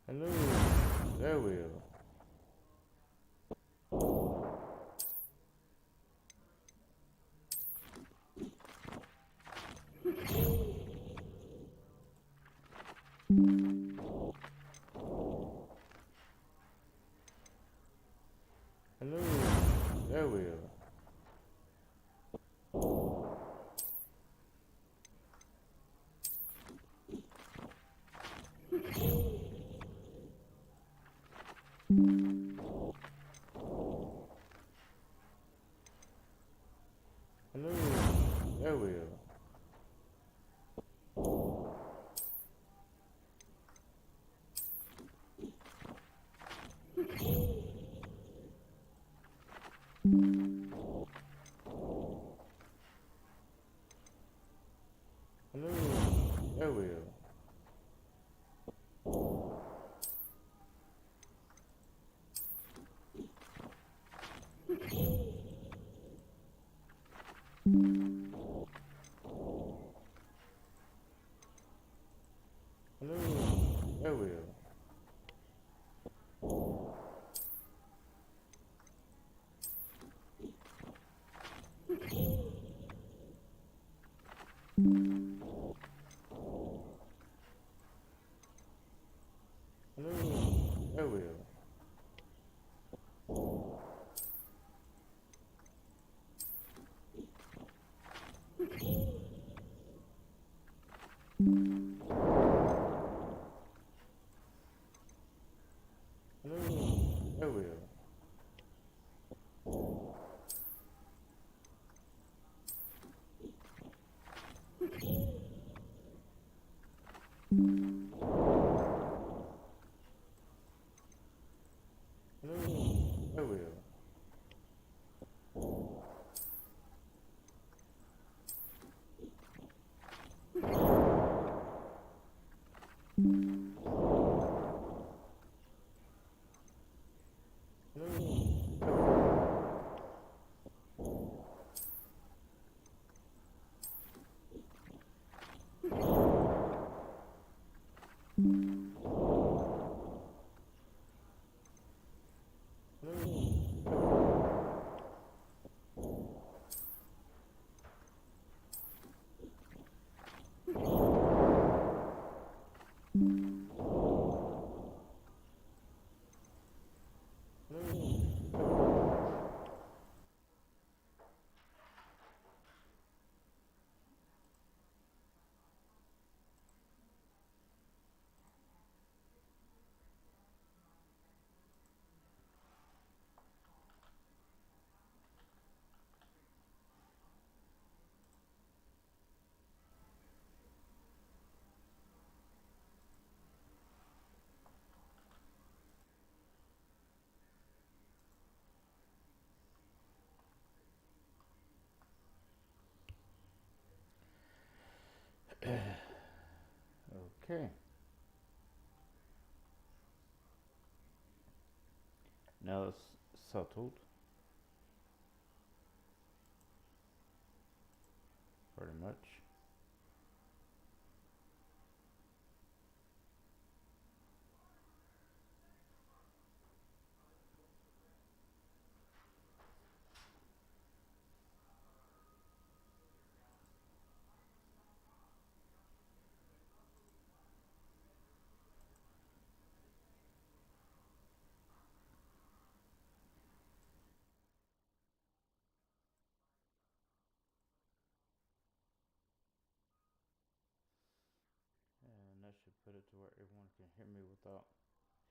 Hello, there we are. Hello, there we are. Hello, there we are. Hello, there we are. Hello, there we are. Hello, there we are. Hello, there we are. Hello, there we are. Hello, Okay. Now it's settled. Pretty much. And that should put it to where everyone can hear me without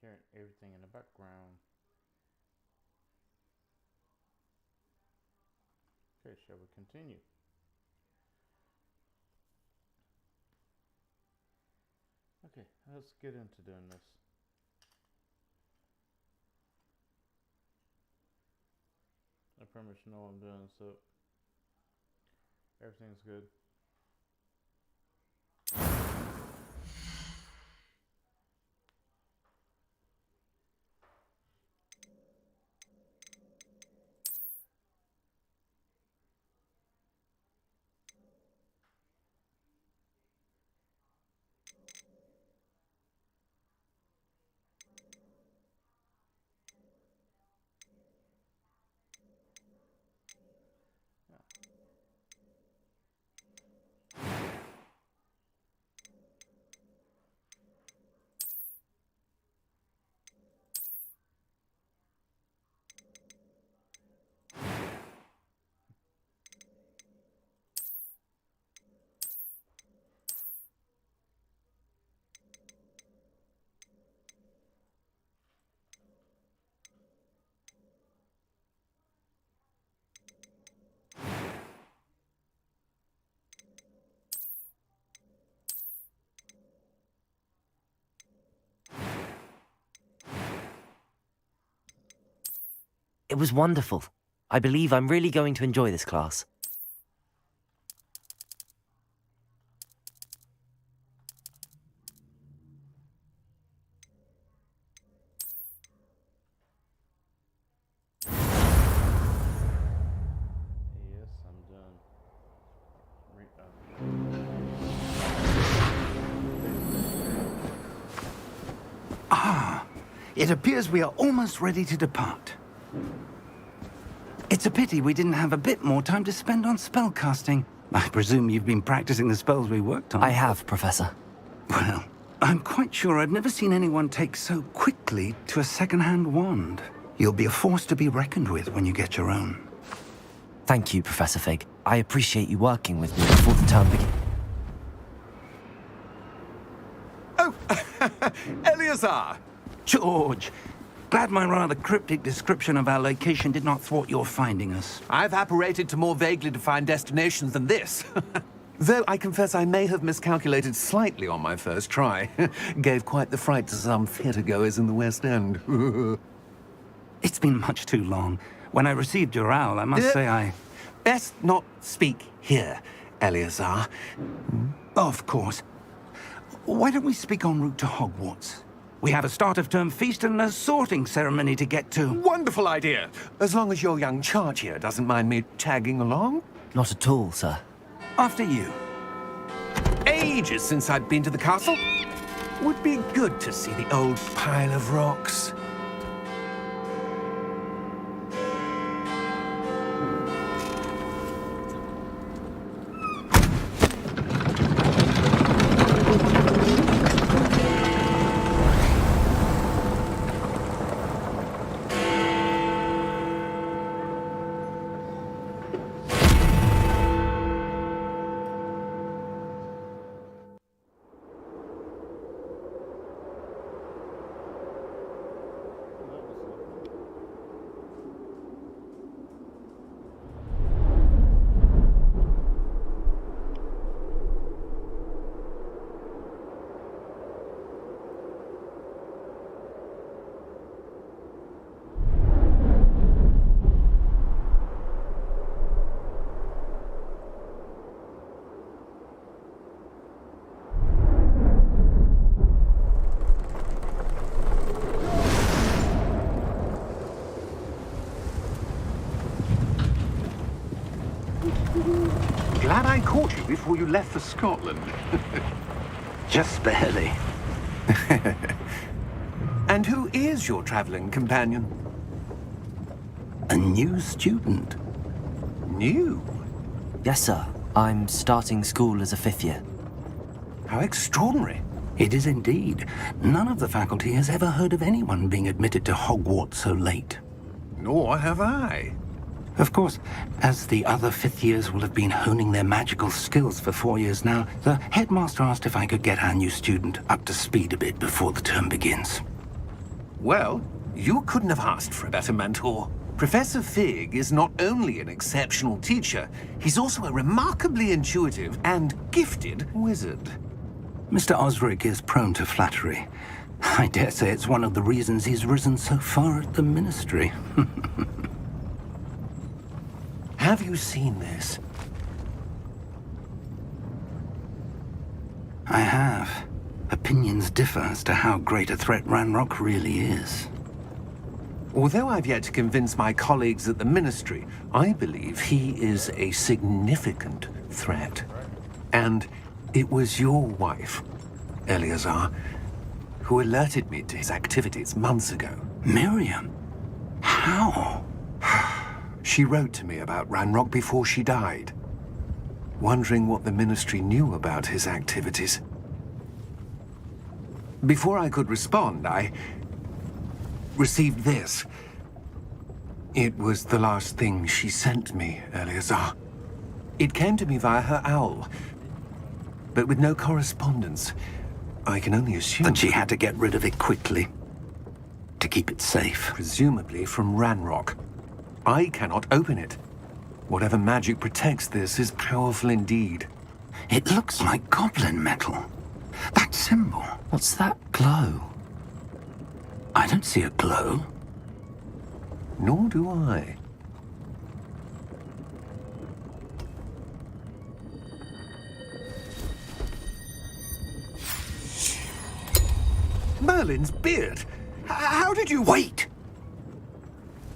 hearing everything in the background. Okay, shall we continue? Okay, let's get into doing this. I pretty much know what I'm doing, so everything's good. It was wonderful. I believe I'm really going to enjoy this class. Yes, I'm done. It appears we are almost ready to depart. It's a pity we didn't have a bit more time to spend on spellcasting. I presume you've been practicing the spells we worked on. I have, Professor. Well, I'm quite sure I've never seen anyone take so quickly to a second-hand wand. You'll be a force to be reckoned with when you get your own. Thank you, Professor Fig. I appreciate you working with me before the term begins. Oh, Eleazar! George, glad my rather cryptic description of our location did not thwart your finding us. I've apparated to more vaguely defined destinations than this. Though I confess I may have miscalculated slightly on my first try. Gave quite the fright to some theatre-goers in the West End. It's been much too long. When I received your owl, I must say I... Best not speak here, Eleazar. Of course. Why don't we speak en route to Hogwarts? We have a start-of-term feast and a sorting ceremony to get to. Wonderful idea! As long as your young charge here doesn't mind me tagging along. Not at all, sir. After you. Ages since I'd been to the castle. Would be good to see the old pile of rocks. glad I caught you before you left for Scotland. Just barely. And who is your traveling companion? A new student. New? Yes, sir. I'm starting school as a 5th year. How extraordinary. It is indeed. None of the faculty has ever heard of anyone being admitted to Hogwarts so late. Nor have I. Of course, as the other 5th years will have been honing their magical skills for 4 years now, the headmaster asked if I could get our new student up to speed a bit before the term begins. Well, you couldn't have asked for a better mentor. Professor Fig is not only an exceptional teacher, he's also a remarkably intuitive and gifted wizard. Mr. Osric is prone to flattery. I dare say it's one of the reasons he's risen so far at the Ministry. Have you seen this? I have. Opinions differ as to how great a threat Ranrock really is. Although I've yet to convince my colleagues at the Ministry, I believe he is a significant threat. And it was your wife, Eleazar, who alerted me to his activities months ago. Miriam? How? She wrote to me about Ranrock before she died, wondering what the Ministry knew about his activities. Before I could respond, I received this. It was the last thing she sent me, Eleazar. It came to me via her owl, but with no correspondence. I can only assume That she had to get rid of it quickly. To keep it safe. presumably from Ranrock. I cannot open it. Whatever magic protects this is powerful indeed. It looks like goblin metal. That symbol. What's that glow? I don't see a glow. Nor do I. Merlin's beard! How did you... Wait!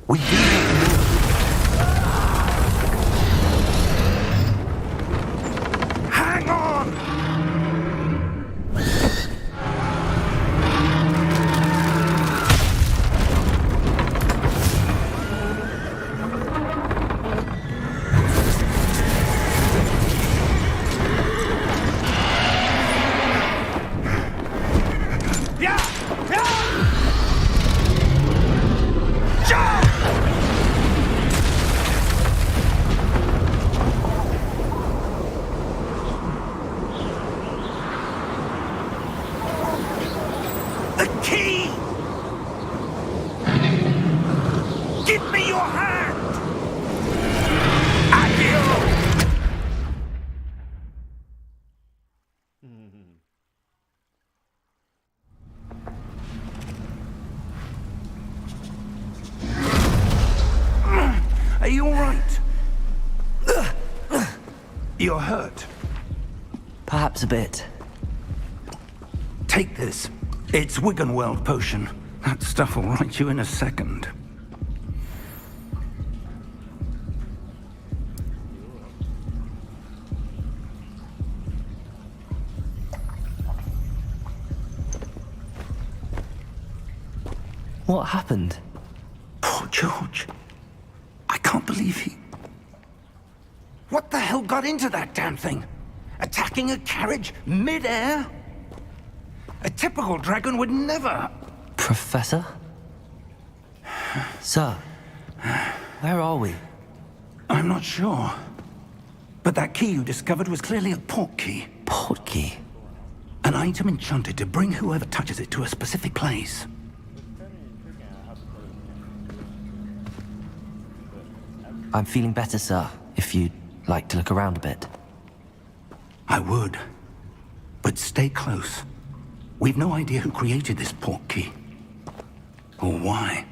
We do not know. Hang on! The key! Give me your hand! Accio! Are you all right? You're hurt. Perhaps a bit. Take this. It's Wiggenweld potion. That stuff will right you in a second. What happened? Poor George. I can't believe he... What the hell got into that damn thing? Attacking a carriage mid-air? A typical dragon would never... Professor? Sir, where are we? I'm not sure. But that key you discovered was clearly a port key. Port key. An item enchanted to bring whoever touches it to a specific place. I'm feeling better, sir, if you'd like to look around a bit. I would. But stay close. We've no idea who created this port key. Or why.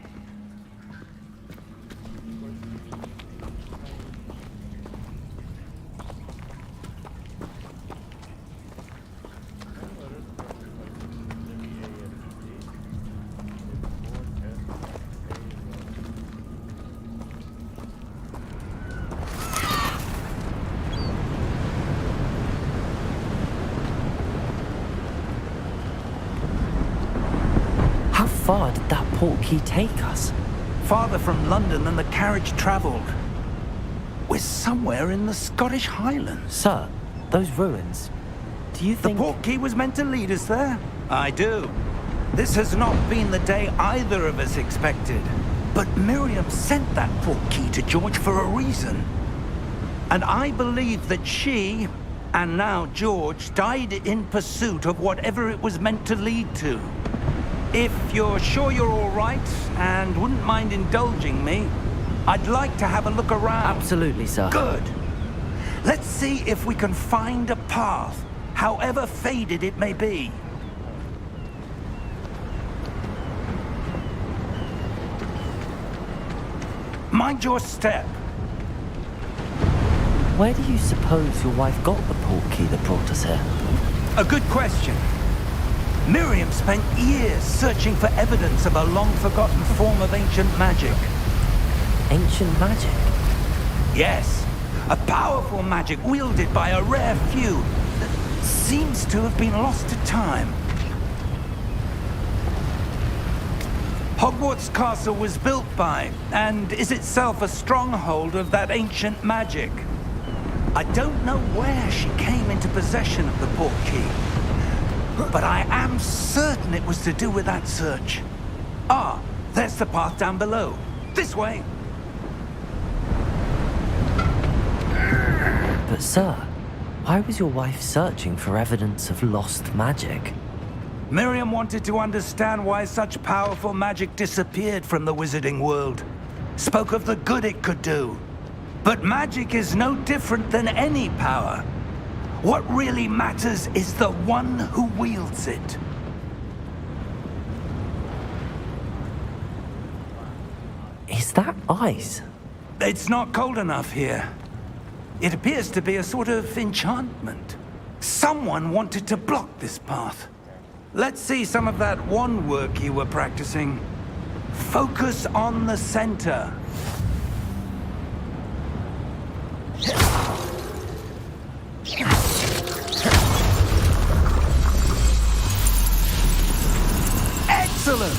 far did that portkey take us? Farther from London than the carriage travelled. We're somewhere in the Scottish Highlands. Sir, those ruins. Do you The think... portkey was meant to lead us there? I do. This has not been the day either of us expected. But Miriam sent that portkey to George for a reason. And I believe that she, and now George, died in pursuit of whatever it was meant to lead to. If you're sure you're all right, and wouldn't mind indulging me, I'd like to have a look around. Absolutely, sir. Good. Let's see if we can find a path, however faded it may be. Mind your step. Where do you suppose your wife got the portkey that brought us here? A good question. Miriam spent years searching for evidence of a long-forgotten form of ancient magic. Ancient magic? Yes, a powerful magic wielded by a rare few that seems to have been lost to time. Hogwarts Castle was built by, and is itself a stronghold of that ancient magic. I don't know where she came into possession of the portkey, but I am certain it was to do with that search. Ah, there's the path down below. This way. But sir, why was your wife searching for evidence of lost magic? Miriam wanted to understand why such powerful magic disappeared from the wizarding world. Spoke of the good it could do. But magic is no different than any power. What really matters is the one who wields it. Is that ice? It's not cold enough here. It appears to be a sort of enchantment. Someone wanted to block this path. Let's see some of that wand work you were practicing. Focus on the center. Excellent!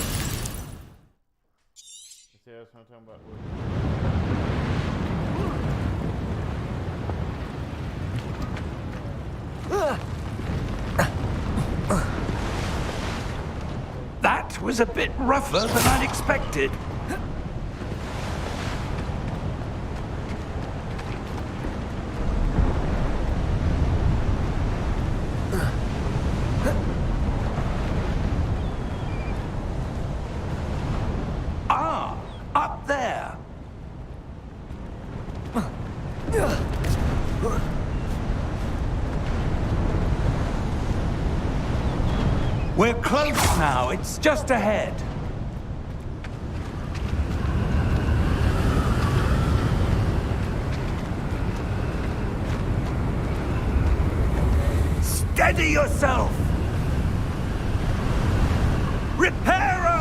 See, that's what I'm talking about. That was a bit rougher than I'd expected. Ah, up there. We're close now. It's just ahead. Steady yourself! Reparo!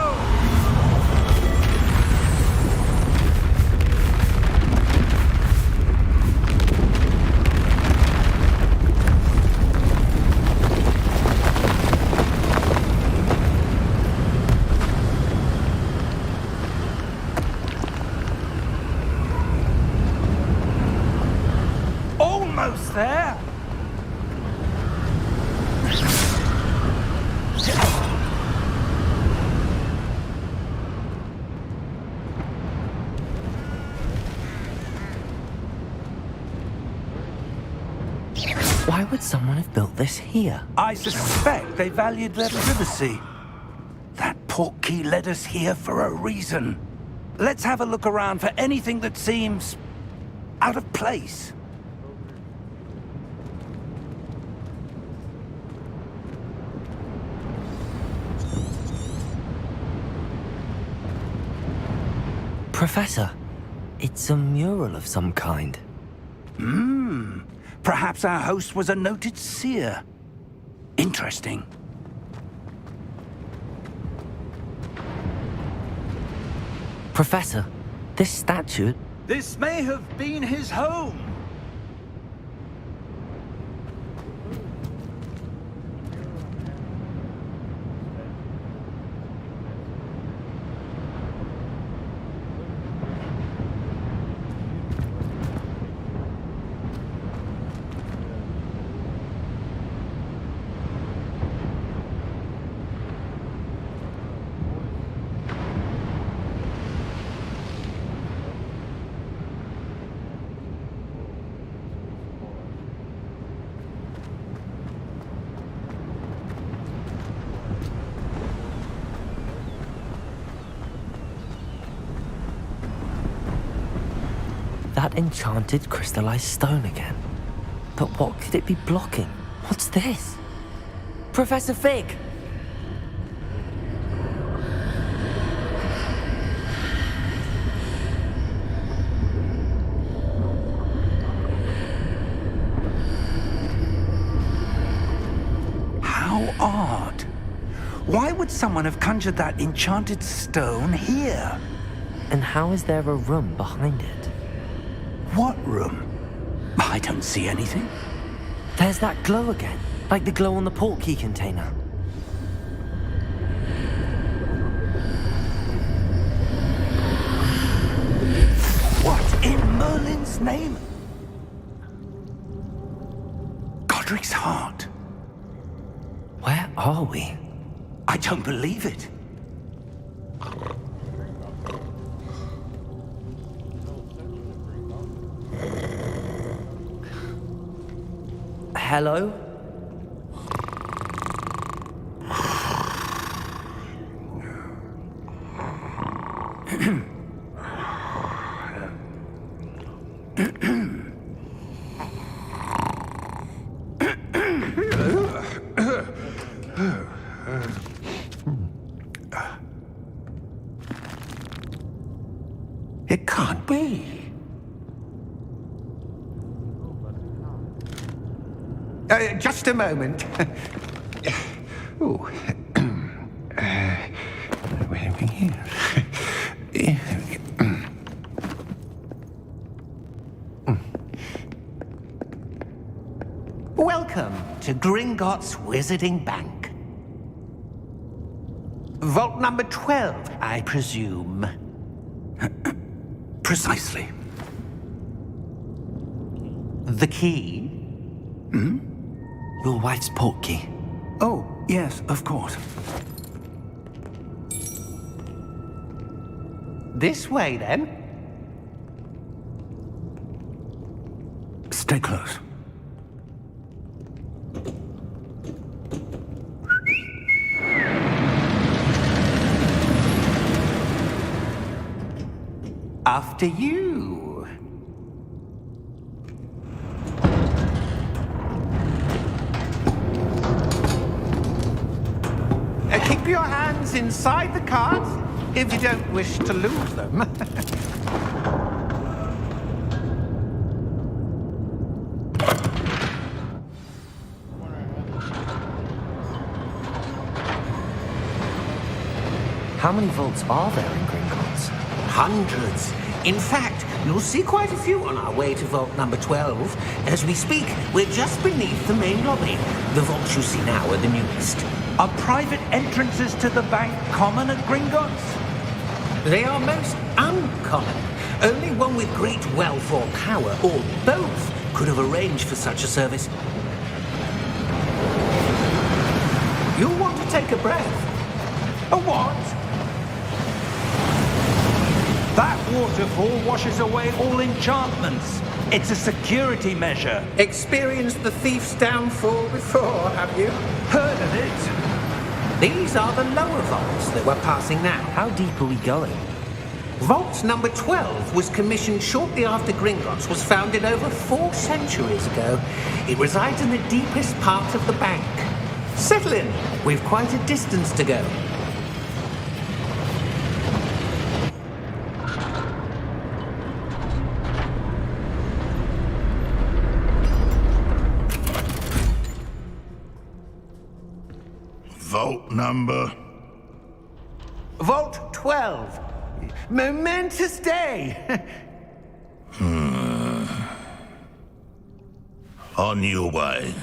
Almost there! Why would someone have built this here? I suspect they valued their privacy. That portkey led us here for a reason. Let's have a look around for anything that seems out of place. Professor, it's a mural of some kind. Perhaps our host was a noted seer. Interesting. Professor, this statue... This may have been his home. That enchanted crystallized stone again. But what could it be blocking? What's this? Professor Fig! How odd. Why would someone have conjured that enchanted stone here? And how is there a room behind it? What room? I don't see anything. There's that glow again, like the glow on the portkey container. What in Merlin's name? Godric's heart. Where are we? I don't believe it. Hello? It can't be. Just a moment. Oh. Where are we here? Welcome to Gringotts Wizarding Bank. Vault number 12, I presume. Precisely. The key? Your wife's portkey. Oh, yes, of course. This way, then. Stay close. After you. Keep your hands inside the cards if you don't wish to lose them. How many vaults are there in Gringotts? Hundreds. In fact, you'll see quite a few on our way to vault number 12. As we speak, we're just beneath the main lobby. The vaults you see now are the newest. Are private entrances to the bank common at Gringotts? They are most uncommon. Only one with great wealth or power, or both, could have arranged for such a service. You'll want to take a breath. A what? That waterfall washes away all enchantments. It's a security measure. Experienced the thief's downfall before, have you? Heard of it? These are the lower vaults that we're passing now. How deep are we going? Vault number 12 was commissioned shortly after Gringotts was founded over 4 centuries ago. It resides in the deepest part of the bank. Settle in. We've quite a distance to go. Vault number? Vault 12. Momentous day. On your way.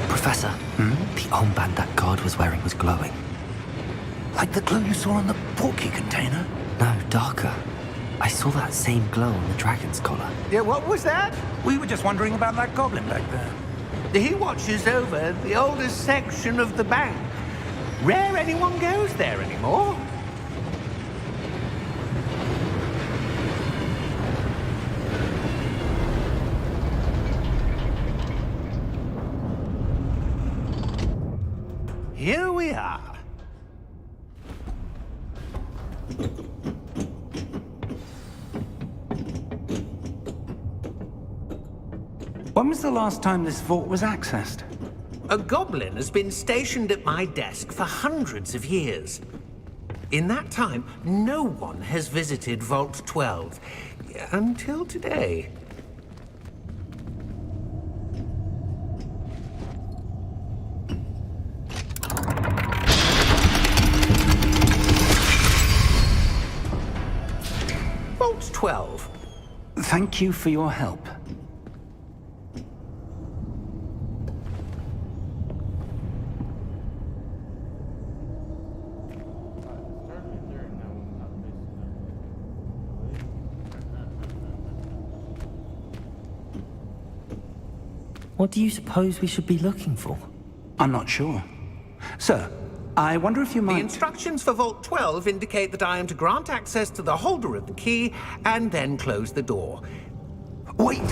Professor, the armband that guard was wearing was glowing. Like the glow you saw on the portkey container? No, darker. I saw that same glow on the dragon's collar. Yeah, what was that? We were just wondering about that goblin back there. He watches over the oldest section of the bank. Rare anyone goes there anymore. When was the last time this vault was accessed? A goblin has been stationed at my desk for hundreds of years. In that time, no one has visited Vault 12. Until today. Vault 12. Thank you for your help. What do you suppose we should be looking for? I'm not sure. Sir, I wonder if you The might... instructions for Vault 12 indicate that I am to grant access to the holder of the key and then close the door. Wait!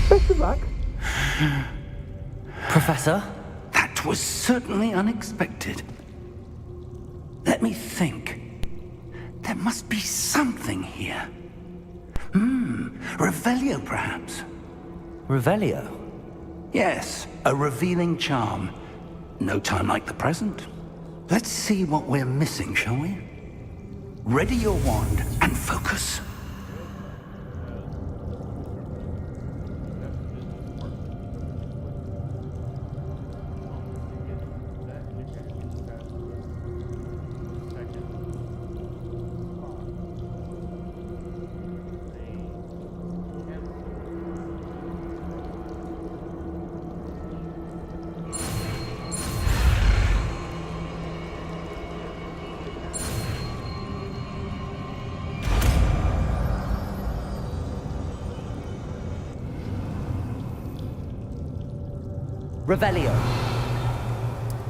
Best of luck. Professor? That was certainly unexpected. Let me think. There must be something here. Revelio, perhaps? Revelio? Yes, a revealing charm. No time like the present. Let's see what we're missing, shall we? Ready your wand and focus. Revelio.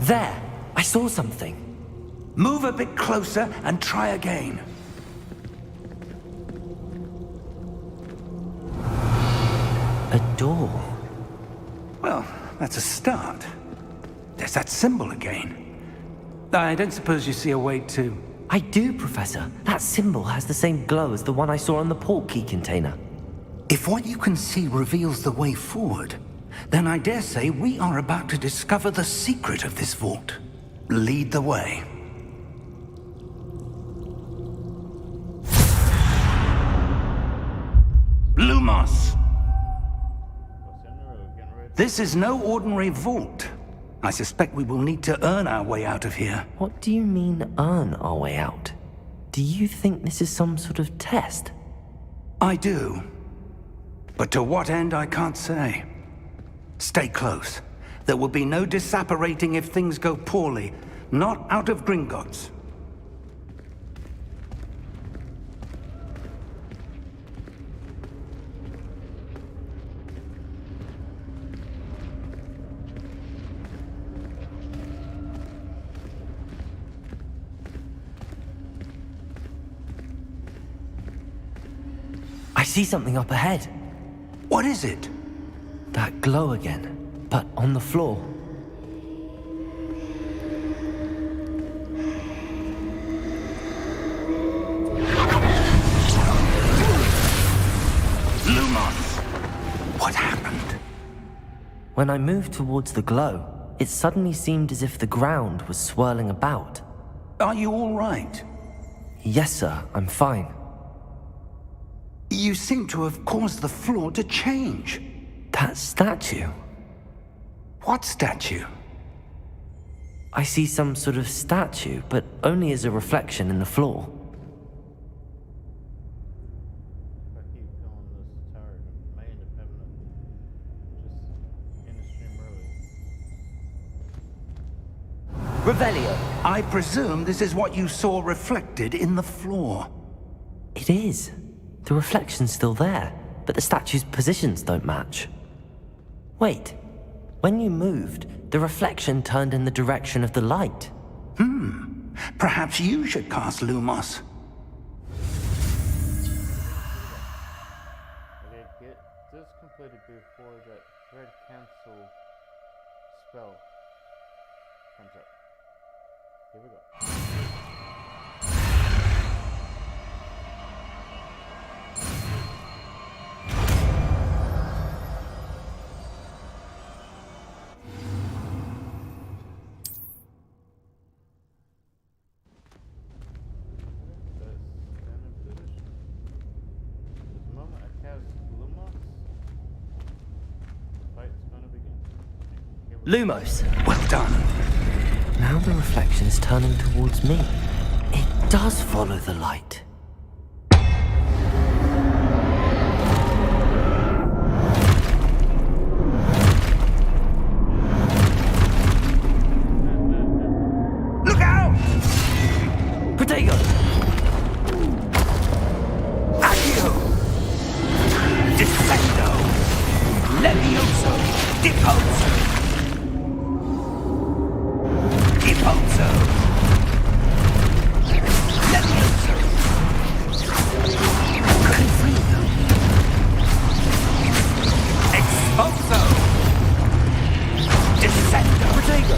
There! I saw something. Move a bit closer and try again. A door. Well, that's a start. There's that symbol again. I don't suppose you see a way to... I do, Professor. That symbol has the same glow as the one I saw on the port key container. If what you can see reveals the way forward, then I dare say we are about to discover the secret of this vault. Lead the way. Lumos! This is no ordinary vault. I suspect we will need to earn our way out of here. What do you mean, earn our way out? Do you think this is some sort of test? I do. But to what end, I can't say. Stay close. There will be no disapparating if things go poorly. Not out of Gringotts. I see something up ahead. What is it? That glow again, but on the floor. Lumos! What happened? When I moved towards the glow, it suddenly seemed as if the ground was swirling about. Are you all right? Yes, sir, I'm fine. You seem to have caused the floor to change. That statue. What statue? I see some sort of statue, but only as a reflection in the floor. If I keep going, this tower may end up having just end the stream early. Revelio! I presume this is what you saw reflected in the floor. It is. The reflection's still there, but the statue's positions don't match. Wait. When you moved, the reflection turned in the direction of the light. Perhaps you should cast Lumos. Okay, get this completed before that red cancel spell comes up. Here we go. Let's stand in position. The moment I cast Lumos, the fight's gonna begin. Here we go. Lumos! Well done. Now the reflection is turning towards me. It does follow the light. Look out! Protego! Accio! Descendo! Levioso! Deposo! Deposo! Levioso! Confino! Exposo! Descendo! Protego!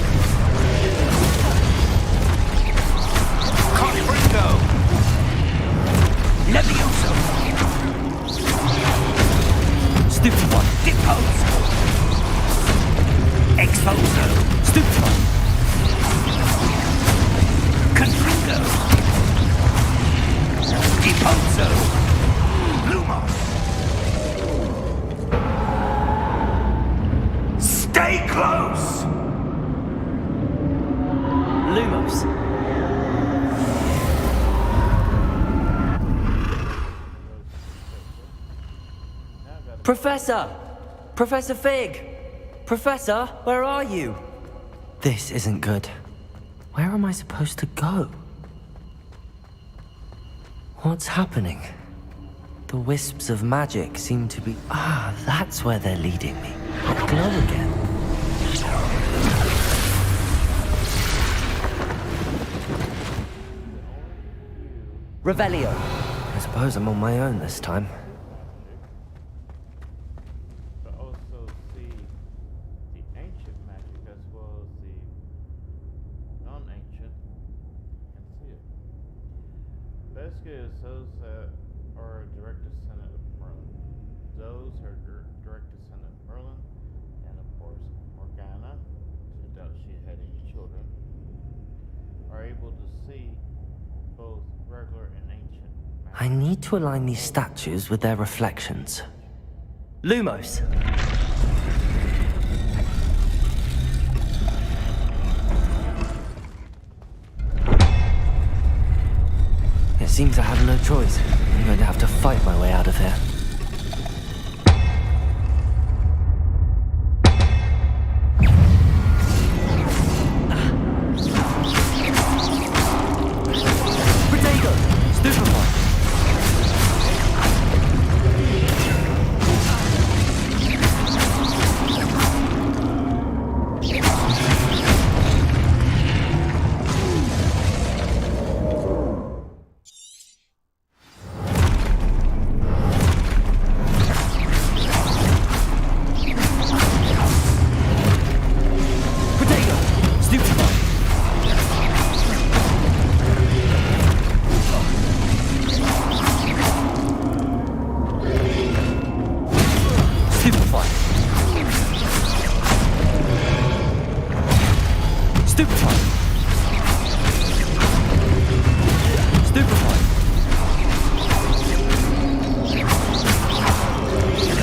Confringo! Levioso! Stupefy! Deposo! Exposo! Stupefy! Confringo! Deposo! Lumos! Stay close! Lumos! Now I gotta Professor! Professor Fig! Professor, where are you? This isn't good. Where am I supposed to go? What's happening? The wisps of magic seem to be... Ah, that's where they're leading me. That glow again. Revelio. I suppose I'm on my own this time. but also see the ancient magic as well as the non-ancient and see it. Basically, it's those that are a direct descendant of Merlin. Those are direct descendant of Merlin, and of course Morgana, to doubt she had any children, are able to see both regular and ancient magic. I need to align these statues with their reflections. Lumos! It seems I have no choice. I'm going to have to fight my way out of here. Protego! Stupefy! Protego! Stupefy! Stupefy! Stupefy! Stupefy!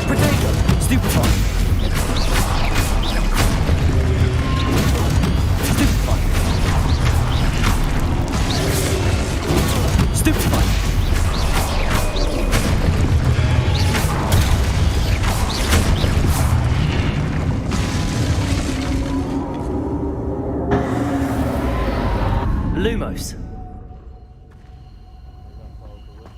Protego! Stupefy! Stupefy! Stupefy! Lumos. We're gonna follow the witch.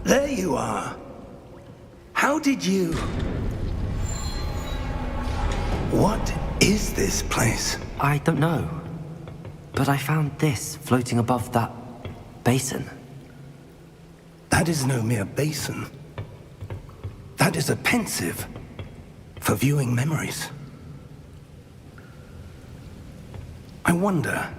There you are. How did you... What is this place? I don't know. But I found this floating above that basin. That is no mere basin. That is a pensive for viewing memories. I wonder...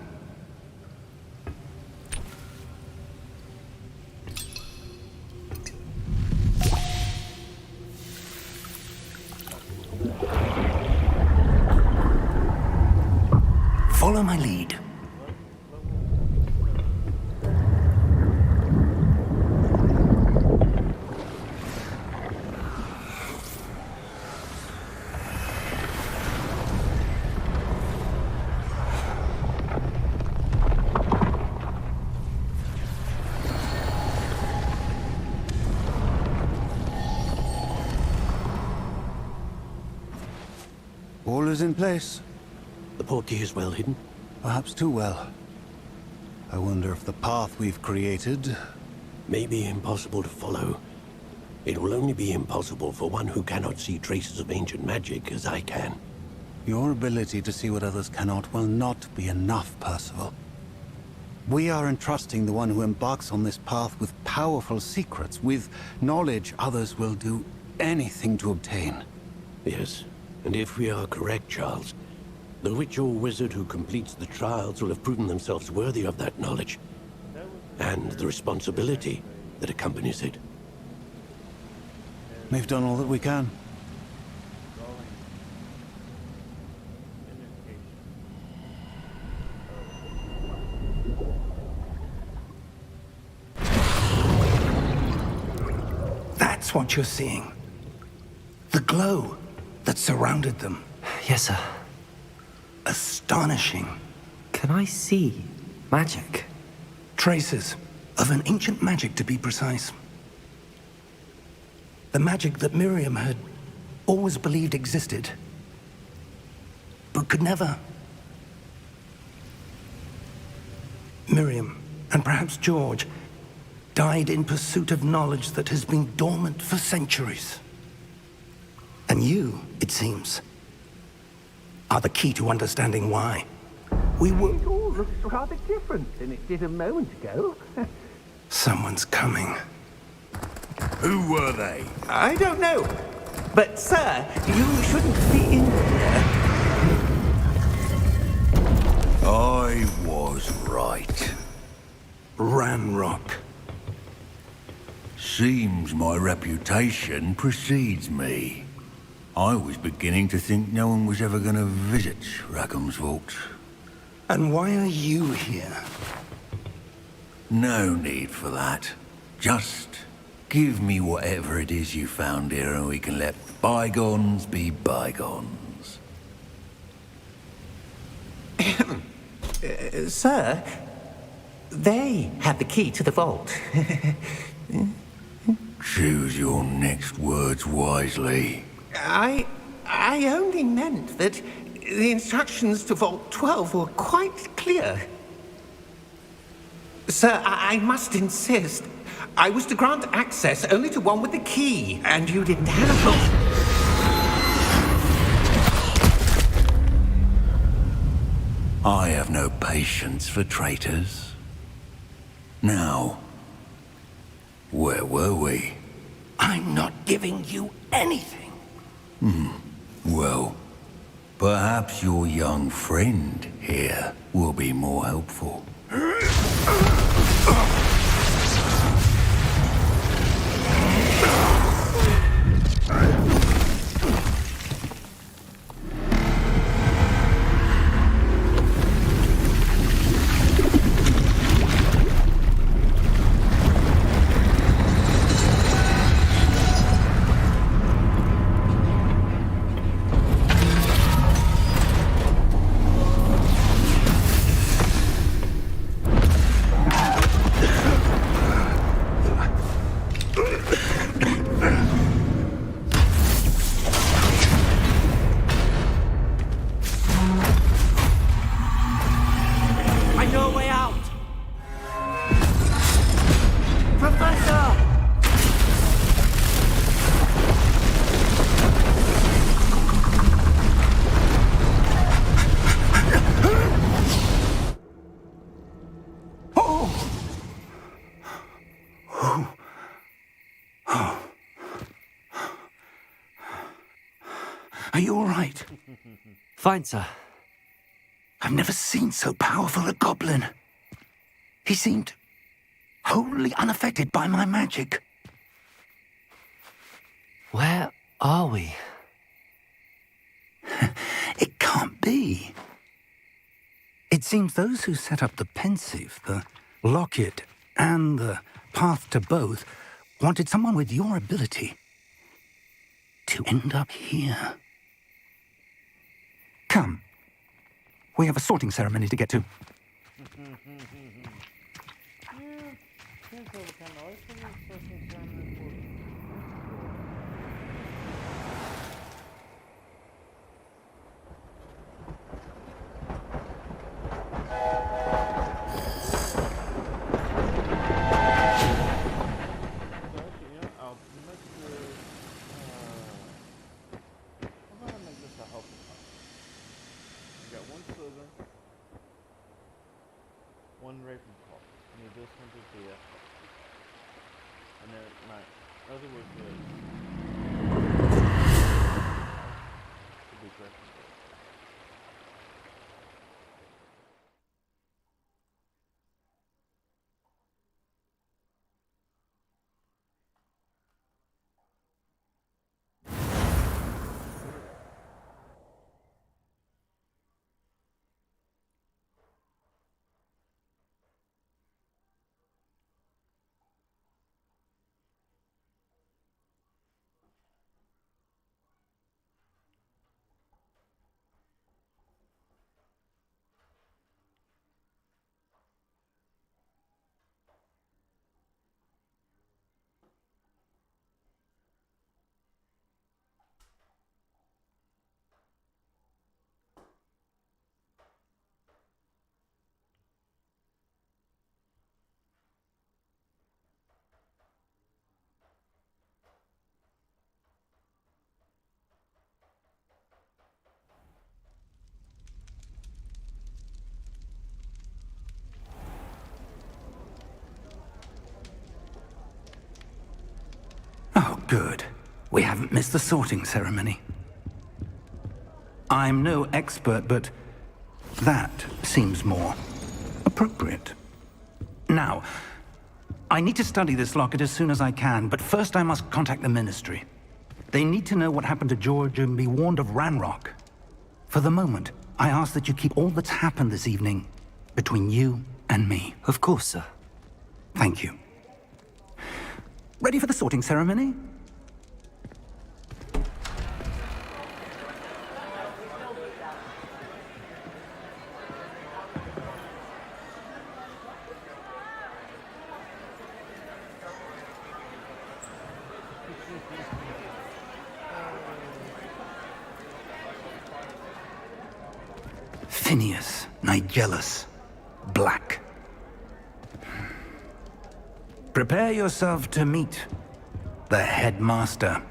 Follow my lead. All is in place. The portkey is well hidden. Perhaps too well. I wonder if the path we've created... May be impossible to follow. It will only be impossible for one who cannot see traces of ancient magic as I can. Your ability to see what others cannot will not be enough, Percival. We are entrusting the one who embarks on this path with powerful secrets, with knowledge others will do anything to obtain. Yes, and if we are correct, Charles, the witch or wizard who completes the trials will have proven themselves worthy of that knowledge, and the responsibility that accompanies it. We've done all that we can. That's what you're seeing. The glow that surrounded them. Yes, sir. Astonishing. Can I see magic? Traces of an ancient magic, to be precise. The magic that Miriam had always believed existed, but could never. Miriam, and perhaps George, died in pursuit of knowledge that has been dormant for centuries. And you, it seems, are the key to understanding why. We were... It all looks rather different than it did a moment ago. Someone's coming. Who were they? I don't know. But, sir, you shouldn't be in here. I was right. Ranrock. Seems my reputation precedes me. I was beginning to think no one was ever going to visit Rackham's vault. And why are you here? No need for that. Just give me whatever it is you found here and we can let bygones be bygones. Sir, they have the key to the vault. Choose your next words wisely. I only meant that the instructions to Vault 12 were quite clear. Sir, I must insist. I was to grant access only to one with the key, and you didn't have it. I have no patience for traitors. Now, where were we? I'm not giving you anything. Well, perhaps your young friend here will be more helpful. Are you all right? Fine, sir. I've never seen so powerful a goblin. He seemed wholly unaffected by my magic. Where are we? It can't be. It seems those who set up the pensive, the locket, and the path to both wanted someone with your ability to end up here. Come. We have a sorting ceremony to get to. One raping call. I need this one to be it. And then my other was this. To be correct. Oh, good. We haven't missed the sorting ceremony. I'm no expert, but that seems more appropriate. Now, I need to study this locket as soon as I can, but first I must contact the Ministry. They need to know what happened to George and be warned of Ranrock. For the moment, I ask that you keep all that's happened this evening between you and me. Of course, sir. Thank you. Ready for the sorting ceremony? Phineas, Nigellus, Black. Prepare yourself to meet the headmaster.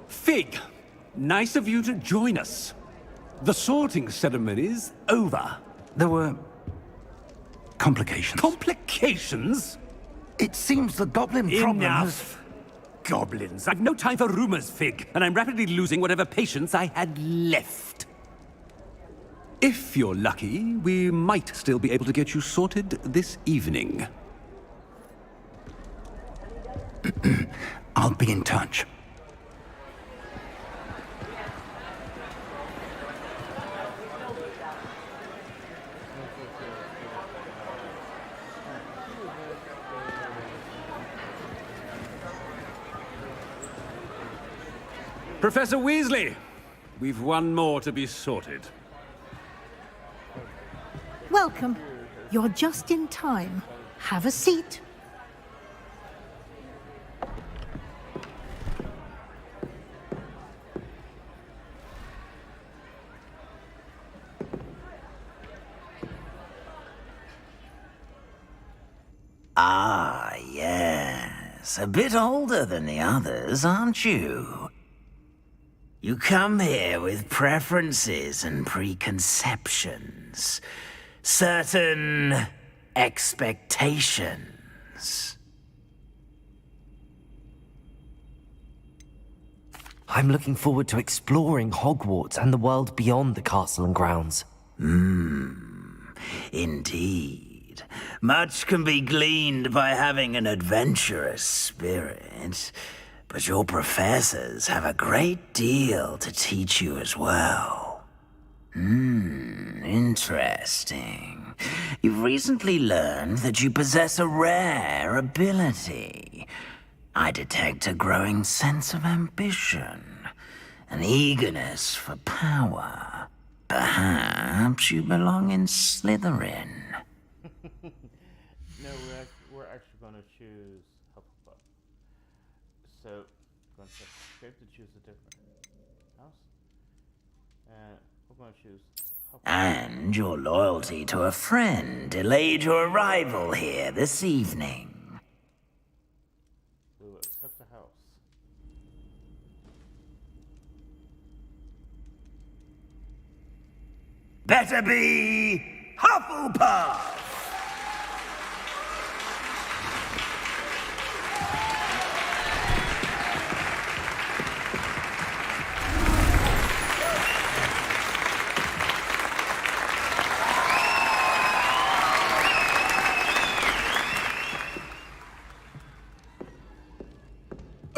Fig, nice of you to join us. The sorting ceremony's over. There were complications. Complications? It seems the goblin problem has... Enough! Goblins. I've no time for rumors, Fig, and I'm rapidly losing whatever patience I had left. If you're lucky, we might still be able to get you sorted this evening. I'll be in touch. Professor Weasley, we've one more to be sorted. Welcome. You're just in time. Have a seat. Ah, yes. A bit older than the others, aren't you? You come here with preferences and preconceptions. Certain expectations. I'm looking forward to exploring Hogwarts and the world beyond the castle and grounds. Indeed. Much can be gleaned by having an adventurous spirit, but your professors have a great deal to teach you as well. Interesting. You've recently learned that you possess a rare ability. I detect a growing sense of ambition, an eagerness for power. Perhaps you belong in Slytherin. No, we're actually going to choose Hufflepuff. So, we're going to escape to choose a different house. And we're going to choose Hufflepuff. And your loyalty to a friend delayed your arrival here this evening. We will accept the house. Better be Hufflepuff!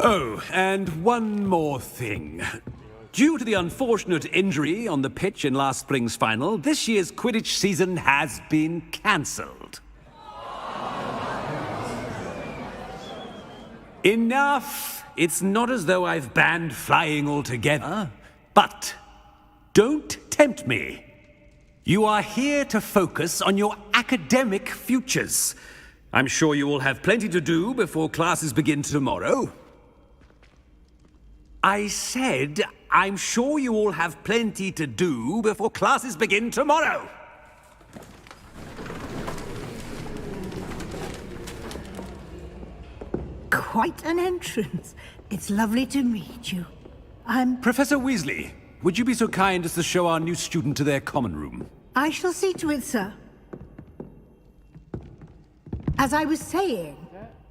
Oh, and one more thing. Due to the unfortunate injury on the pitch in last spring's final, this year's Quidditch season has been cancelled. Enough! It's not as though I've banned flying altogether. But don't tempt me. You are here to focus on your academic futures. I'm sure you will have plenty to do before classes begin tomorrow. I said, I'm sure you all have plenty to do before classes begin tomorrow. Quite an entrance. It's lovely to meet you. Professor Weasley, would you be so kind as to show our new student to their common room? I shall see to it, sir. As I was saying,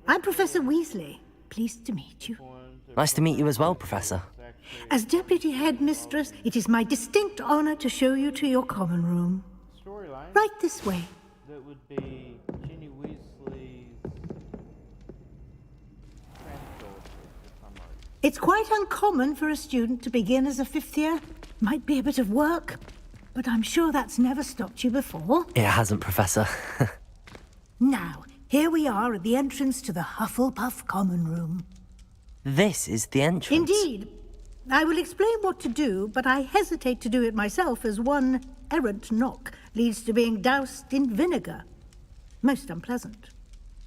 I'm Professor Weasley. Pleased to meet you. Nice to meet you as well, Professor. As Deputy Headmistress, it is my distinct honor to show you to your common room. Storyline. Right this way. That would be Ginny Weasley's granddaughter, if I'm right. It's quite uncommon for a student to begin as a fifth year. Might be a bit of work, but I'm sure that's never stopped you before. It hasn't, Professor. Now, here we are at the entrance to the Hufflepuff common room. This is the entrance. Indeed. I will explain what to do, but I hesitate to do it myself as one errant knock leads to being doused in vinegar. Most unpleasant.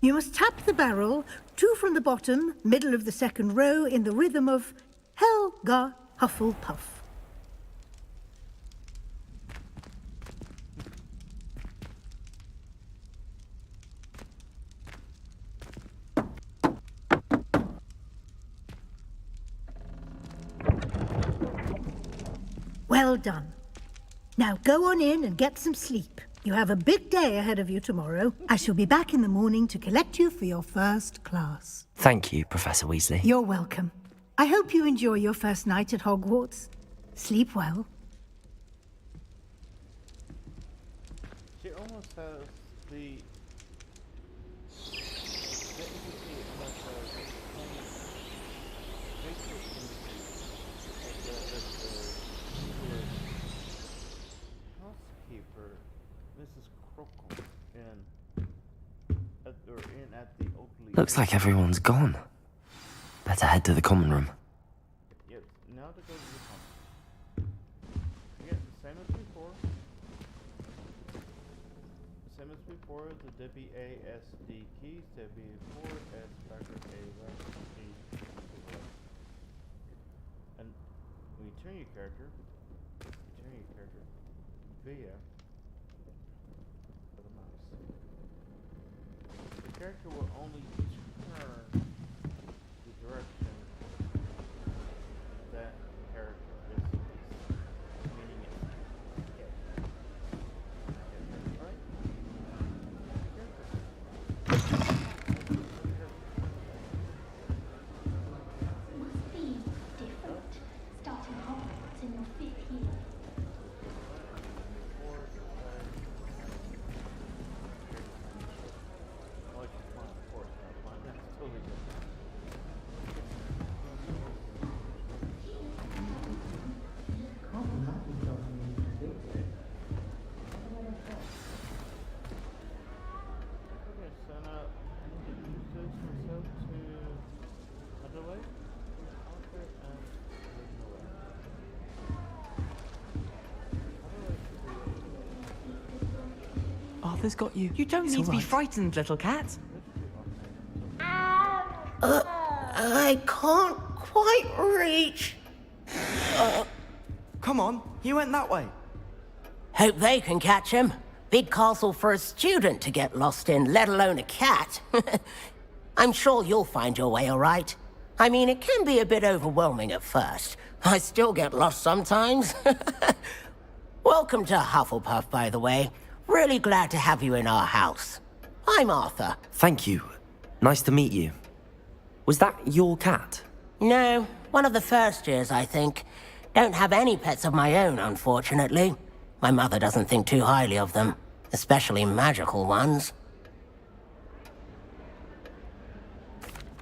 You must tap the barrel, 2 from the bottom, middle of the second row, in the rhythm of Helga Hufflepuff. Well done. Now go on in and get some sleep. You have a big day ahead of you tomorrow. I shall be back in the morning to collect you for your first class. Thank you, Professor Weasley. You're welcome. I hope you enjoy your first night at Hogwarts. Sleep well. She almost has the housekeeper, Mrs. Crockle, at the Oakley. Looks like everyone's gone. Better head to the common room. Yes, now to go to the common. Again, same as before. Same as before, the WASD keys, W4S factor A right E. And when you turn your character via the mouse. The character will only turn the direction that character is meaning it. Right? Must be different. Arthur's got you. You don't It's need all to be right. frightened, little cat. I can't quite reach. Come on, he went that way. Hope they can catch him. Big castle for a student to get lost in, let alone a cat. I'm sure you'll find your way all right. I mean, it can be a bit overwhelming at first. I still get lost sometimes. Welcome to Hufflepuff, by the way. Really glad to have you in our house. I'm Arthur. Thank you. Nice to meet you. Was that your cat? No, one of the first years, I think. Don't have any pets of my own, unfortunately. My mother doesn't think too highly of them, especially magical ones.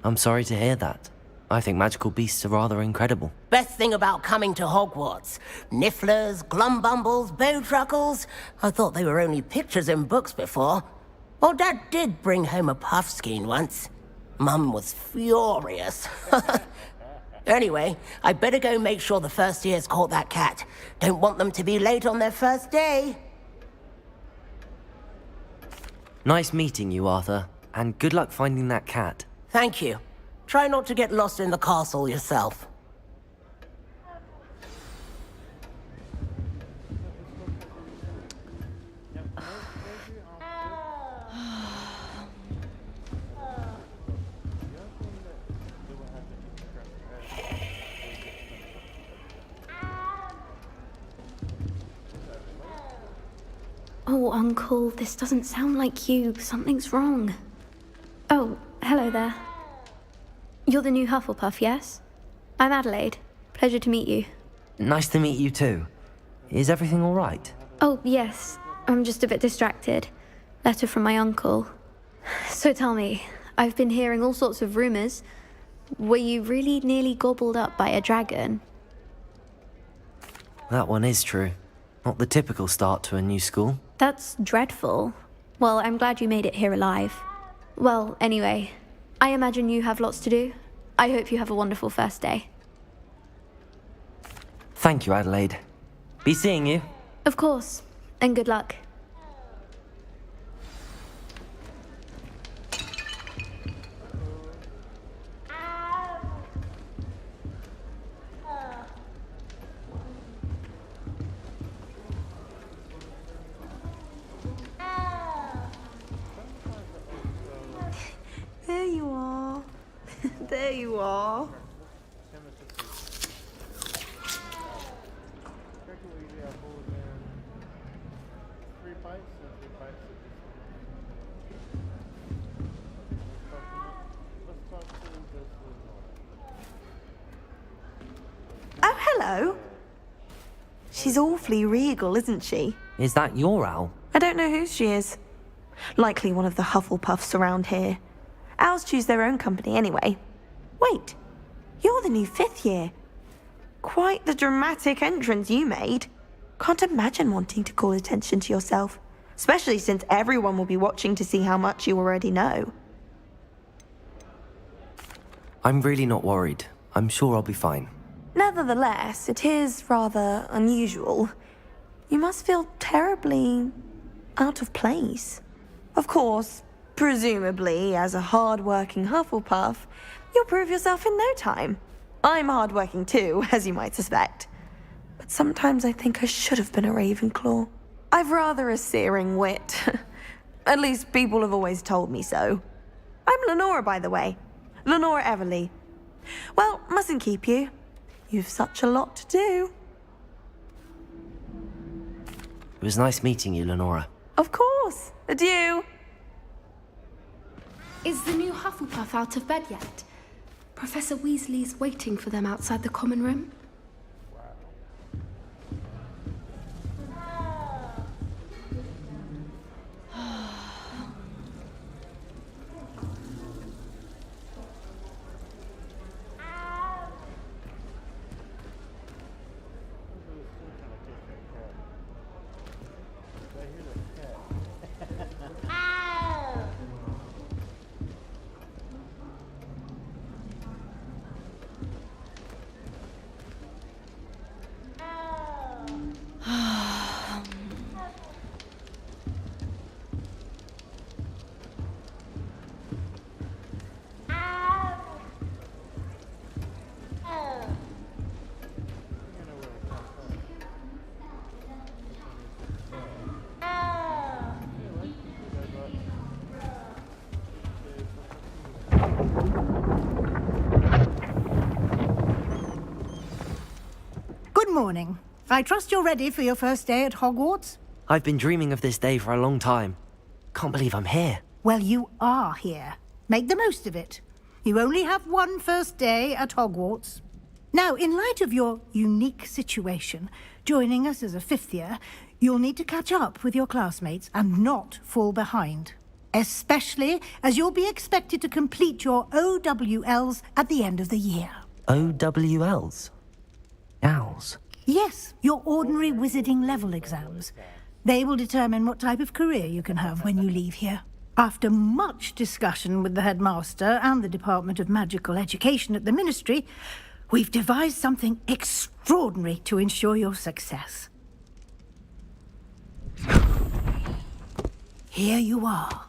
I'm sorry to hear that. I think magical beasts are rather incredible. Best thing about coming to Hogwarts. Nifflers, Glumbumbles, Bowtruckles. I thought they were only pictures in books before. Well, Dad did bring home a Puffskein once. Mum was furious. Anyway, I better go make sure the first years caught that cat. Don't want them to be late on their first day. Nice meeting you, Arthur. And good luck finding that cat. Thank you. Try not to get lost in the castle yourself. Oh, Uncle, this doesn't sound like you. Something's wrong. Oh, hello there. You're the new Hufflepuff, yes? I'm Adelaide. Pleasure to meet you. Nice to meet you too. Is everything all right? Oh, yes. I'm just a bit distracted. Letter from my uncle. So tell me, I've been hearing all sorts of rumors. Were you really nearly gobbled up by a dragon? That one is true. Not the typical start to a new school. That's dreadful. Well, I'm glad you made it here alive. Well, anyway, I imagine you have lots to do. I hope you have a wonderful first day. Thank you, Adelaide. Be seeing you. Of course, and good luck. There you are. There you are. Oh, hello. She's awfully regal, isn't she? Is that your owl? I don't know who she is. Likely one of the Hufflepuffs around here. Owls choose their own company anyway. Wait, you're the new 5th year. Quite the dramatic entrance you made. Can't imagine wanting to call attention to yourself, especially since everyone will be watching to see how much you already know. I'm really not worried. I'm sure I'll be fine. Nevertheless, it is rather unusual. You must feel terribly out of place. Of course, presumably, as a hard-working Hufflepuff, you'll prove yourself in no time. I'm hard-working too, as you might suspect. But sometimes I think I should have been a Ravenclaw. I've rather a searing wit. At least people have always told me so. I'm Lenora, by the way. Lenora Everly. Well, mustn't keep you. You've such a lot to do. It was nice meeting you, Lenora. Of course. Adieu. Is the new Hufflepuff out of bed yet? Professor Weasley's waiting for them outside the common room. Good morning. I trust you're ready for your first day at Hogwarts? I've been dreaming of this day for a long time. Can't believe I'm here. Well, you are here. Make the most of it. You only have one first day at Hogwarts. Now, in light of your unique situation, joining us as a fifth year, you'll need to catch up with your classmates and not fall behind. Especially as you'll be expected to complete your OWLs at the end of the year. OWLs? Owls? Yes, your ordinary wizarding level exams. They will determine what type of career you can have when you leave here. After much discussion with the headmaster and the Department of Magical Education at the Ministry, we've devised something extraordinary to ensure your success. Here you are.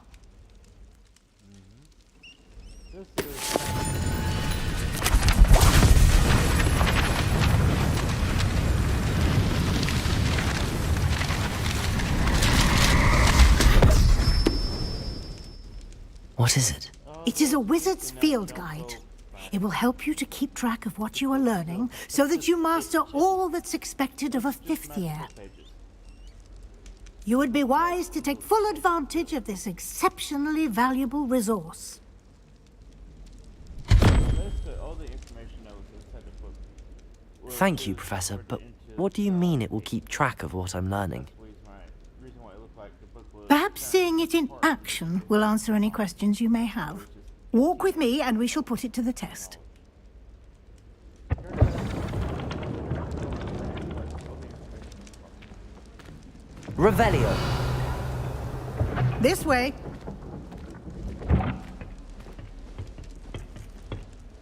What is it? It is a wizard's field guide. It will help you to keep track of what you are learning so that you master all that's expected of a fifth year. You would be wise to take full advantage of this exceptionally valuable resource. Thank you, Professor, but what do you mean it will keep track of what I'm learning? Perhaps seeing it in action will answer any questions you may have. Walk with me and we shall put it to the test. Revelio. This way.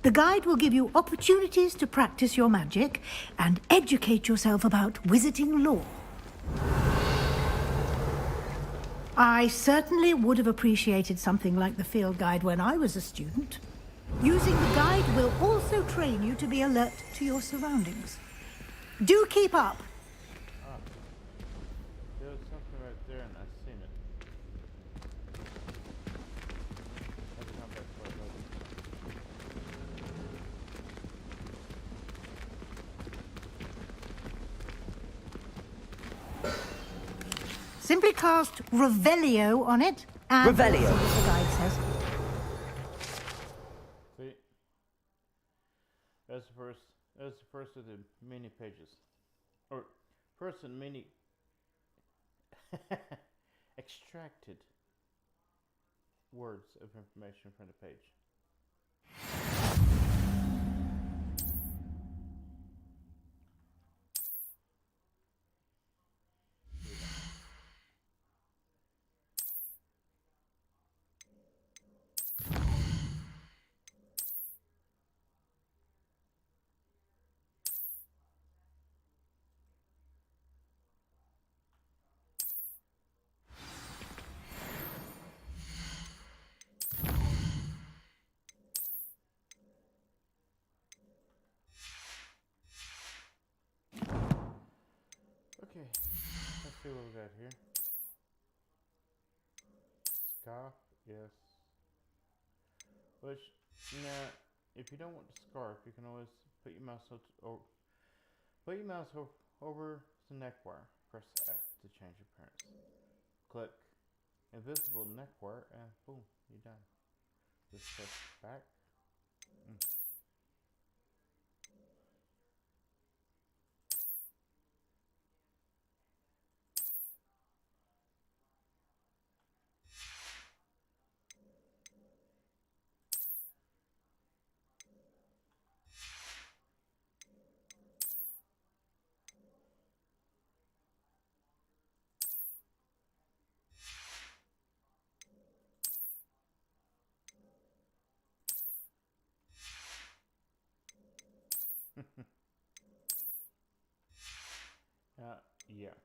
The guide will give you opportunities to practice your magic and educate yourself about wizarding lore. I certainly would have appreciated something like the field guide when I was a student. Using the guide will also train you to be alert to your surroundings. Do keep up. There was something right there and I've seen it. Have to come back for it later. Simply cast Revelio on it and... Revelio. See what the guide says. See? That's the first of the mini pages. Or first and many extracted words of information from the page. Okay, let's see what we got here. Scarf, yes. Which, now, if you don't want the scarf, you can always put your mouse over the neck wire. Press F to change appearance. Click invisible neck wire, and boom, you're done. Just press back. Yeah.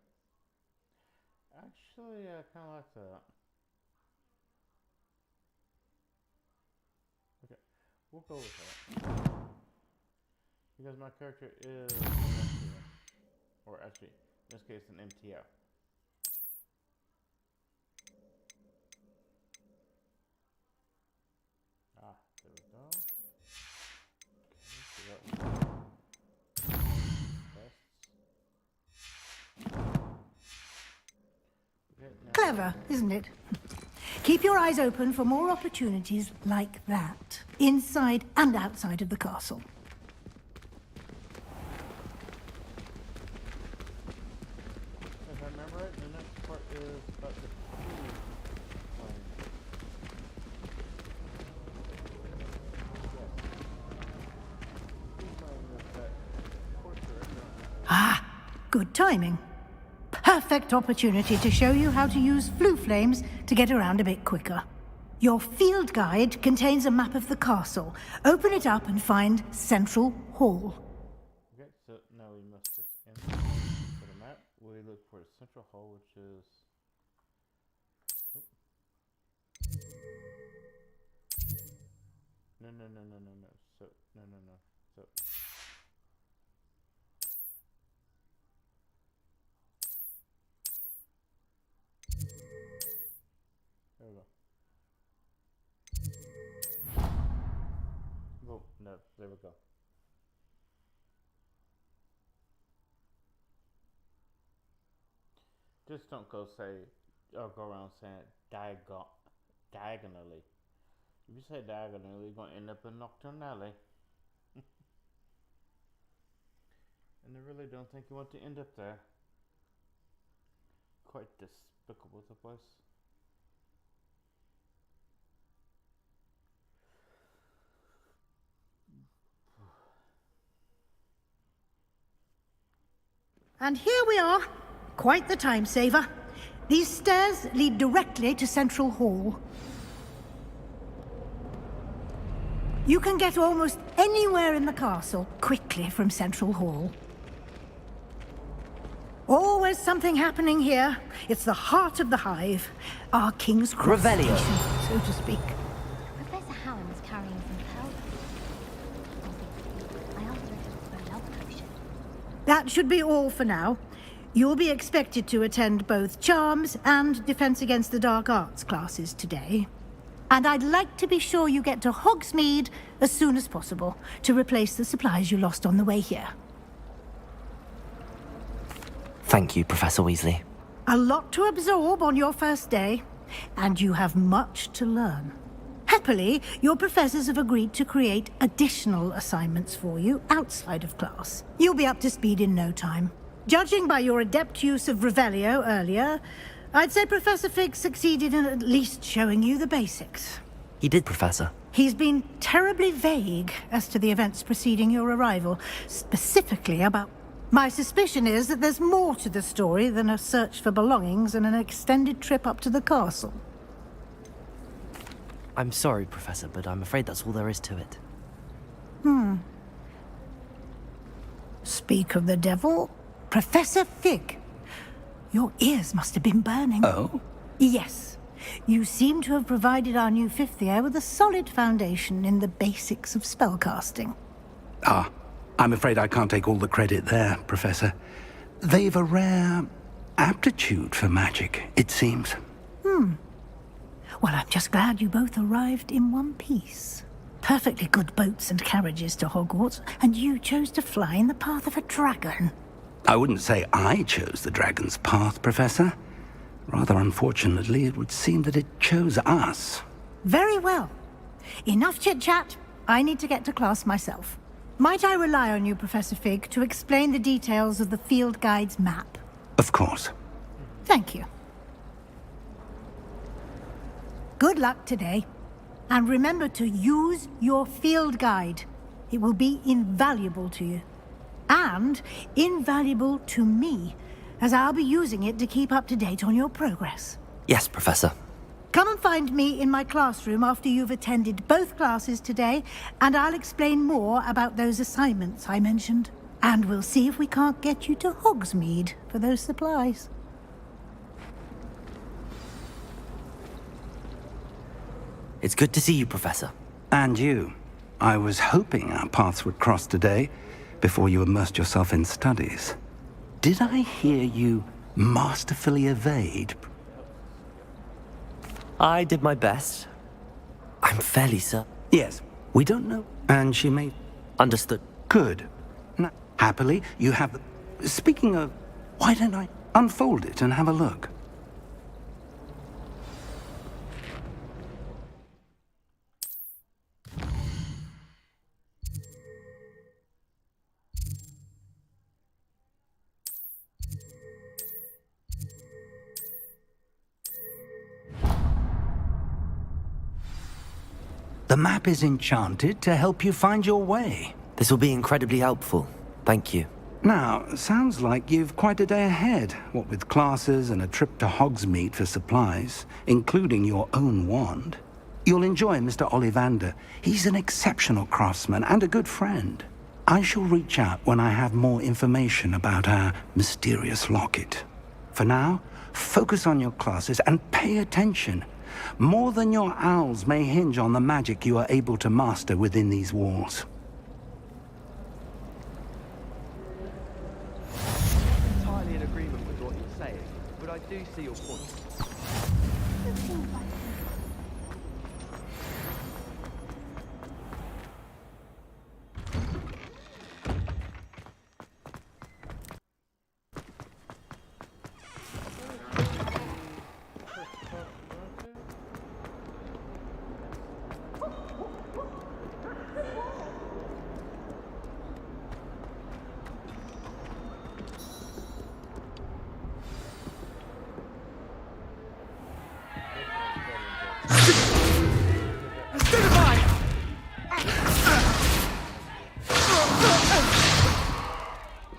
Actually, I kind of like that. Okay, we'll go with that. Because my character is an MTF. Or actually, in this case, an MTF. Ah, there we go. Okay, so that was tests. clever, isn't it? Keep your eyes open for more opportunities like that, inside and outside of the castle. If I remember right, the next part is about the Ah, good timing. Perfect opportunity to show you how to use flue flames to get around a bit quicker. Your field guide contains a map of the castle. Open it up and find Central Hall. Okay, so now we must just enter for the map. We look for Central Hall, which is... No. So, no. So... There we go. Oh, no, there we go. Just don't go around saying diagonally. If you say diagonally, you're going to end up in Nocturne Alley. And I really don't think you want to end up there. Quite despicable, the place. And here we are. Quite the time saver. These stairs lead directly to Central Hall. You can get almost anywhere in the castle quickly from Central Hall. Always something happening here. It's the heart of the hive. Our King's Cross Revelio, station, so to speak. Professor Hallam is carrying some powder. I asked her if it was a love potion. That should be all for now. You'll be expected to attend both Charms and Defense Against the Dark Arts classes today. And I'd like to be sure you get to Hogsmeade as soon as possible to replace the supplies you lost on the way here. Thank you, Professor Weasley. A lot to absorb on your first day, and you have much to learn. Happily, your professors have agreed to create additional assignments for you outside of class. You'll be up to speed in no time. Judging by your adept use of Revelio earlier, I'd say Professor Fig succeeded in at least showing you the basics. He did, Professor. He's been terribly vague as to the events preceding your arrival, specifically about... My suspicion is that there's more to the story than a search for belongings and an extended trip up to the castle. I'm sorry, Professor, but I'm afraid that's all there is to it. Speak of the devil, Professor Fig. Your ears must have been burning. Oh? Yes. You seem to have provided our new fifth year with a solid foundation in the basics of spellcasting. Ah, I'm afraid I can't take all the credit there, Professor. They've a rare aptitude for magic, it seems. Well, I'm just glad you both arrived in one piece. Perfectly good boats and carriages to Hogwarts, and you chose to fly in the path of a dragon. I wouldn't say I chose the dragon's path, Professor. Rather unfortunately, it would seem that it chose us. Very well. Enough chit-chat. I need to get to class myself. Might I rely on you, Professor Fig, to explain the details of the field guide's map? Of course. Thank you. Good luck today. And remember to use your field guide. It will be invaluable to you. And invaluable to me, as I'll be using it to keep up to date on your progress. Yes, Professor. Come and find me in my classroom after you've attended both classes today, and I'll explain more about those assignments I mentioned. And we'll see if we can't get you to Hogsmeade for those supplies. It's good to see you, Professor. And you. I was hoping our paths would cross today, before you immersed yourself in studies. Did I hear you masterfully evade? I did my best. I'm fairly certain. Yes, we don't know. And she may... Understood. Good. Now, happily, you have... Speaking of... Why don't I unfold it and have a look? The map is enchanted to help you find your way. This will be incredibly helpful. Thank you. Now, sounds like you've quite a day ahead, what with classes and a trip to Hogsmeade for supplies, including your own wand. You'll enjoy Mr. Ollivander. He's an exceptional craftsman and a good friend. I shall reach out when I have more information about our mysterious locket. For now, focus on your classes and pay attention. More than your owls may hinge on the magic you are able to master within these walls. Entirely in agreement with what you're saying, but I do see your point.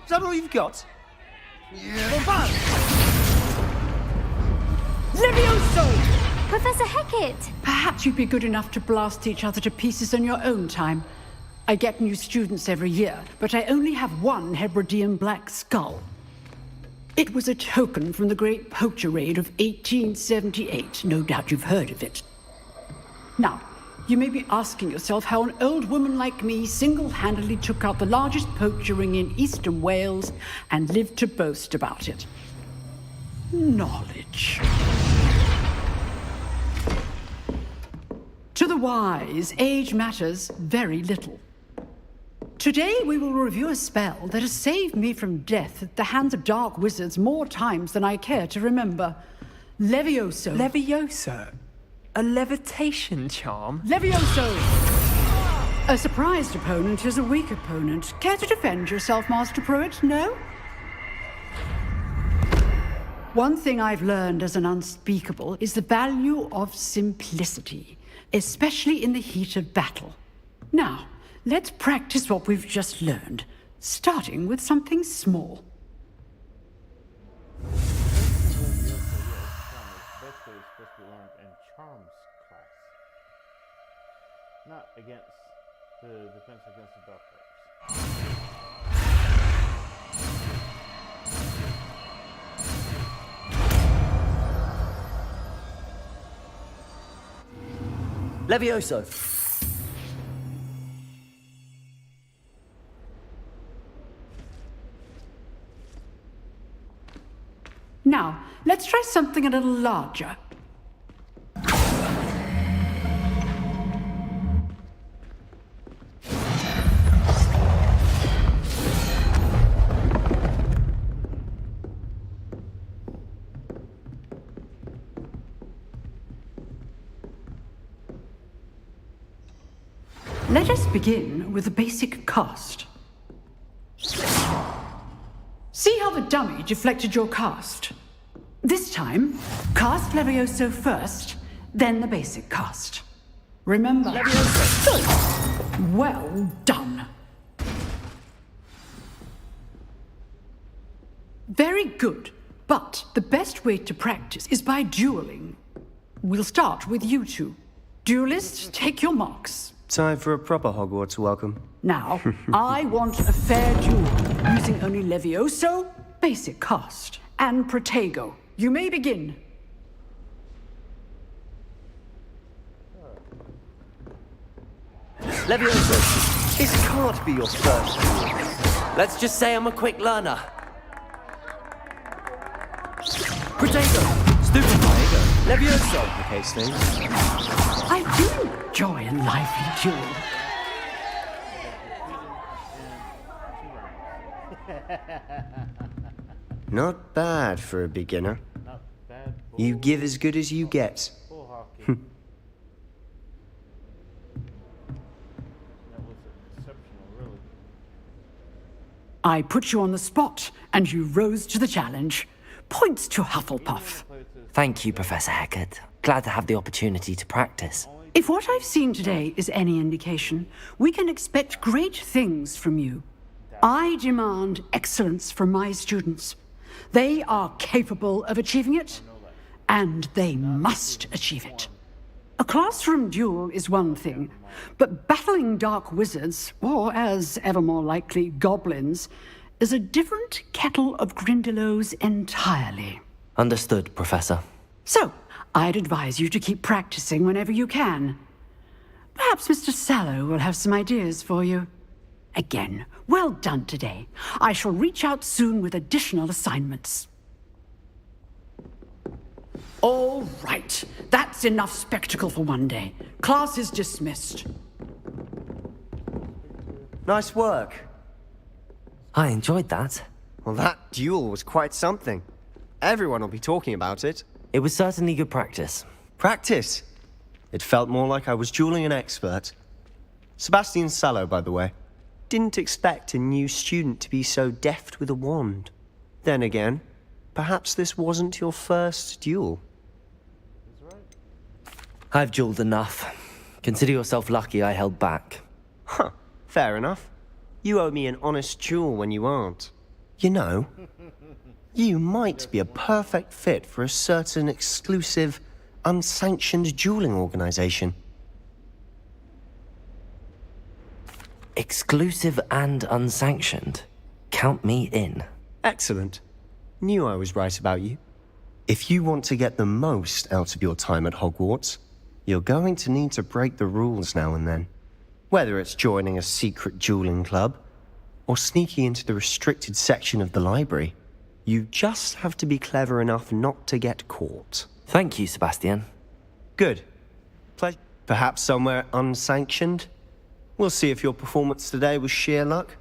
Is that all you've got? Levioso! Professor Hecat! Perhaps you'd be good enough to blast each other to pieces on your own time. I get new students every year, but I only have one Hebridean black skull. It was a token from the Great Poacher Raid of 1878. No doubt you've heard of it. Now, you may be asking yourself how an old woman like me single-handedly took out the largest poacher ring in eastern Wales and lived to boast about it. Knowledge. To the wise, age matters very little. Today we will review a spell that has saved me from death at the hands of dark wizards more times than I care to remember. Levioso. Levioso? A levitation charm? Levioso! A surprised opponent is a weak opponent. Care to defend yourself, Master Pruitt? No? One thing I've learned as an unspeakable is the value of simplicity, especially in the heat of battle. Now, let's practice what we've just learned, starting with something small. Not against the defense against the dark arts. Levioso. Now, let's try something a little larger. Let us begin with the basic cast. See how the dummy deflected your cast? This time, cast Levioso first, then the basic cast. Remember, Levioso. Well done. Very good, but the best way to practice is by dueling. We'll start with you two. Duelists, take your marks. Time for a proper Hogwarts welcome. Now, I want a fair duel, using only Levioso, basic cast, and Protego. You may begin. Levioso, this can't be your first duel. Let's just say I'm a quick learner. Protego, Stupefy, Levioso complicates things. I do enjoy a lively duel. Not bad for a beginner. Not bad. You give as good as you get. Bull hockey. That was exceptional, really. I put you on the spot, and you rose to the challenge. Points to Hufflepuff. Thank you, Professor Hecat. Glad to have the opportunity to practice. If what I've seen today is any indication, we can expect great things from you. I demand excellence from my students. They are capable of achieving it, and they must achieve it. A classroom duel is one thing, but battling dark wizards, or as ever more likely, goblins, is a different kettle of Grindylows entirely. Understood, Professor. So, I'd advise you to keep practicing whenever you can. Perhaps Mr. Sallow will have some ideas for you. Again, well done today. I shall reach out soon with additional assignments. All right, that's enough spectacle for one day. Class is dismissed. Nice work. I enjoyed that. Well, that duel was quite something. Everyone will be talking about it. It was certainly good practice. Practice? It felt more like I was dueling an expert. Sebastian Sallow, by the way. Didn't expect a new student to be so deft with a wand. Then again, perhaps this wasn't your first duel. I've dueled enough. Consider yourself lucky I held back. Huh, fair enough. You owe me an honest duel when you aren't. You know, you might be a perfect fit for a certain exclusive, unsanctioned dueling organization. Exclusive and unsanctioned? Count me in. Excellent. Knew I was right about you. If you want to get the most out of your time at Hogwarts, you're going to need to break the rules now and then. Whether it's joining a secret dueling club, or sneaking into the restricted section of the library, you just have to be clever enough not to get caught. Thank you, Sebastian. Good. Perhaps somewhere unsanctioned? We'll see if your performance today was sheer luck,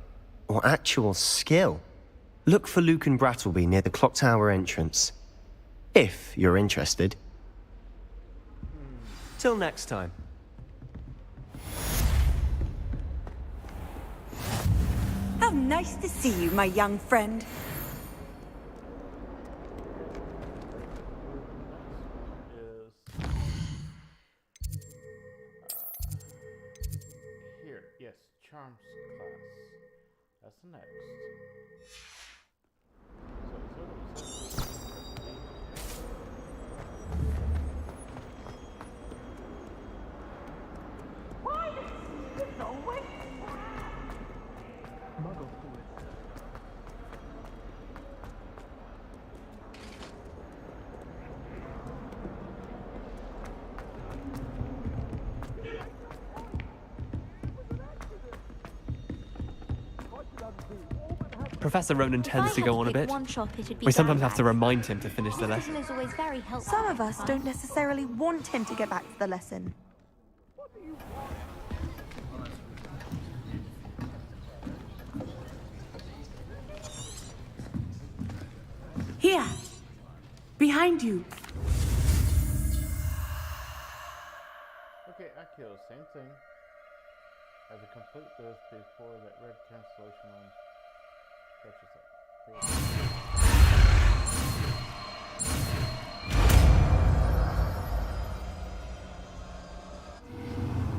or actual skill. Look for Luke and Brattleby near the clock tower entrance. If you're interested. Till next time. How nice to see you, my young friend. Here, yes, charms class. That's the next. Why is this always? Professor Ronan tends to go on a bit. We sometimes have to remind him to finish the lesson. Some of us don't necessarily want him to get back to the lesson. Here, behind you. Okay, Akio, same thing. Have to complete this before that red cancellation line catches up.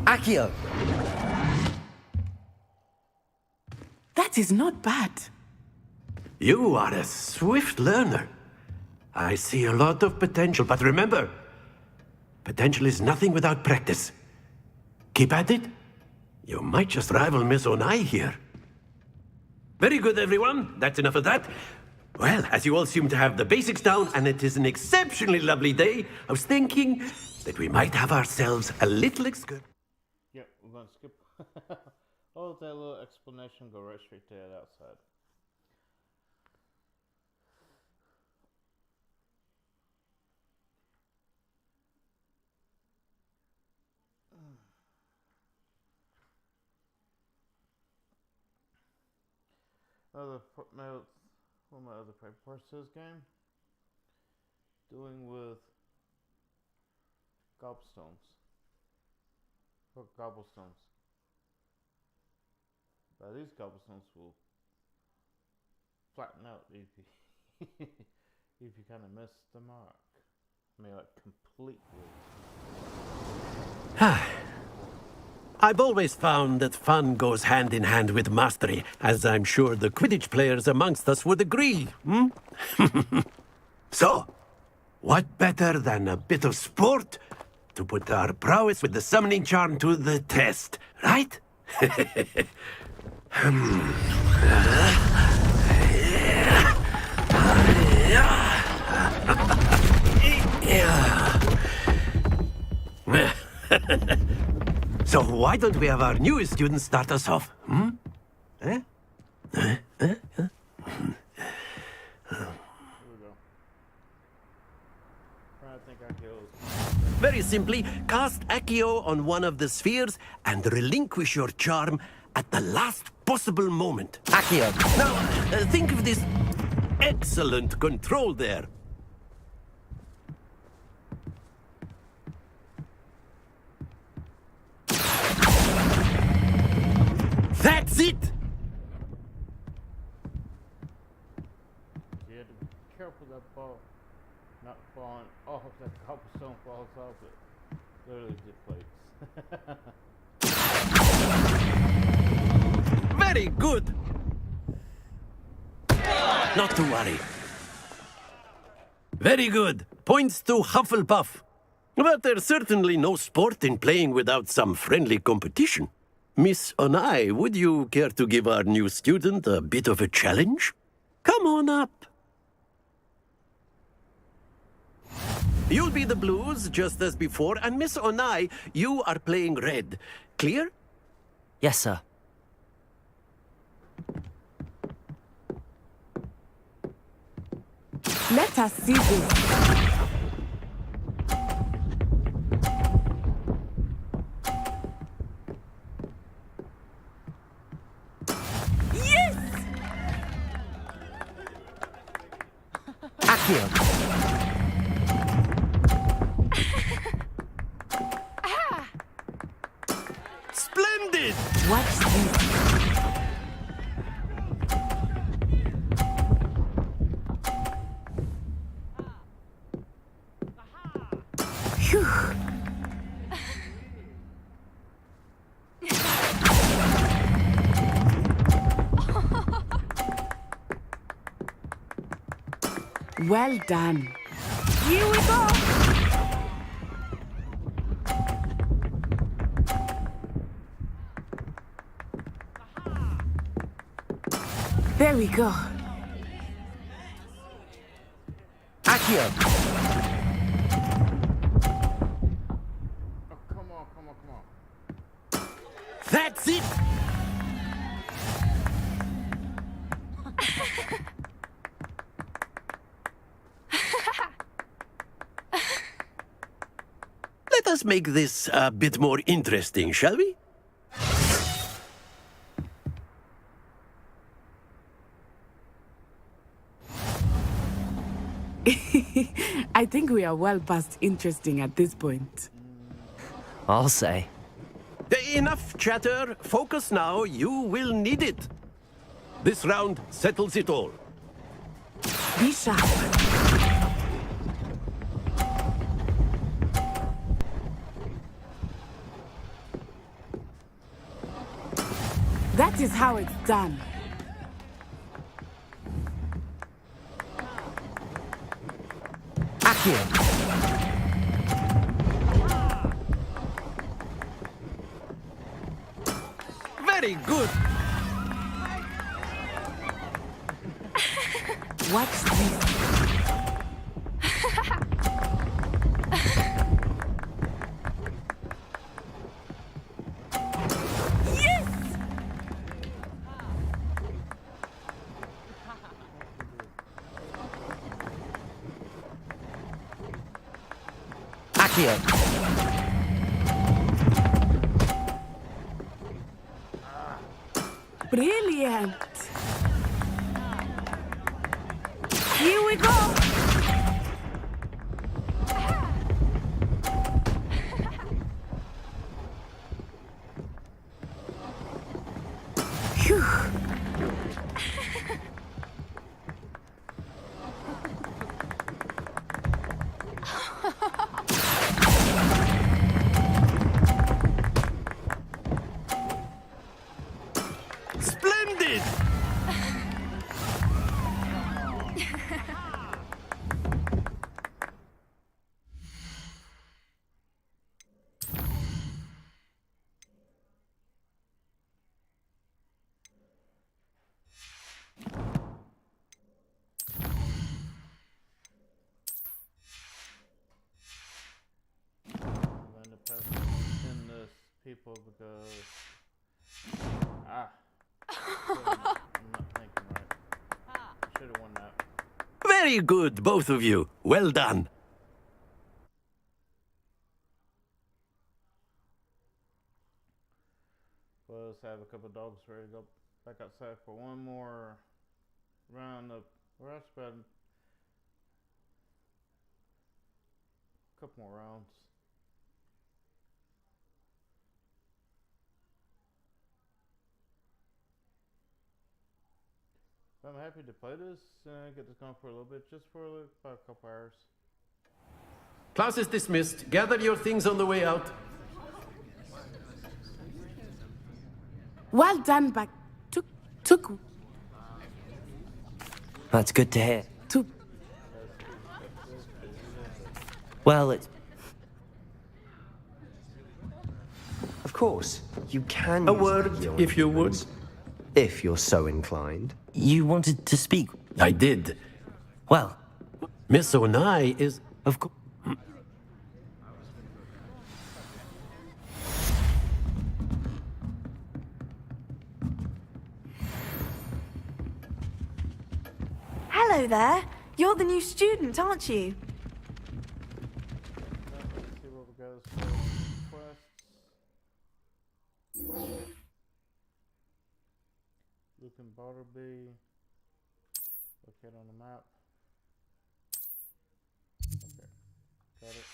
Akio! That is not bad. You are a swift learner. I see a lot of potential, but remember, potential is nothing without practice. Keep at it. You might just rival Miss Onai here. Very good, everyone. That's enough of that. Well, as you all seem to have the basics down, and it is an exceptionally lovely day, I was thinking that we might have ourselves a little excursion. Yep, we're going to skip all that little explanation, go right straight to it outside. My other papers this game, dealing with gobstones, or gobblestones. But these gobblestones will flatten out if you if you kind of miss the mark. I mean, like completely. I've always found that fun goes hand in hand with mastery, as I'm sure the Quidditch players amongst us would agree, hmm? So, what better than a bit of sport to put our prowess with the summoning charm to the test, right? So why don't we have our newest student start us off, hmm? Eh? Very simply, cast Accio on one of the spheres and relinquish your charm at the last possible moment. Accio. Now, think of this excellent control there. That's it! You have to be careful that ball not falling off. That cobblestone falls off it. Literally deflates. Very good! Not to worry. Very good. Points to Hufflepuff. But there's certainly no sport in playing without some friendly competition. Miss Onai, would you care to give our new student a bit of a challenge? Come on up. You'll be the blues, just as before, and Miss Onai, you are playing red. Clear? Yes, sir. Let us see this. Accio. Splendid! Watch this. Phew. Well done. Here we go. There we go. Accio. Oh, come on. That's it! Let us make this a bit more interesting, shall we? I think we are well past interesting at this point. I'll say. Enough chatter. Focus now. You will need it. This round settles it all. Be sharp. That is how it's done. Accio. Very good. Watch this. Accio. Brilliant. Here we go. Phew. people because I'm not thinking right. Should have won that. Very good, both of you. Well done. Well, let's have a couple dogs ready to go back outside for one more round of rush, but a couple more rounds. I'm happy to play this, get this going for a little bit, just for about a couple hours. Class is dismissed. Gather your things on the way out. Well done, but took. That's good to hear. To. Well, it's... Of course, you can A use word, magia on if you would. humans, if you're so inclined. You wanted to speak? I did. Well... Miss Onai is... Of course... Hello there. You're the new student, aren't you? Let's see what we got for quests. Luke and Bartleby. Locate on the map. Okay, got it.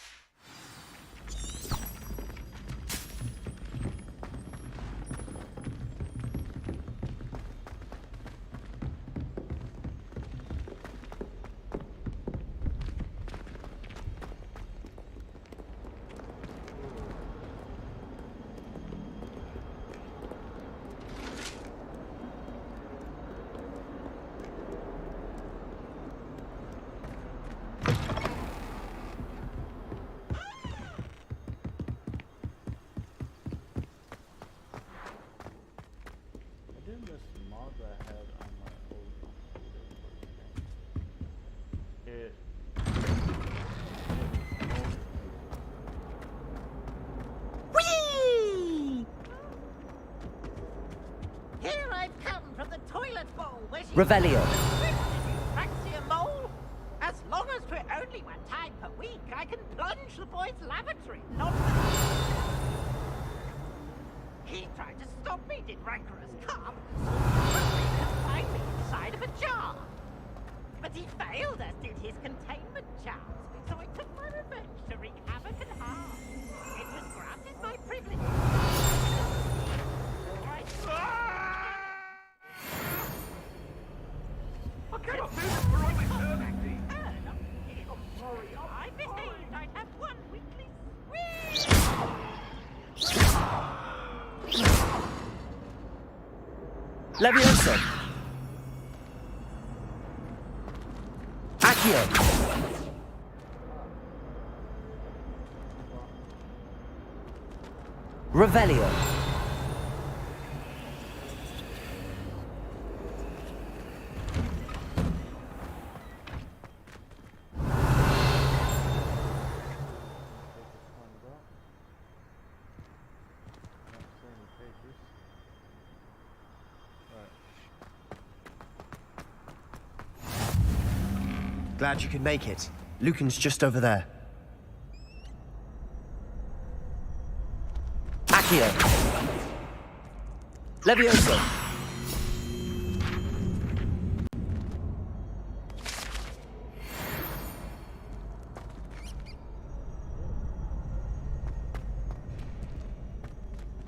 Here I've come from the toilet bowl where she... Revelio. Praxia mole. As long as for only one time per week, I can plunge the boy's lavatory, not the... He tried to stop me, did rancorous carp. Confined me inside of a jar. But he failed, as did his containment charms. So I took my revenge to wreak havoc and harm. It was granted my privilege. What kind of food is growing her, Maggie? I behaved. I'd have one weekly Leviosa. Accio. Revelio. Glad you could make it. Lucan's just over there. Accio. Leviosa.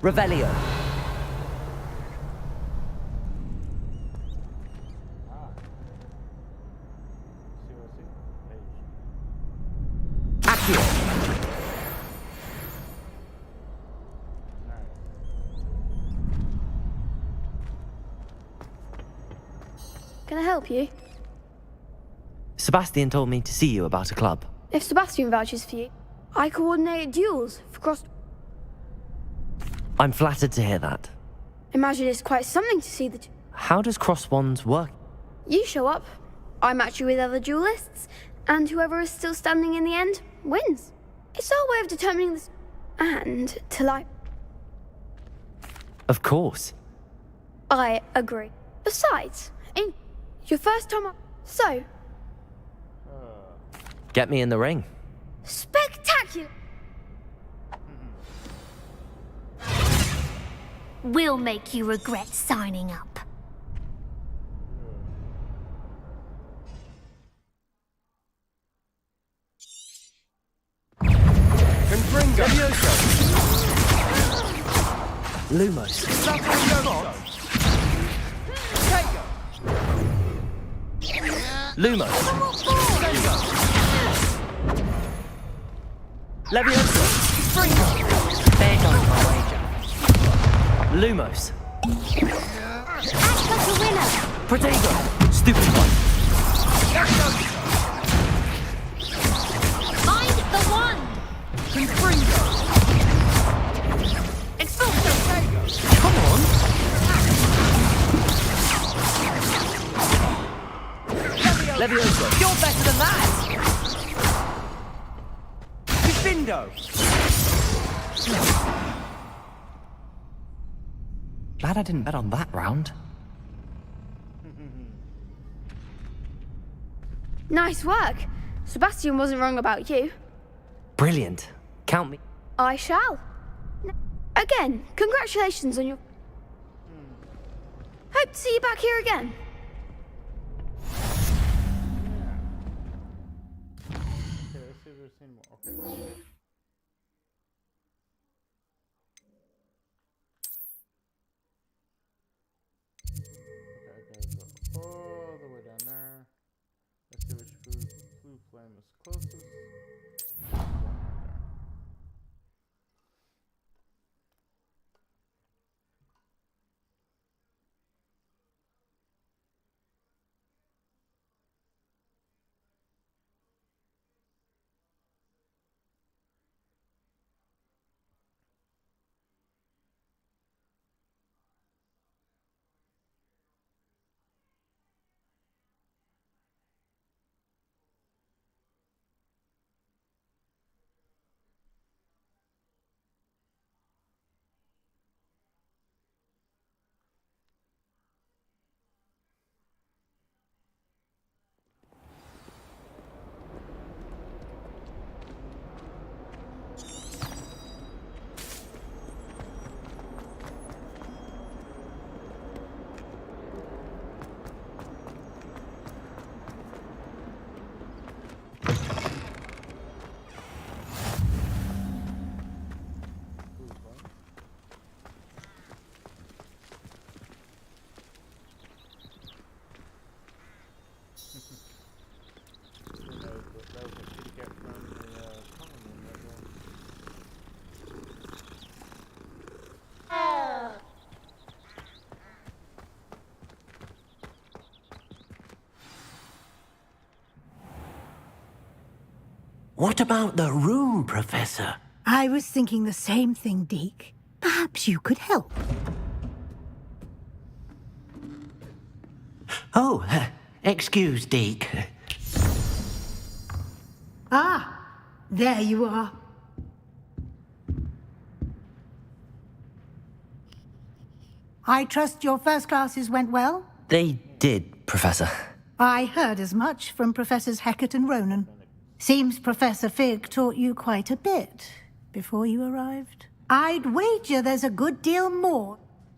Revelio. Accio. Can I help you? Sebastian told me to see you about a club. If Sebastian vouches for you, I coordinate duels for cross... I'm flattered to hear that. Imagine it's quite something to see the... How does cross wands work? You show up, I match you with other duelists, and whoever is still standing in the end wins. It's our way of determining this... And, Of course. I agree. Besides, in your first time so... Get me in the ring. Spectacular! We'll make you regret signing up. Lumos. Lumos. Levioso. There goes my wager. Lumos. Act like a winner. Protego. Stupid one. Find the one. Confringo. Expulso. Come on. Levioso. You're better than that. Bindo. Glad I didn't bet on that round. Nice work. Sebastian wasn't wrong about you. Brilliant. Count me. I shall. Again, congratulations on your... Hope to see you back here again. Okay, let's see if there's any more. Okay. Go all the way down there. Let's see which blue flame is closest. One right there. What about the room, Professor? I was thinking the same thing, Deke. Perhaps you could help. Oh, excuse, Deke. Ah, there you are. I trust your first classes went well? They did, Professor. I heard as much from Professors Hecat and Ronan. Seems Professor Fig taught you quite a bit before you arrived. I'd wager there's a good deal more.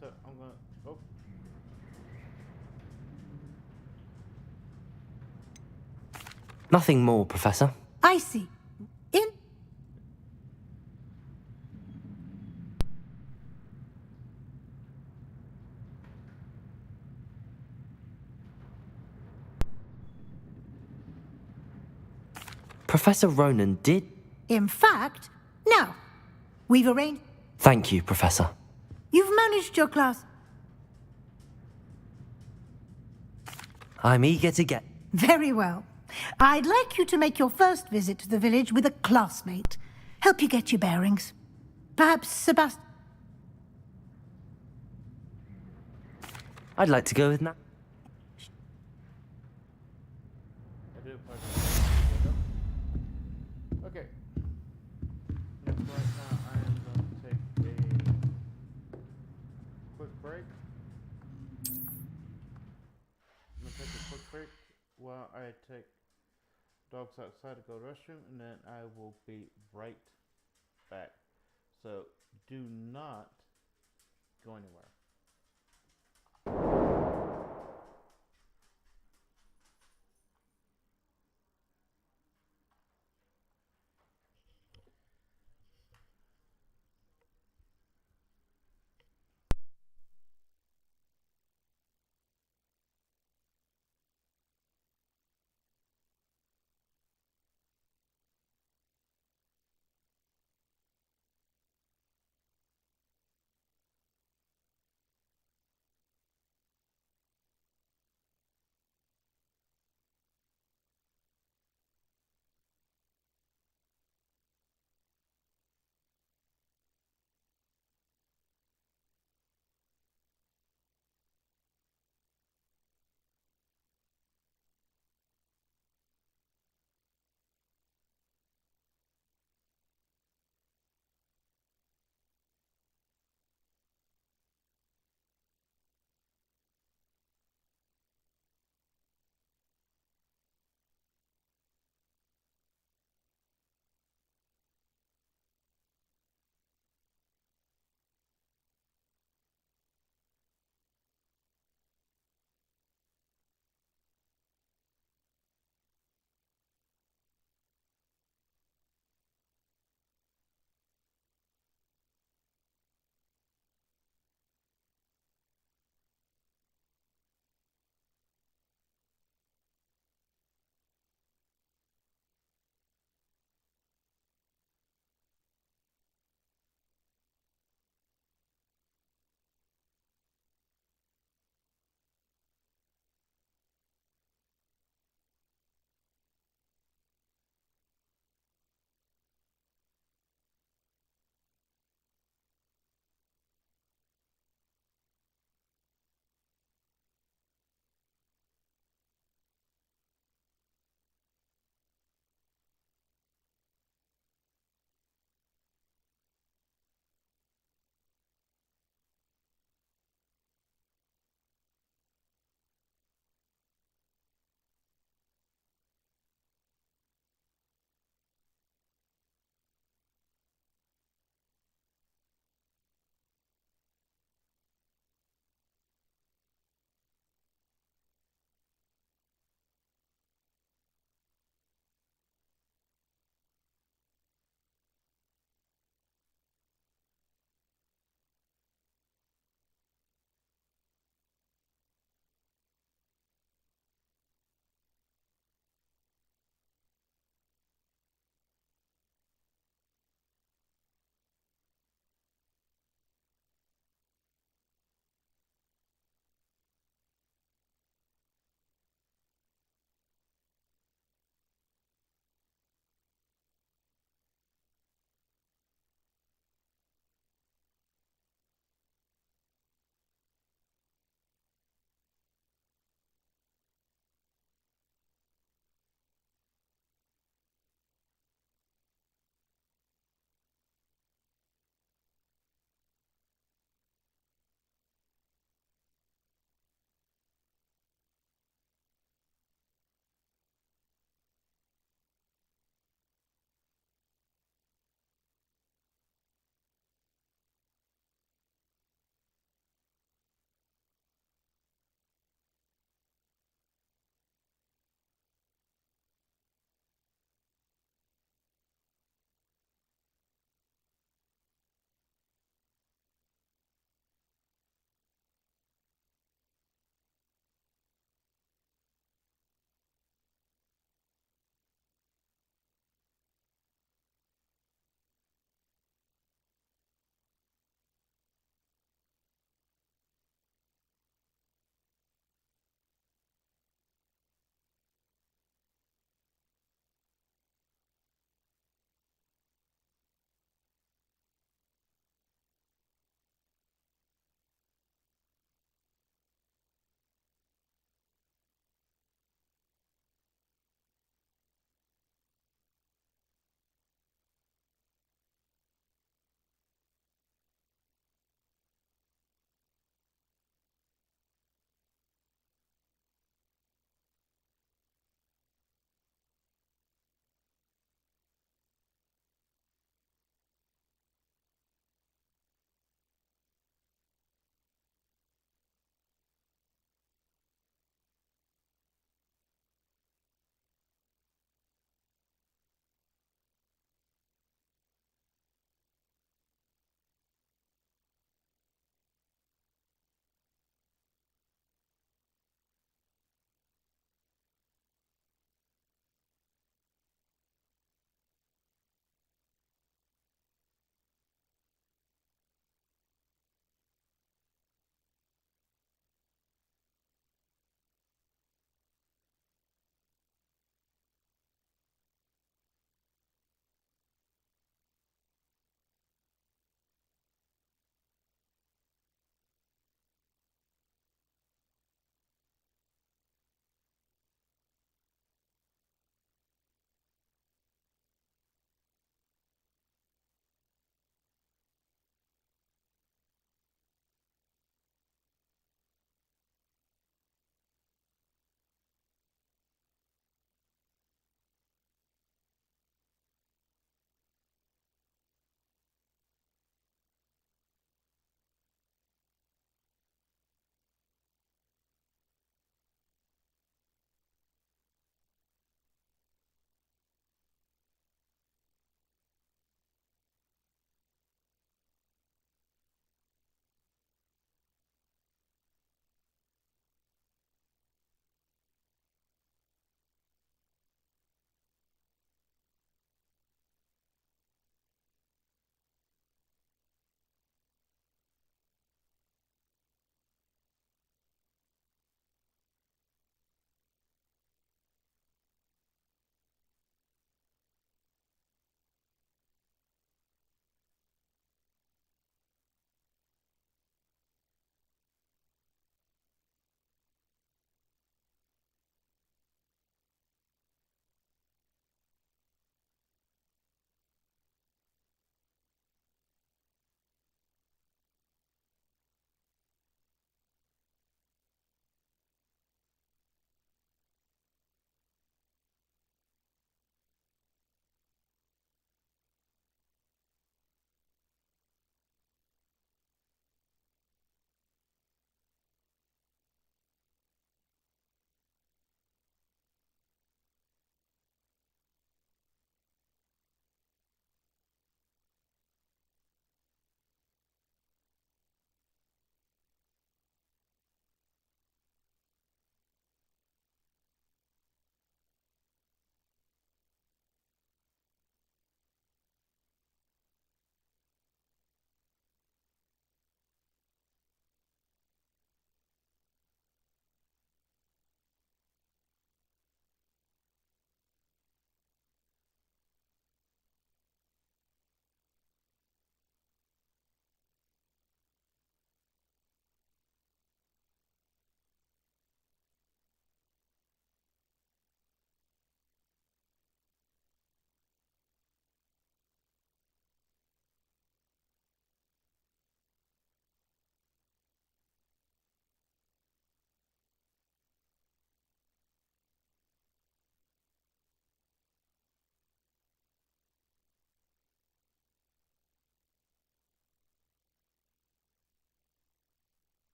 So I'm gonna. Oh. Nothing more, Professor. I see. In. Professor Ronan did... In fact, now, we've arranged... Thank you, Professor. You've managed your class. I'm eager to get... Very well. I'd like you to make your first visit to the village with a classmate. Help you get your bearings. Perhaps Sebastian... I'd like to go with Nat. Okay. Yes, right now I am going to take a I take dogs outside to go to the restroom, and then I will be right back. So do not go anywhere.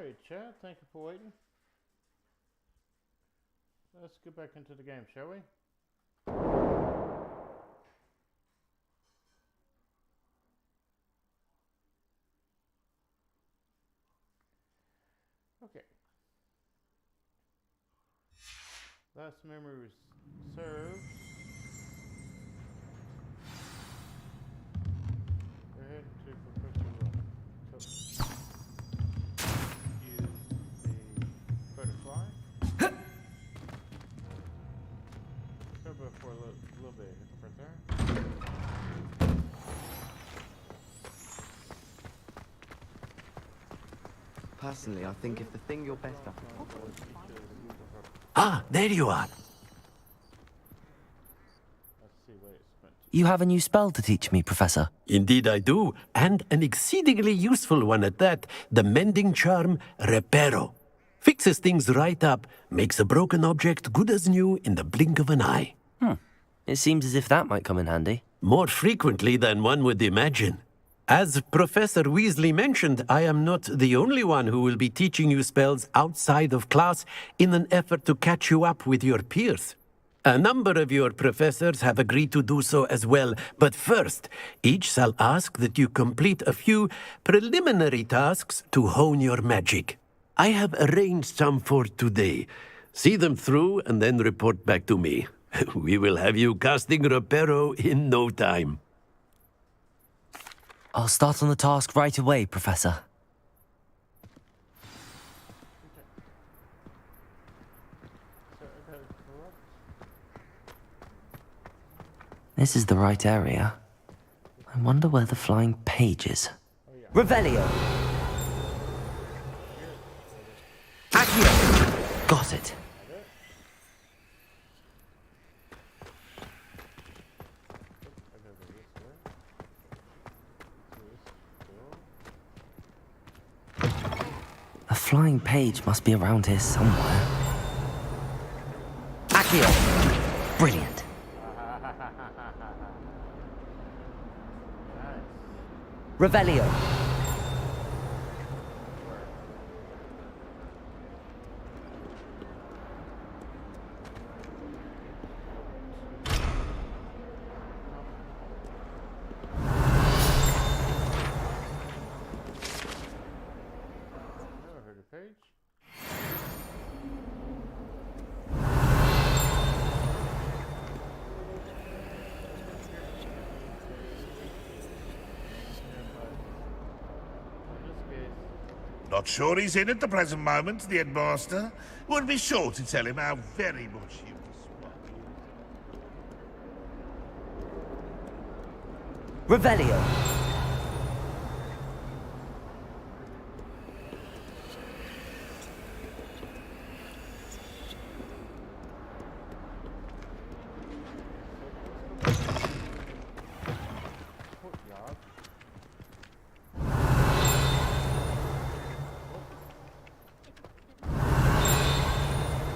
Alright, chat, thank you for waiting. Let's get back into the game, shall we? Okay. Last memory served. Go ahead to Professor Room. So, use the butterfly. Go for a little bit. Hit the right there. Personally, I think if the thing you're best at... Ah, there you are. You have a new spell to teach me, Professor. Indeed I do, and an exceedingly useful one at that. The mending charm, Reparo. Fixes things right up, makes a broken object good as new in the blink of an eye. It seems as if that might come in handy. More frequently than one would imagine. As Professor Weasley mentioned, I am not the only one who will be teaching you spells outside of class in an effort to catch you up with your peers. A number of your professors have agreed to do so as well, but first, each shall ask that you complete a few preliminary tasks to hone your magic. I have arranged some for today. See them through and then report back to me. We will have you casting Reparo in no time. I'll start on the task right away, Professor. This is the right area. I wonder where the flying page is. Revelio! Accio! Got it. A flying page must be around here somewhere. Accio! Brilliant. Revelio. Never heard of page. Not sure he's in at the present moment, the headmaster. Would be sure to tell him how very much you Revelio.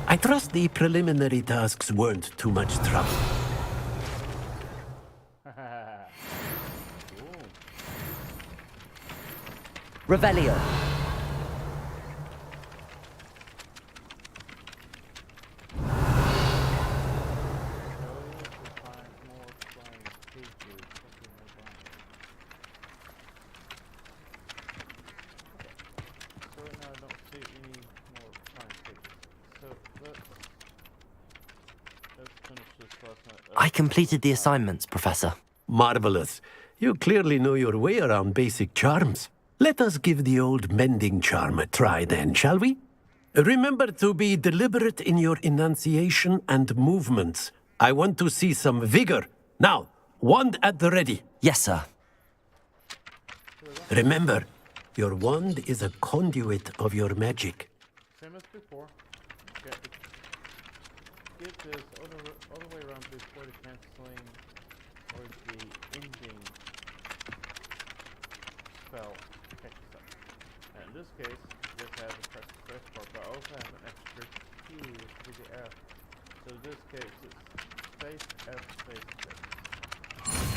I trust the preliminary tasks weren't too much trouble. Revelio. I completed the assignments, Professor. Marvelous. You clearly know your way around basic charms. Let us give the old mending charm a try then, shall we? Remember to be deliberate in your enunciation and movements. I want to see some vigor. Now, wand at the ready. Yes, sir. Remember, your wand is a conduit of your magic. Same as before. Get this all the way around before the canceling or the ending spell kicks up. And in this case, just have the press the first part, but I also have an extra key with the F. So in this case, it's space F space 6.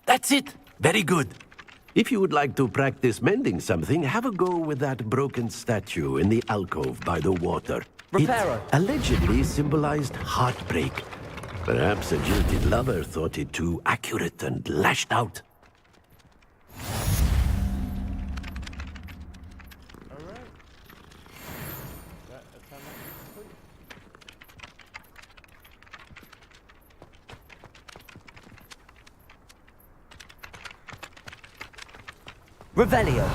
That's it. Very good. If you would like to practice mending something, have a go with that broken statue in the alcove by the water. Reparo. It allegedly symbolized heartbreak. Perhaps a jilted lover thought it too accurate and lashed out. Revelio.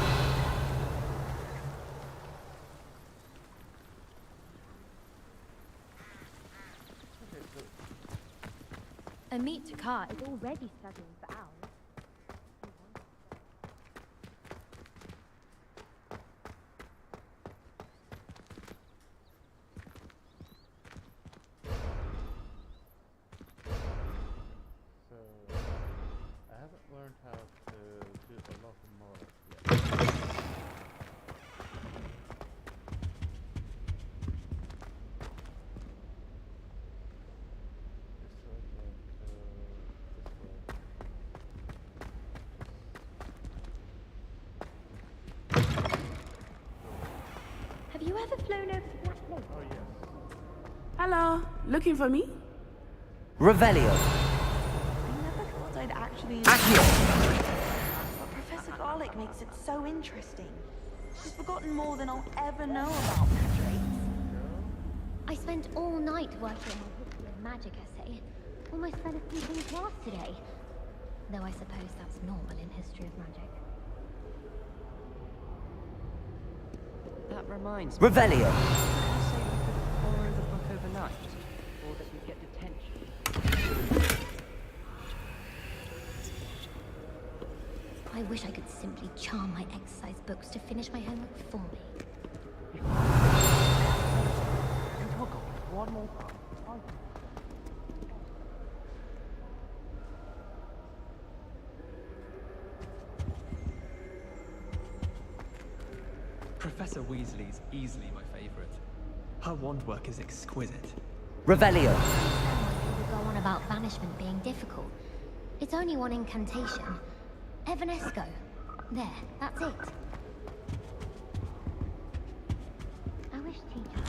Amit Takar is already studying for hours. So, I haven't learned how to do the locomotive yet. Have you ever flown over to Black Lake? Oh, yes. Hello, looking for me? Revelio. I never thought I'd actually... But Professor Garlic makes it so interesting. She's forgotten more than I'll ever know about magic. I spent all night working on my history of magic essay. Almost fell asleep in class today. Though I suppose that's normal in history of magic. That reminds me. Revelio. Did you say we could borrow the book overnight? Or that we'd get detention? I wish I could simply charm my exercise books to finish my homework for me. One more time. Professor Weasley's easily my favorite. Her wand work is exquisite. Revelio. People go on about banishment being difficult. It's only one incantation. Evanesco. There, that's it. I wish teacher.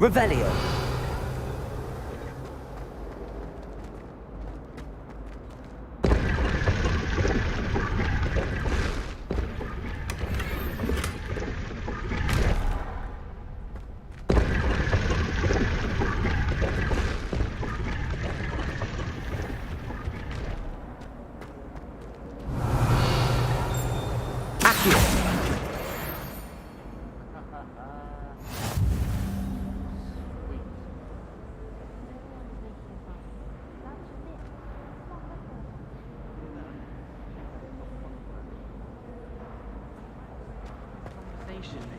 Revelio.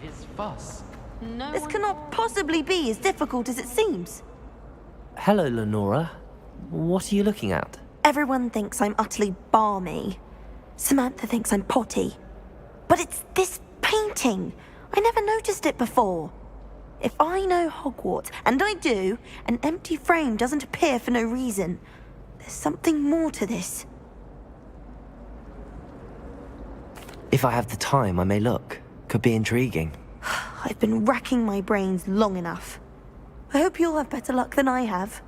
Is fuss. This cannot possibly be as difficult as it seems. Hello, Lenora. What are you looking at? Everyone thinks I'm utterly balmy. Samantha thinks I'm potty. But it's this painting. I never noticed it before. If I know Hogwarts, and I do, an empty frame doesn't appear for no reason. There's something more to this. If I have the time, I may look. Could be intriguing. I've been racking my brains long enough. I hope you'll have better luck than I have.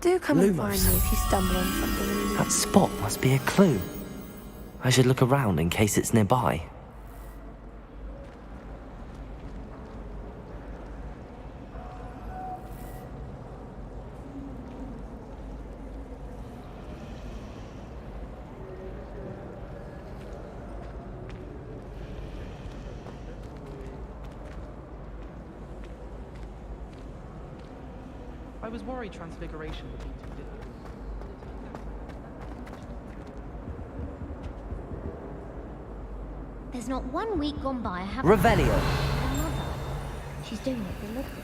Do come and find Lumos. me if you stumble on something. That spot must be a clue. I should look around in case it's nearby. I was worried Transfiguration would be too difficult. There's not 1 week gone by I haven't... Revelio. Her mother. She's doing it deliberately.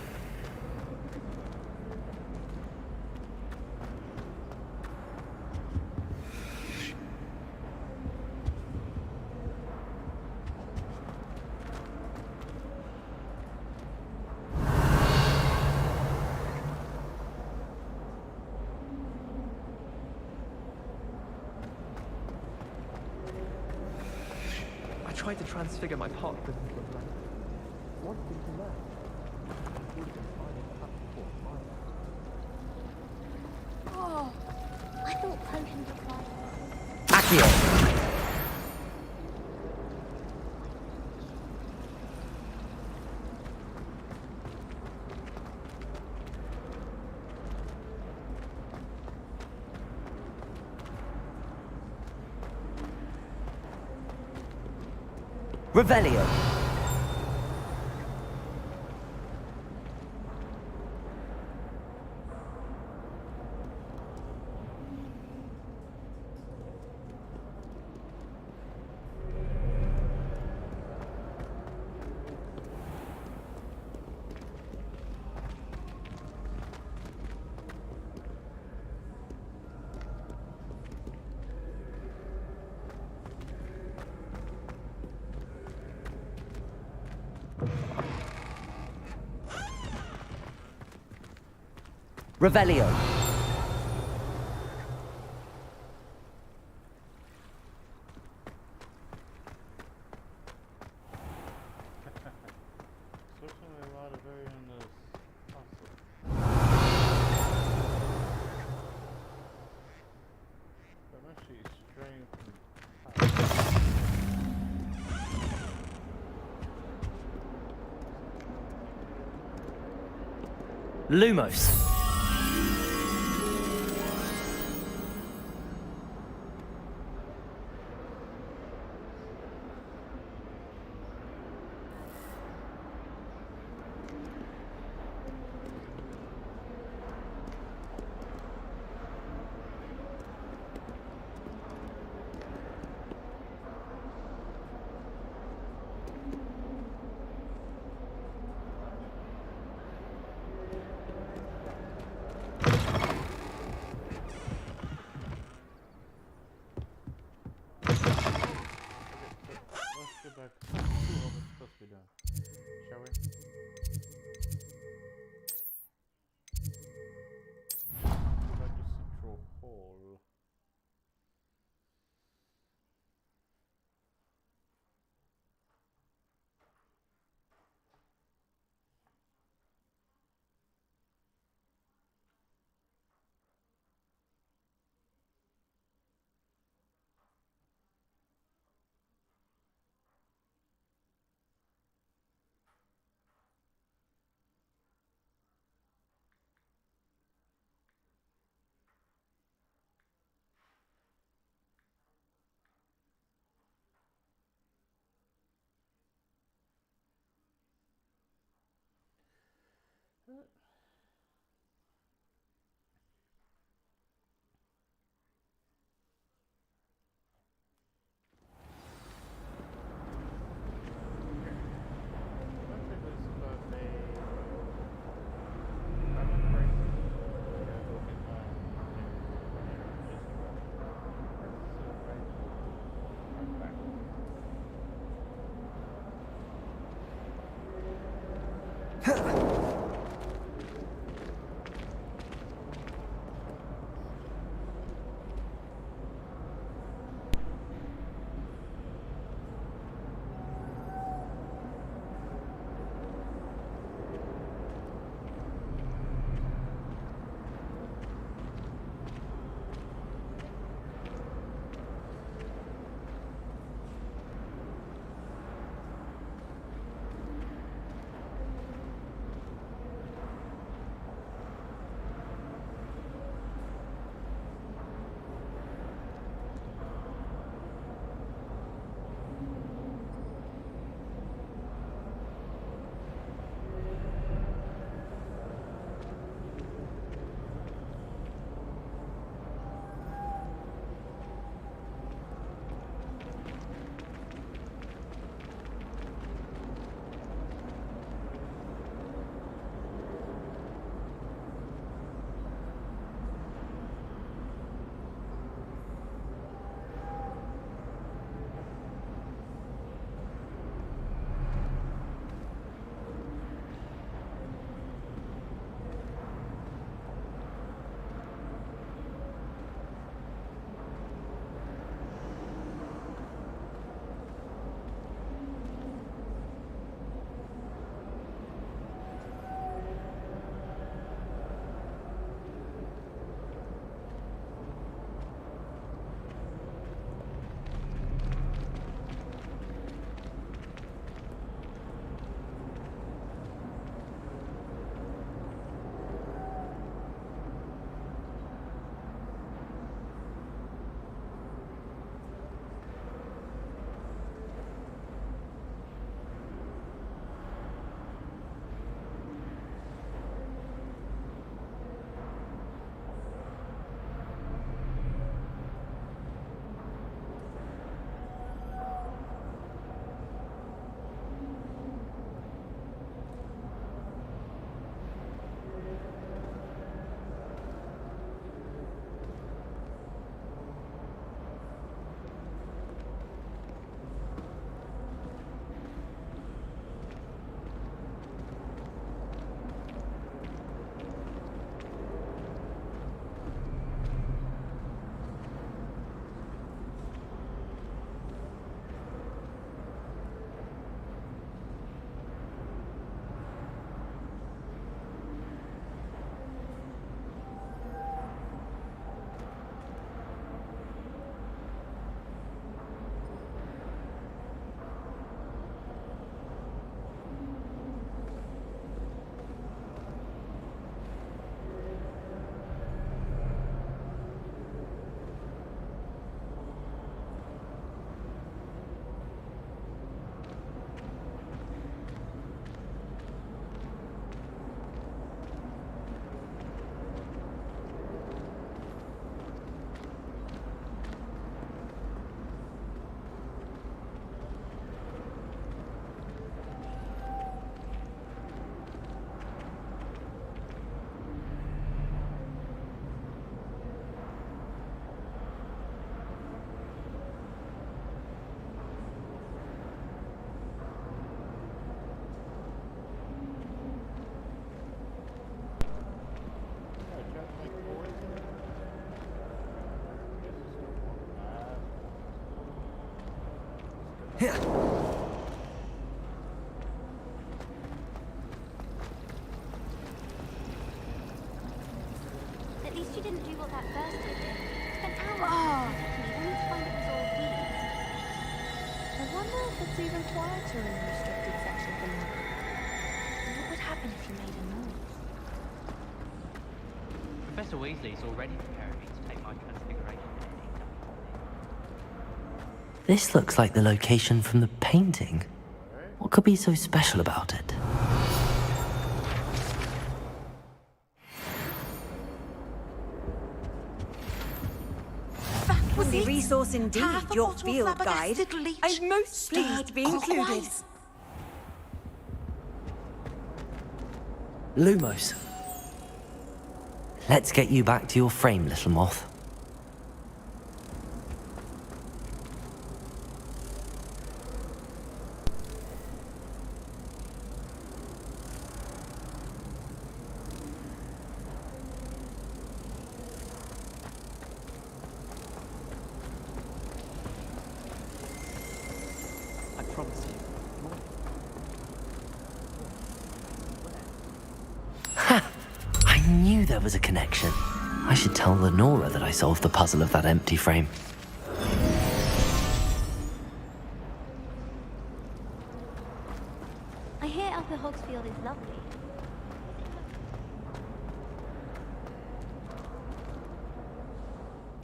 I tried to transfigure my pot into a blanket. One thing to learn. Would have been fine if I hadn't fought fire. Oh, I thought potions required... Accio. Revelio. Revelio. Certainly a lot of area in this puzzle. I'm actually straying from Lumos. At least you didn't do what that first did. Spent hours only to find it was all weeds. I wonder if it's even quieter in the restricted section below. What would happen if you made a noise? Professor Weasley's already preparing me to take my transfiguration. This looks like the location from the painting. What could be so special about it? Valuable resource indeed, your field guide. I'm most pleased to be included. Lumos. Let's get you back to your frame, little moth. I promise you. I knew there was a connection. I should tell Lenora that I solved the puzzle of that empty frame. I hear Upper Hogsfield is lovely.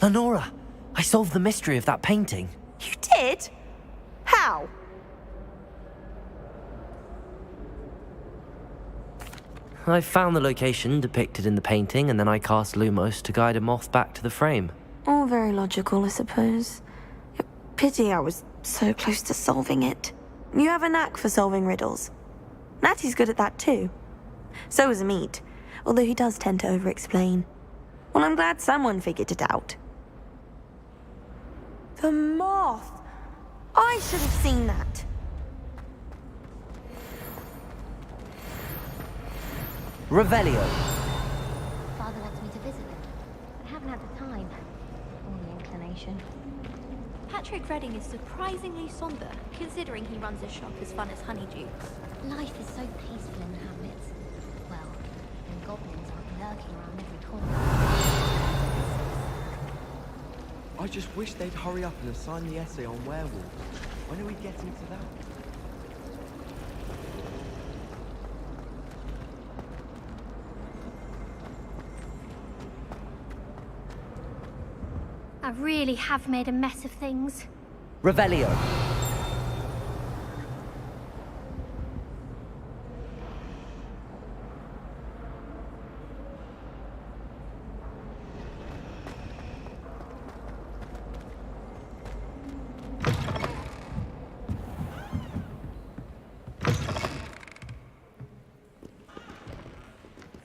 Lenora, I solved the mystery of that painting. You did? How? I found the location depicted in the painting, and then I cast Lumos to guide a moth back to the frame. All very logical, I suppose. Pity I was so close to solving it. You have a knack for solving riddles. Natty's good at that too. So is Amit, although he does tend to over-explain. Well, I'm glad someone figured it out. The moth! I should have seen that. Revelio. Father wants me to visit them, but I haven't had the time. Or the inclination. Patrick Redding is surprisingly somber, considering he runs a shop as fun as Honeydukes. Life is so peaceful in the hamlets. Well, and goblins aren't lurking around every corner. I just wish they'd hurry up and assign the essay on werewolves. When are we getting to that? I really have made a mess of things. Revelio.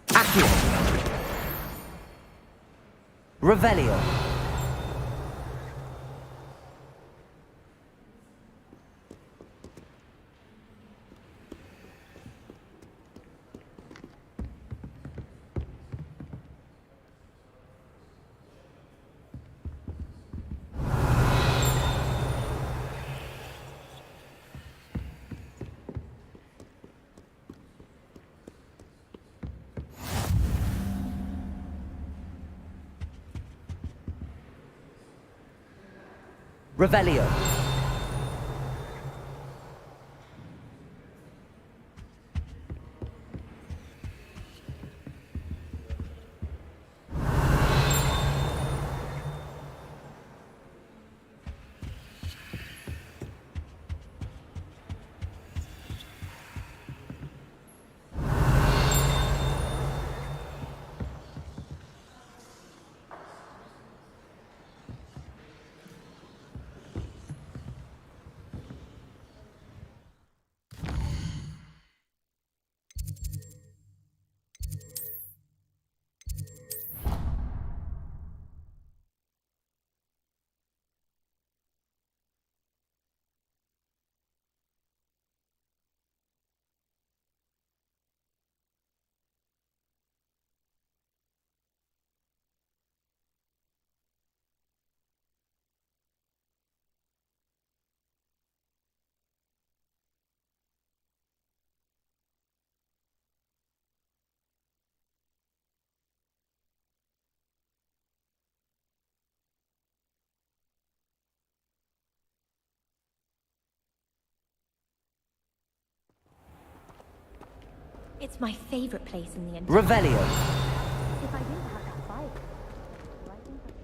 Accio. Revelio. Revelio. It's my favorite place in the entire Revelio. If I didn't have that fire, do I think I could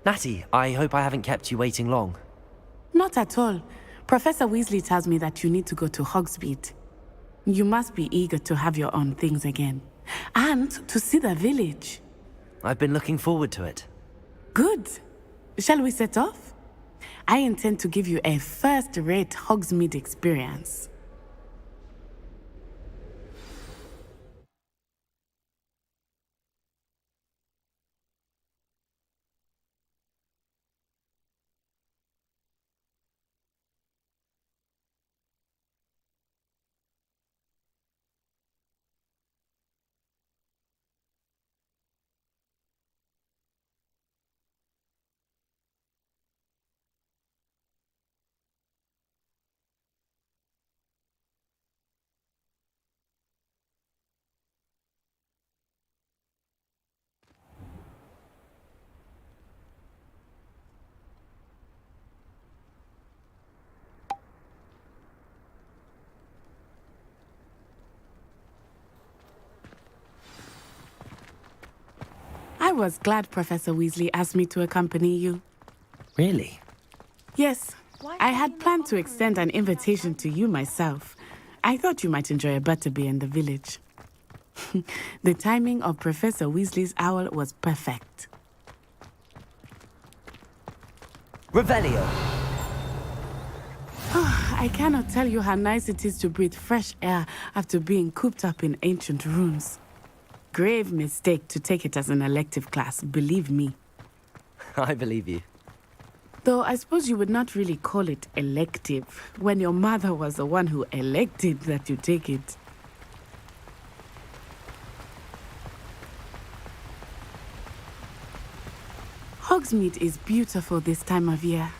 Natty, I hope I haven't kept you waiting long. Not at all. Professor Weasley tells me that you need to go to Hogsmeade. You must be eager to have your own things again. And to see the village. I've been looking forward to it. Good. Shall we set off? I intend to give you a first-rate Hogsmeade experience. I was glad Professor Weasley asked me to accompany you. Really? Yes. I had planned to extend an invitation to you myself. I thought you might enjoy a butterbeer in the village. The timing of Professor Weasley's owl was perfect. Revelio. I cannot tell you how nice it is to breathe fresh air after being cooped up in ancient rooms. Grave mistake to take it as an elective class, believe me. I believe you. Though I suppose you would not really call it elective when your mother was the one who elected that you take it. Hogsmeade is beautiful this time of year.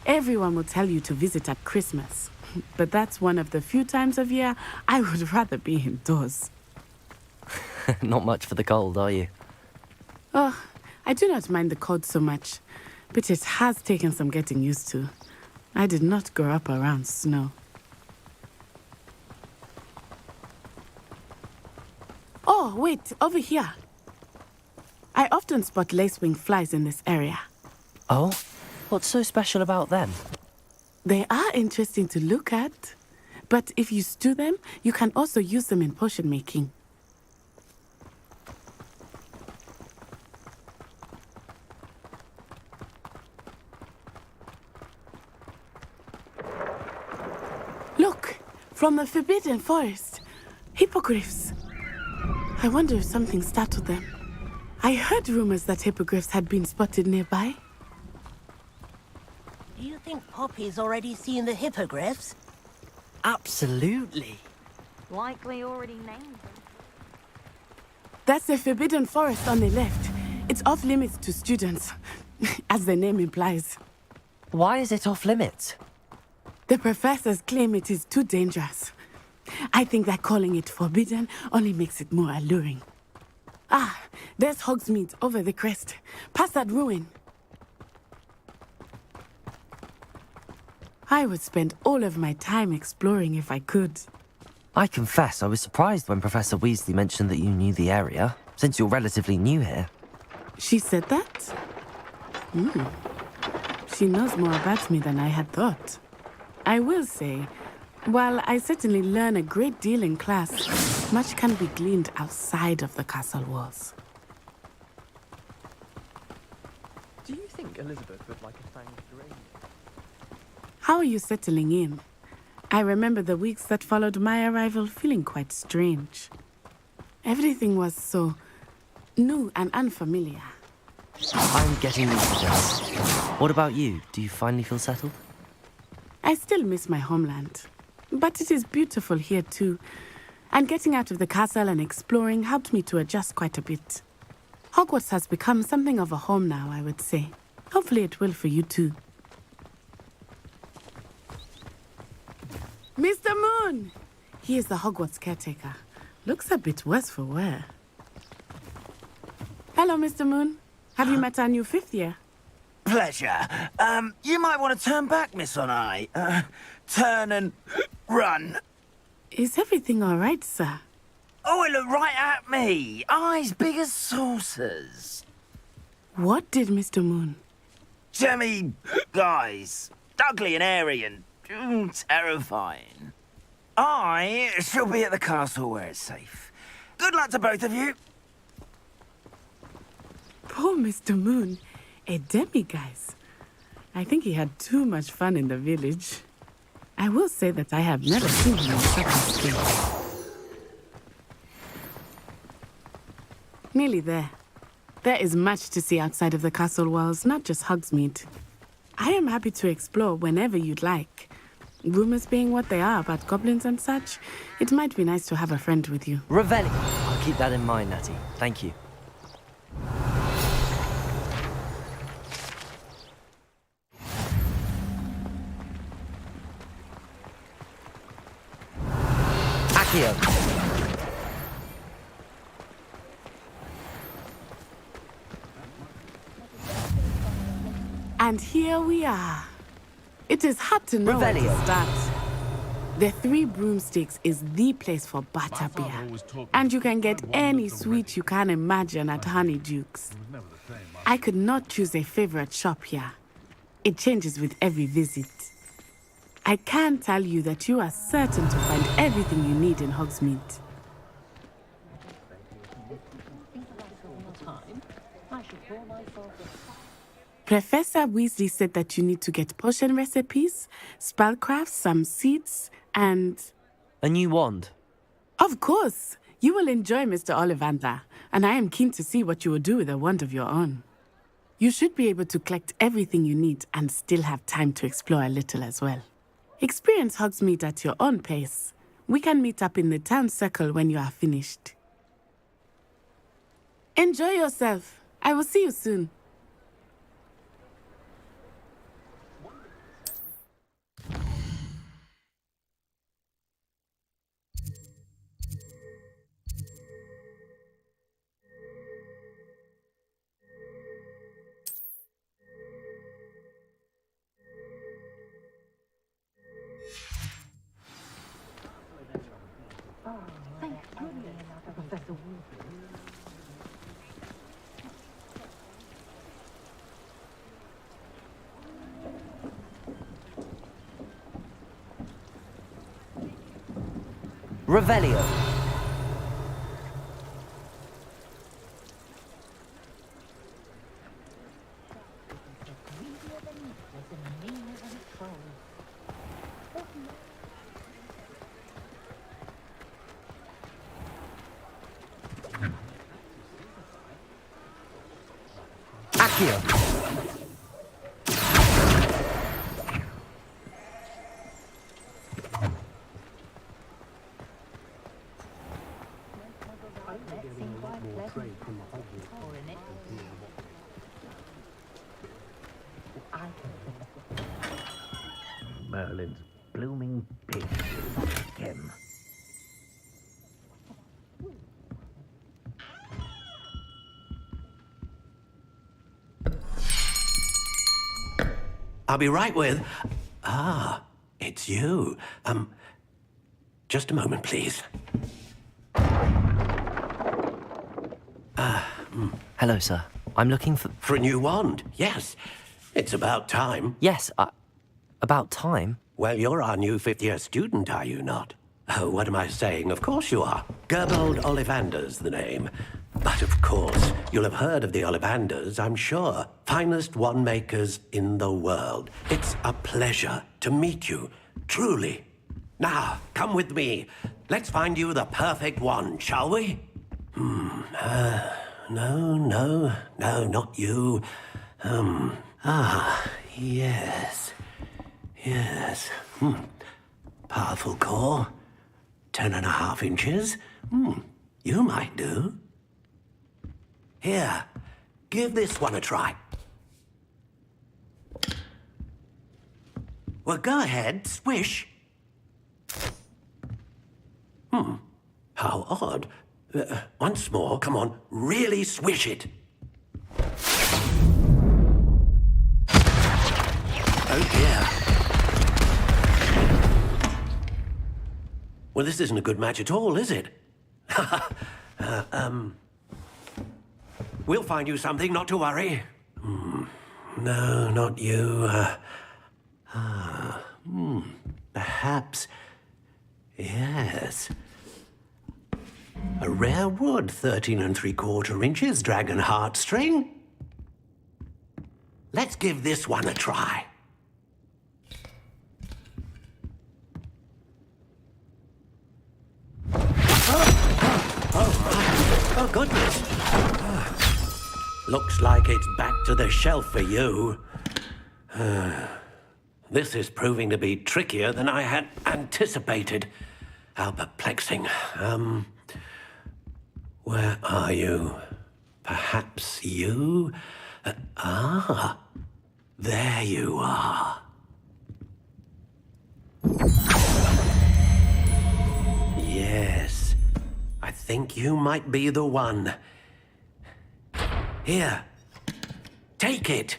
Everyone will tell you to visit at Christmas, but that's one of the few times of year I would rather be indoors. Not much for the cold, are you? Oh, I do not mind the cold so much, but it has taken some getting used to. I did not grow up around snow. Oh, wait, over here. I often spot lacewing flies in this area. Oh? What's so special about them? They are interesting to look at, but if you stew them, you can also use them in potion making. Look, from the Forbidden Forest. Hippogriffs. I wonder if something startled them. I heard rumors that hippogriffs had been spotted nearby. Do you think Poppy's already seen the hippogriffs? Absolutely. Likely already named them. That's the Forbidden Forest on the left. It's off limits to students, as the name implies. Why is it off limits? The professors claim it is too dangerous. I think that calling it forbidden only makes it more alluring. Ah, there's Hogsmeade over the crest. Past that ruin. I would spend all of my time exploring if I could. I confess I was surprised when Professor Weasley mentioned that you knew the area, since you're relatively new here. She said that? She knows more about me than I had thought. I will say, while I certainly learn a great deal in class, much can be gleaned outside of the castle walls. Do you think Elizabeth would like a fanged geranium? How are you settling in? I remember the weeks that followed my arrival feeling quite strange. Everything was so new and unfamiliar. I'm getting used to this. What about you? Do you finally feel settled? I still miss my homeland, but it is beautiful here too. And getting out of the castle and exploring helped me to adjust quite a bit. Hogwarts has become something of a home now, I would say. Hopefully it will for you too. Mr. Moon! He is the Hogwarts caretaker. Looks a bit worse for wear. Hello, Mr. Moon. Have you met our new 5th year? Pleasure. You might want to turn back, Miss Onai. Turn and run. Is everything all right, sir? Oh, it looked right at me. Eyes big as saucers. What did Mr. Moon? Jemmy, guys. Ugly and airy and terrifying. I shall be at the castle where it's safe. Good luck to both of you. Poor Mr. Moon. A demiguise. I think he had too much fun in the village. I will say that I have never seen him in such a state. Nearly there. There is much to see outside of the castle walls, not just Hogsmeade. I am happy to explore whenever you'd like. Rumors being what they are about goblins and such, it might be nice to have a friend with you. Revelli. I'll keep that in mind, Natty. Thank you. Accio. And here we are. It is hard to know where to start. The 3 Broomsticks is the place for butterbeer. And you can get any sweet you can imagine at Honeyduke's. I could not choose a favorite shop here. It changes with every visit. I can tell you that you are certain to find everything you need in Hogsmeade. Professor Weasley said that you need to get potion recipes, spellcrafts, some seeds, and... A new wand? Of course! You will enjoy Mr. Ollivander, and I am keen to see what you will do with a wand of your own. You should be able to collect everything you need and still have time to explore a little as well. Experience Hogsmeade at your own pace. We can meet up in the town circle when you are finished. Enjoy yourself. I will see you soon. Revelio. Accio. Merlin's blooming pig. Him. I'll be right with... Ah, it's you. Just a moment, please. Hello, sir. I'm looking for... For a new wand, yes. It's about time. Yes, about time? Well, you're our new 5th-year student, are you not? Oh, what am I saying? Of course you are. Gerbold Ollivander's the name. But of course, you'll have heard of the Ollivanders, I'm sure. Finest wand makers in the world. It's a pleasure to meet you, truly. Now, come with me. Let's find you the perfect wand, shall we? No, not you. Yes. Powerful core. 10.5 inches. You might do. Here, give this one a try. Well, go ahead, swish. How odd. Once more, come on, really swish it. Oh dear. Well, this isn't a good match at all, is it? We'll find you something, not to worry. No, not you. Perhaps. Yes. A rare wood, 13 3/4 inches, dragon heartstring. Let's give this one a try. Oh, goodness. Looks like it's back to the shelf for you. This is proving to be trickier than I had anticipated. How perplexing. Where are you? Perhaps you? There you are. Yes, I think you might be the one. Here, take it.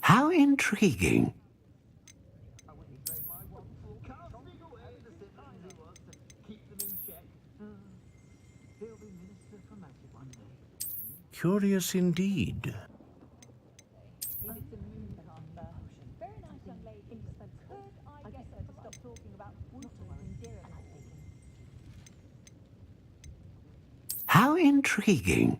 How intriguing. Curious indeed. How intriguing.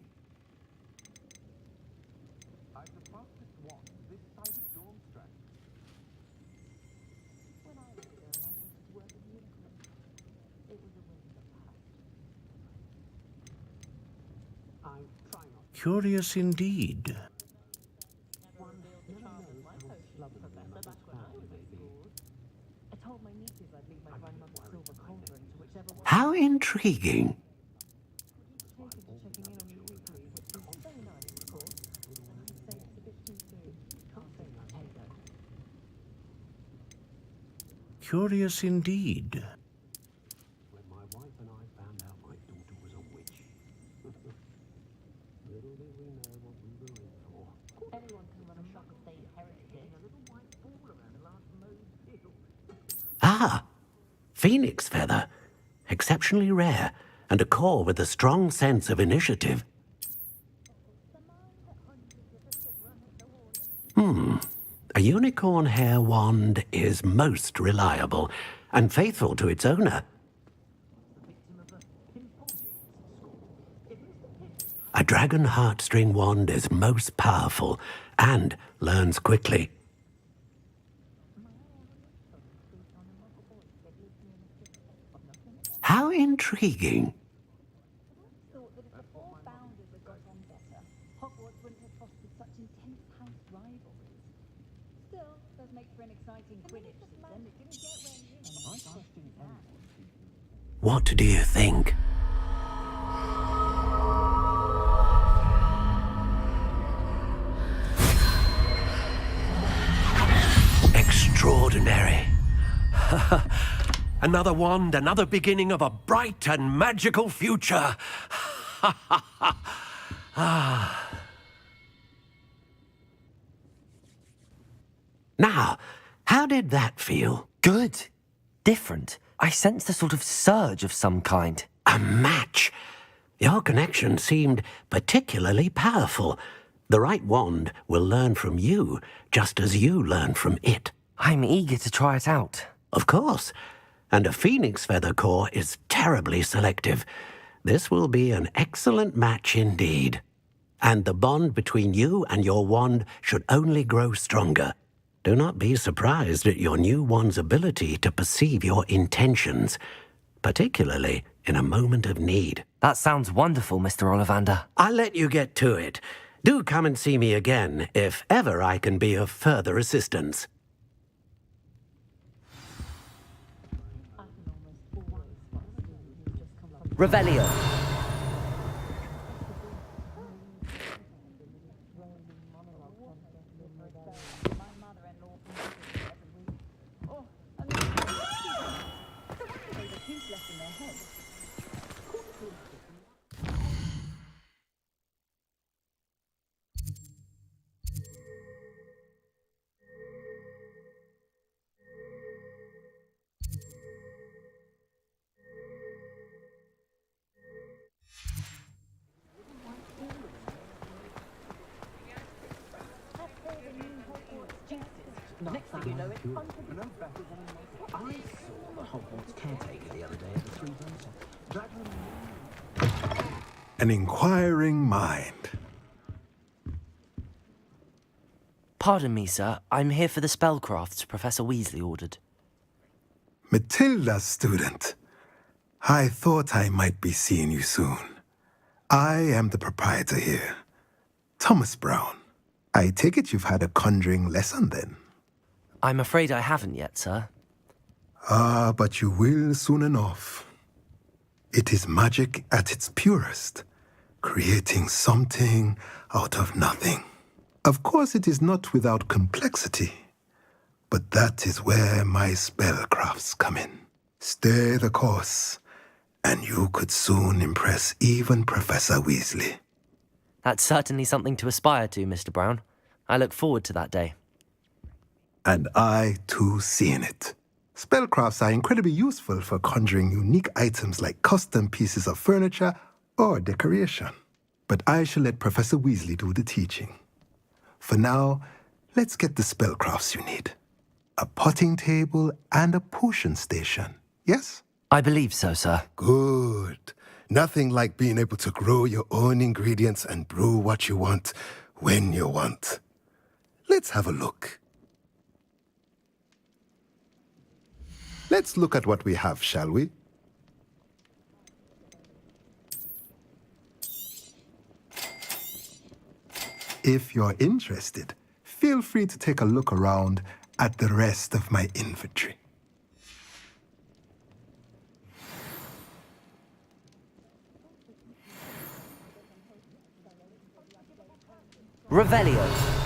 Curious indeed. How intriguing. Curious indeed. Ah, phoenix feather. Exceptionally rare, and a core with a strong sense of initiative. A unicorn hair wand is most reliable and faithful to its owner. A dragon heartstring wand is most powerful and learns quickly. How intriguing. What do you think? Extraordinary. Another wand, another beginning of a bright and magical future. Now, how did that feel? Good. Different. I sensed a sort of surge of some kind. A match. Your connection seemed particularly powerful. The right wand will learn from you, just as you learn from it. I'm eager to try it out. Of course. And a phoenix feather core is terribly selective. This will be an excellent match indeed. And the bond between you and your wand should only grow stronger. Do not be surprised at your new wand's ability to perceive your intentions, particularly in a moment of need. That sounds wonderful, Mr. Ollivander. I'll let you get to it. Do come and see me again, if ever I can be of further assistance. Revelio. Next thing you know, it's fun to be. I saw the Hogwarts caretaker the other day at the Three Broomsticks. An inquiring mind. Pardon me, sir. I'm here for the spellcrafts Professor Weasley ordered. Matilda, student. I thought I might be seeing you soon. I am the proprietor here, Thomas Brown. I take it you've had a conjuring lesson then? I'm afraid I haven't yet, sir. Ah, but you will soon enough. It is magic at its purest, creating something out of nothing. Of course, it is not without complexity, but that is where my spellcrafts come in. Stay the course, and you could soon impress even Professor Weasley. That's certainly something to aspire to, Mr. Brown. I look forward to that day. And I, too, see in it. Spellcrafts are incredibly useful for conjuring unique items like custom pieces of furniture or decoration. But I shall let Professor Weasley do the teaching. For now, let's get the spellcrafts you need. A potting table and a potion station, yes? I believe so, sir. Good. Nothing like being able to grow your own ingredients and brew what you want when you want. Let's have a look. Let's look at what we have, shall we? If you're interested, feel free to take a look around at the rest of my inventory. Revelio.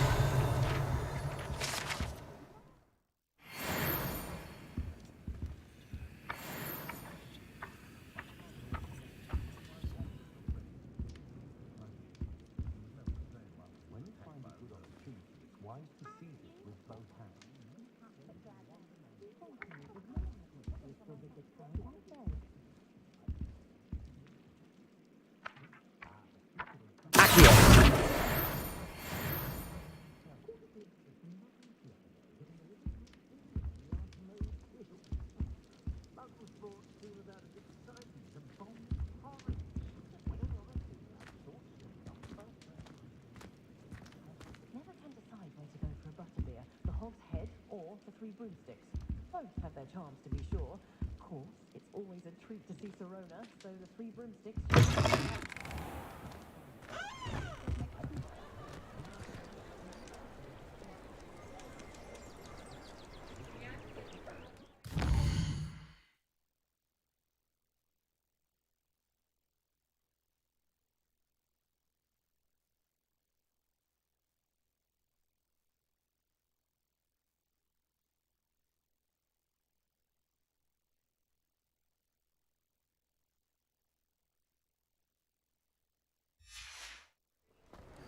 Never can decide where to go for a butterbeer, the Hog's Head or the Three Broomsticks. Both have their charms, to be sure. Of course, it's always a treat to see Serona, so the Three Broomsticks...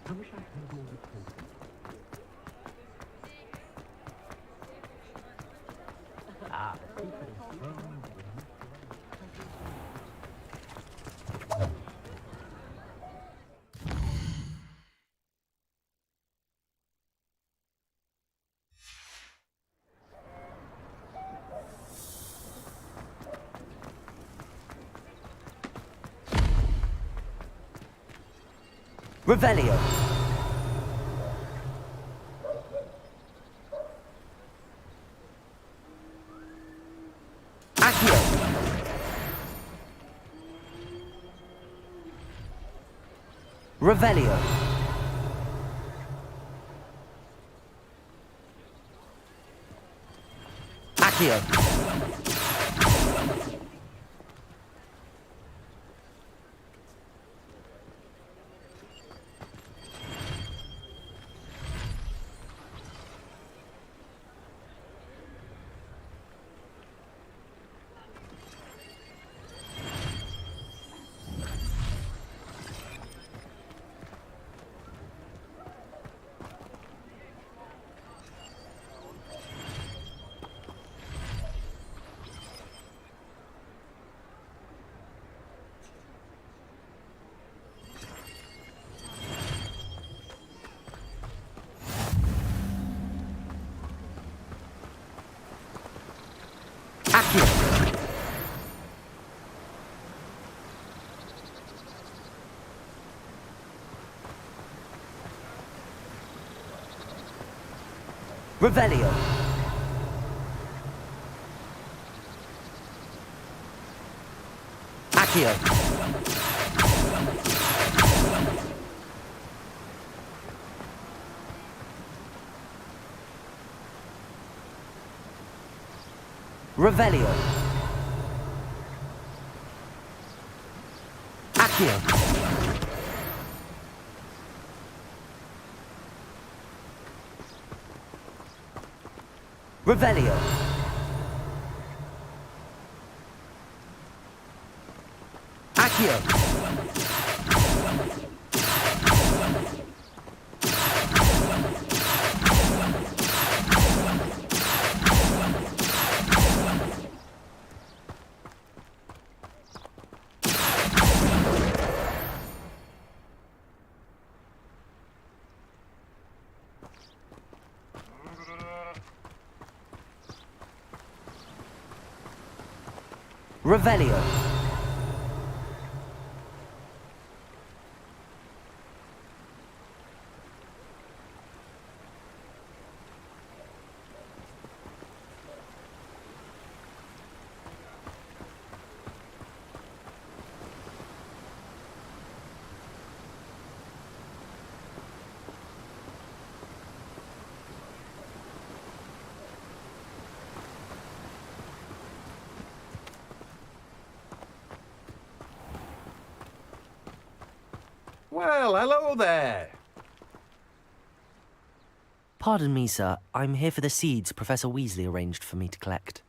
I wish I heard more reports. Ah, the secret is strong. Revelio. Accio. Revelio. Accio. Accio. Revelio. Accio. Revelio. Accio. Revelio. Accio. Revelio. Well, hello there. Pardon me, sir. I'm here for the seeds Professor Weasley arranged for me to collect.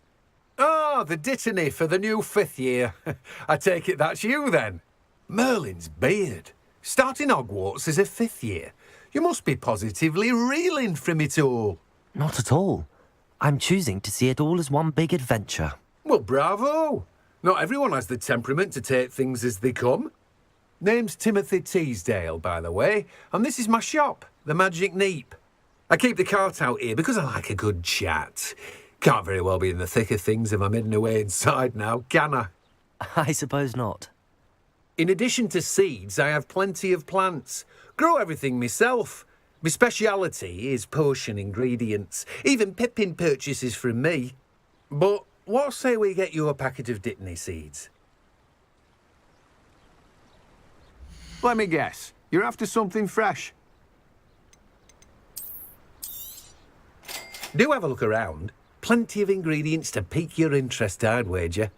Oh, the dittany for the new 5th year. I take it that's you, then. Merlin's beard. Starting Hogwarts as a 5th year. You must be positively reeling from it all. Not at all. I'm choosing to see it all as one big adventure. Well, bravo. Not everyone has the temperament to take things as they come. Name's Timothy Teasdale, by the way, and this is my shop, the Magic Neep. I keep the cart out here because I like a good chat. Can't very well be in the thick of things if I'm hidden away inside now, can I? I suppose not. In addition to seeds, I have plenty of plants. Grow everything myself. My speciality is potion ingredients. Even Pippin purchases from me. But what say we get you a packet of Dittany seeds? Let me guess. You're after something fresh. Do have a look around. Plenty of ingredients to pique your interest, I'd wager.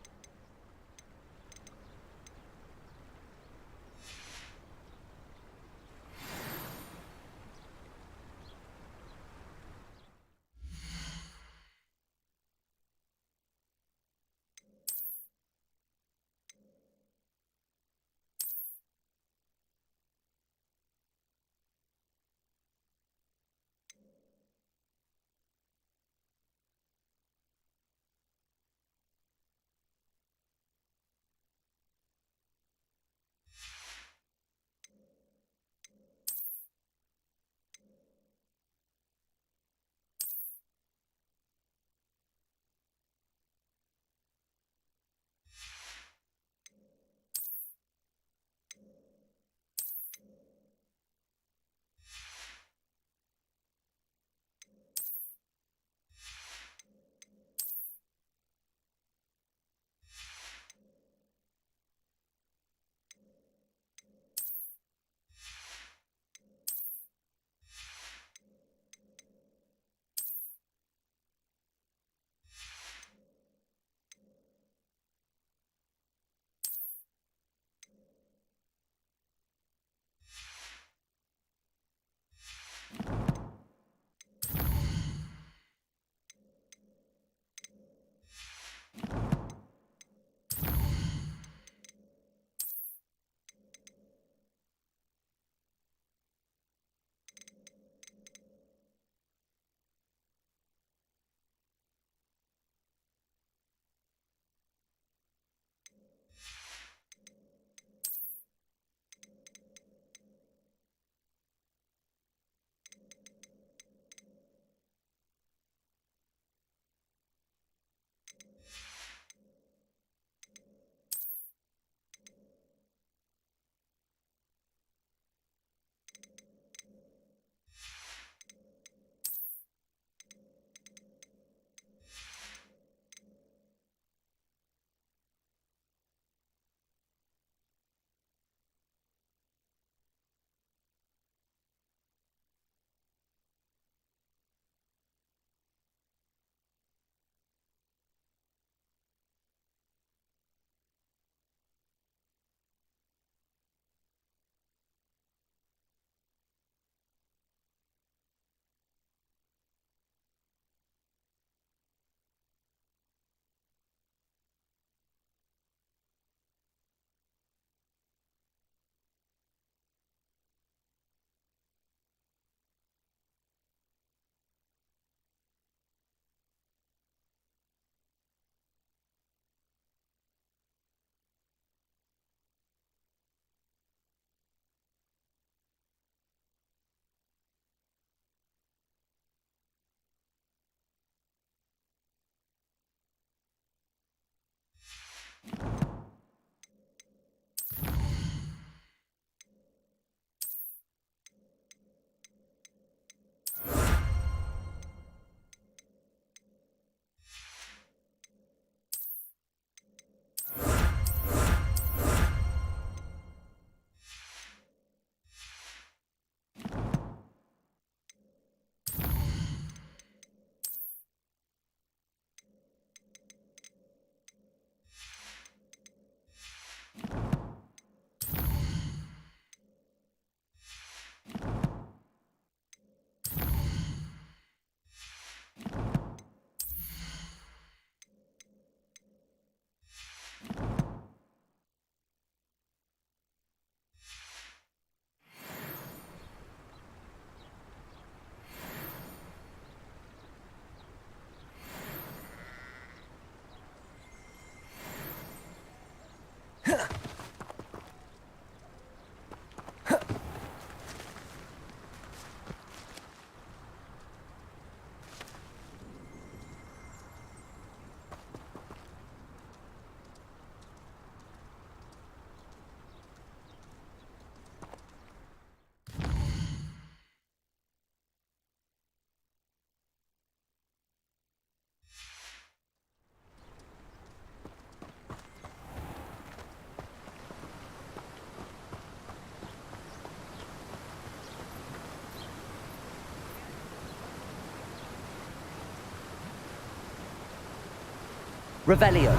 Revelio.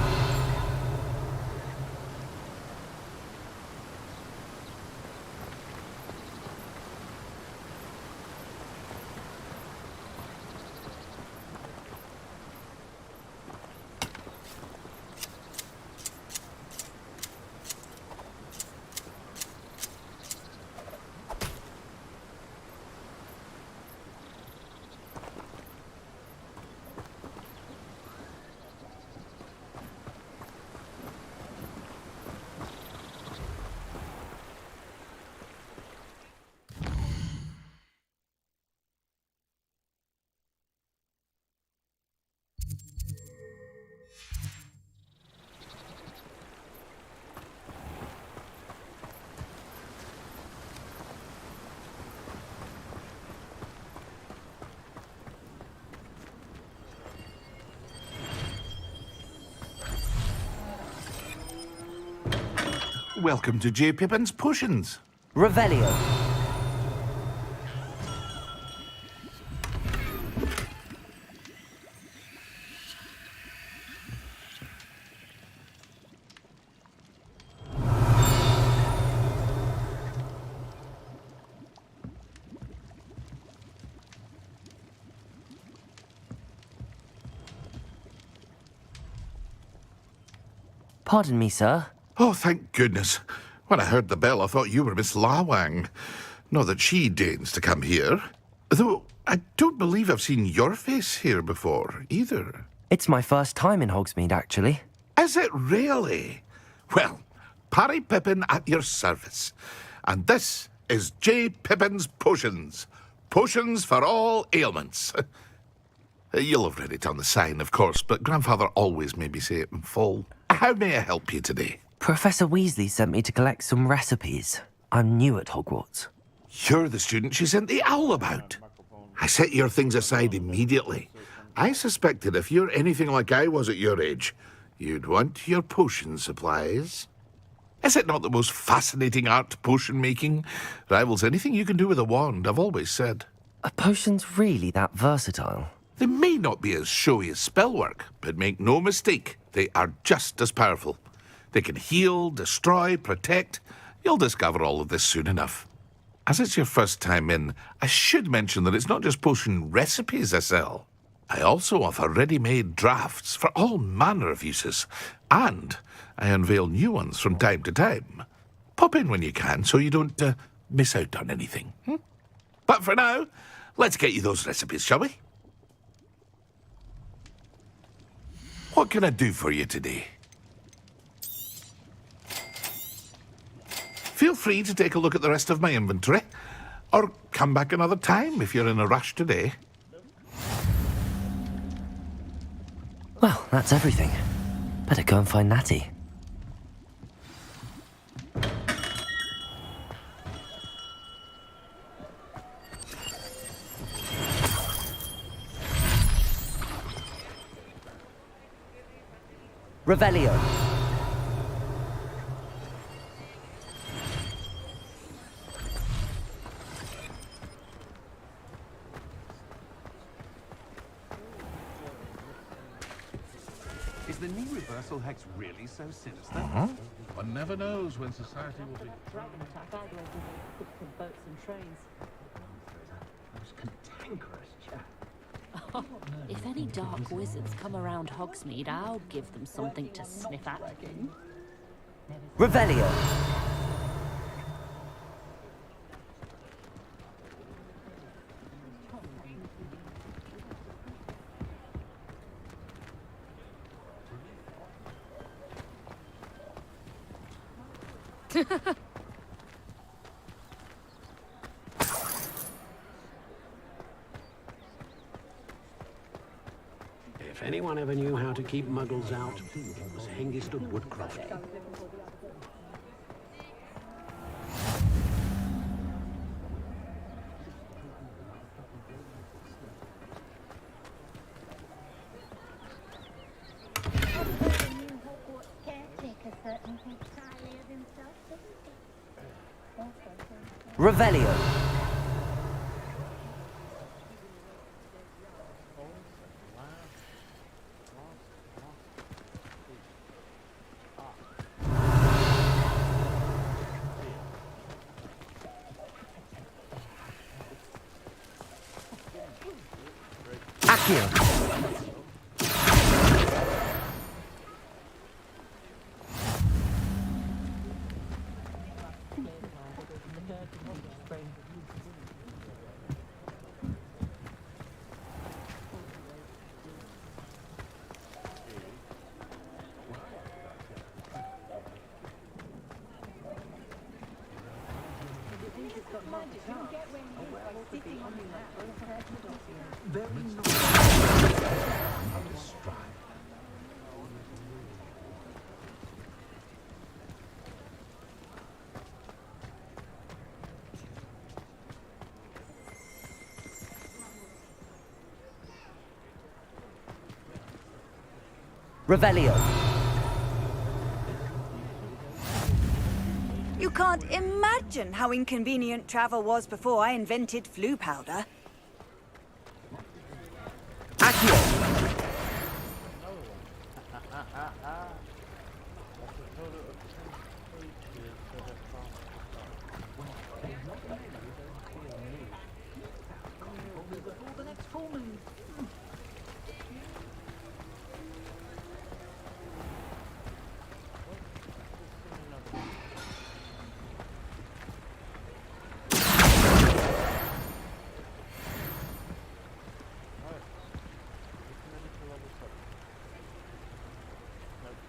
Welcome to J. Pippin's Potions. Revelio. Pardon me, sir. Oh, thank goodness. When I heard the bell, I thought you were Miss Lawang. Not that she deigns to come here. Though I don't believe I've seen your face here before, either. It's my first time in Hogsmeade, actually. Is it really? Well, Parry Pippin at your service. And this is J. Pippin's Potions. Potions for all ailments. You'll have read it on the sign, of course, but Grandfather always made me say it in full. How may I help you today? Professor Weasley sent me to collect some recipes. I'm new at Hogwarts. You're the student she sent the owl about. I set your things aside immediately. I suspected if you're anything like I was at your age, you'd want your potion supplies. Is it not the most fascinating art, potion making? Rivals anything you can do with a wand, I've always said. Are potions really that versatile? They may not be as showy as spellwork, but make no mistake, they are just as powerful. They can heal, destroy, protect. You'll discover all of this soon enough. As it's your first time in, I should mention that it's not just potion recipes I sell. I also offer ready-made drafts for all manner of uses, and I unveil new ones from time to time. Pop in when you can so you don't miss out on anything. But for now, let's get you those recipes, shall we? What can I do for you today? Feel free to take a look at the rest of my inventory, or come back another time if you're in a rush today. Well, that's everything. Better go and find Natty. Revelio. Is the knee reversal hex really so sinister? One never knows when society will be... Dragon attack either from boats and trains. Most cantankerous chap. If any dark wizards come around Hogsmeade, I'll give them something to sniff at. Revelio. If anyone ever knew how to keep muggles out, it was Hengist of Woodcroft. Revelio. Accio. Revelio. You can't imagine how inconvenient travel was before I invented flu powder. Accio.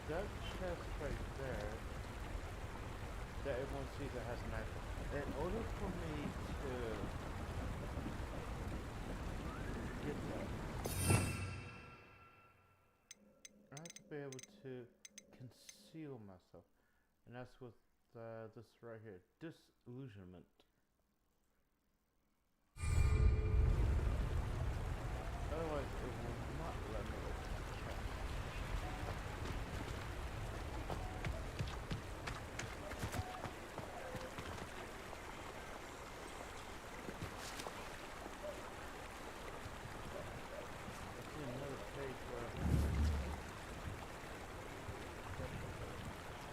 That chest right there, that everyone sees that has an item. In order for me to get that, I have to be able to conceal myself. And that's with this right here, disillusionment. Otherwise, it will not let me open that chest.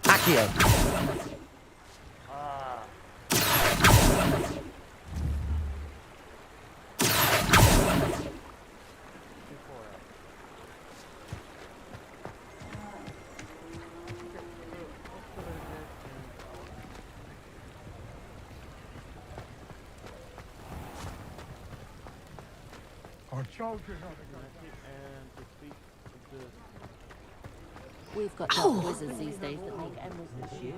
Accio. Our children are and defeat the. We've got dark wizards these days that make emeralds consume.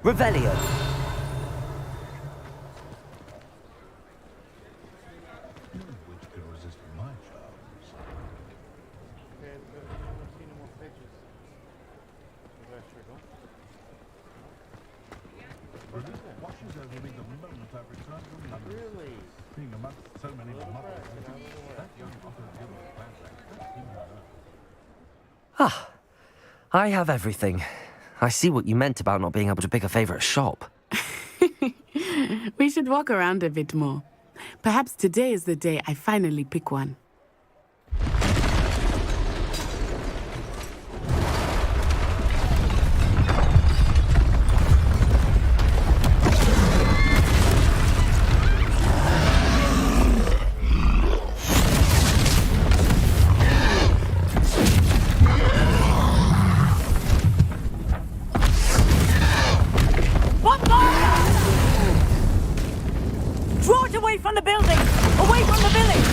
Revelio. which can resist my charms. Okay, but I don't see any more pages. You guys sure don't? Washes over me the moment I return from London. Really? Being amongst so many mothers. Ah, I have everything. I see what you meant about not being able to pick a favorite shop. We should walk around a bit more. Perhaps today is the day I finally pick one. Away from the building! Away from the village!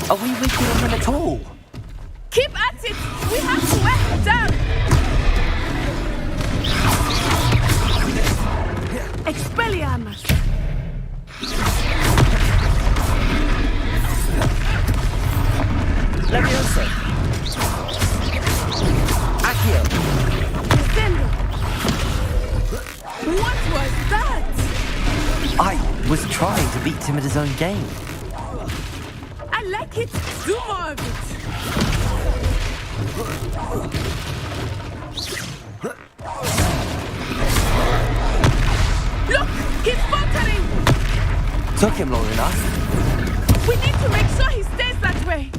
Are we weaker than them at all? Keep at it! We have to wear them down! Expelliarmus! Leviosa! Accio! Descendo! What was that? I was trying to beats him at his own game. I like it. Do more of it. Look! He's faltering! Took him long enough. We need to make sure he stays that way.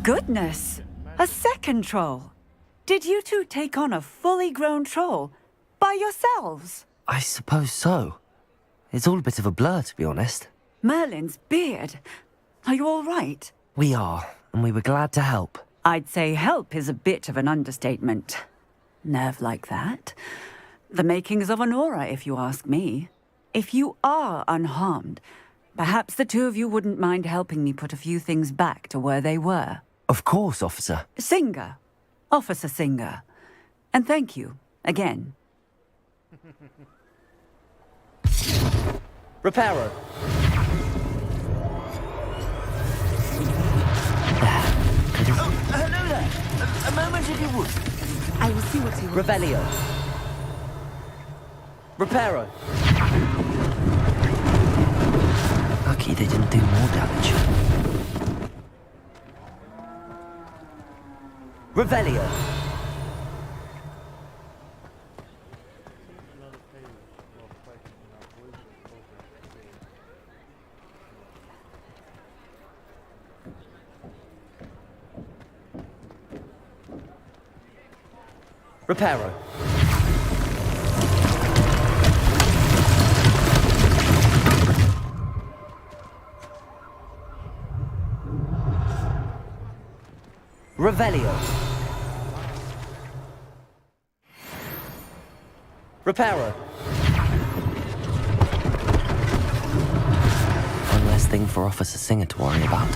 Goodness! A second troll! Did you two take on a fully grown troll? By yourselves? I suppose so. It's all a bit of a blur, to be honest. Merlin's beard. Are you all right? We are, and we were glad to help. I'd say help is a bit of an understatement. Nerve like that. The makings of an aura, if you ask me. If you are unharmed, perhaps the two of you wouldn't mind helping me put a few things back to where they were. Of course, officer. Singer. Officer Singer. And thank you, again. Reparo. Hello there. A moment if you would. I will see what he wants. Revelio. Reparo. Lucky they didn't do more damage. Revelio. Reparo. Revelio. Reparo. One less thing for Officer Singer to worry about.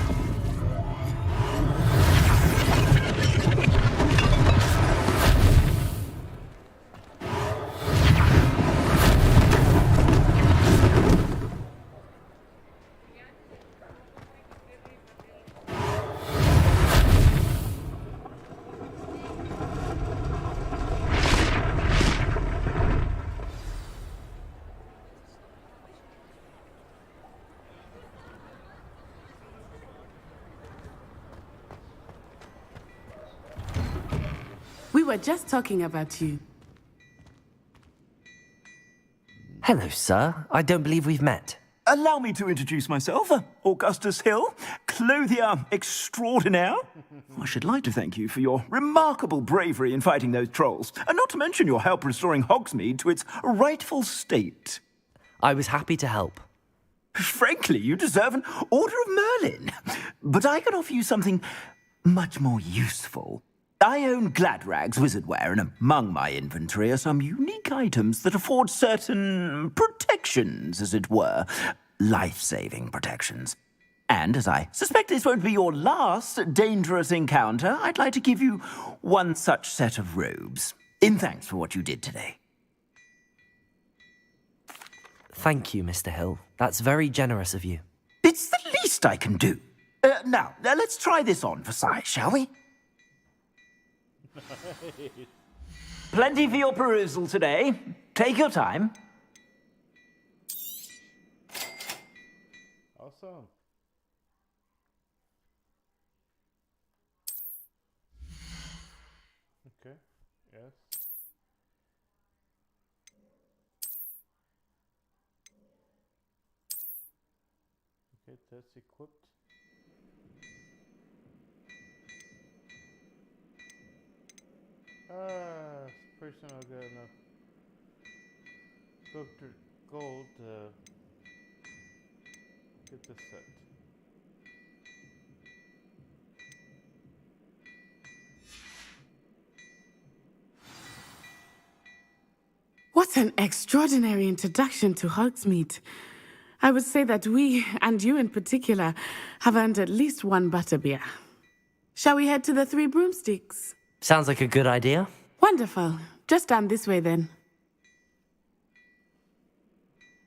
We were just talking about you. Hello, sir. I don't believe we've met. Allow me to introduce myself, Augustus Hill, clothier extraordinaire. I should like to thank you for your remarkable bravery in fighting those trolls, and not to mention your help restoring Hogsmeade to its rightful state. I was happy to help. Frankly, you deserve an Order of Merlin. But I can offer you something much more useful. I own Gladrag's wizardware, and among my inventory are some unique items that afford certain protections, as it were. Life-saving protections. And as I suspect this won't be your last dangerous encounter, I'd like to give you one such set of robes, in thanks for what you did today. Thank you, Mr. Hill. That's very generous of you. It's the least I can do. Now, let's try this on for size, shall we? Plenty for your perusal today. Take your time. Awesome. Okay, yes. Okay, that's equipped. Pretty soon I'll get enough gold to get this set. What an extraordinary introduction to Hogsmeade. I would say that we, and you in particular, have earned at least one butterbeer. Shall we head to the Three Broomsticks? Sounds like a good idea. Wonderful. Just down this way then.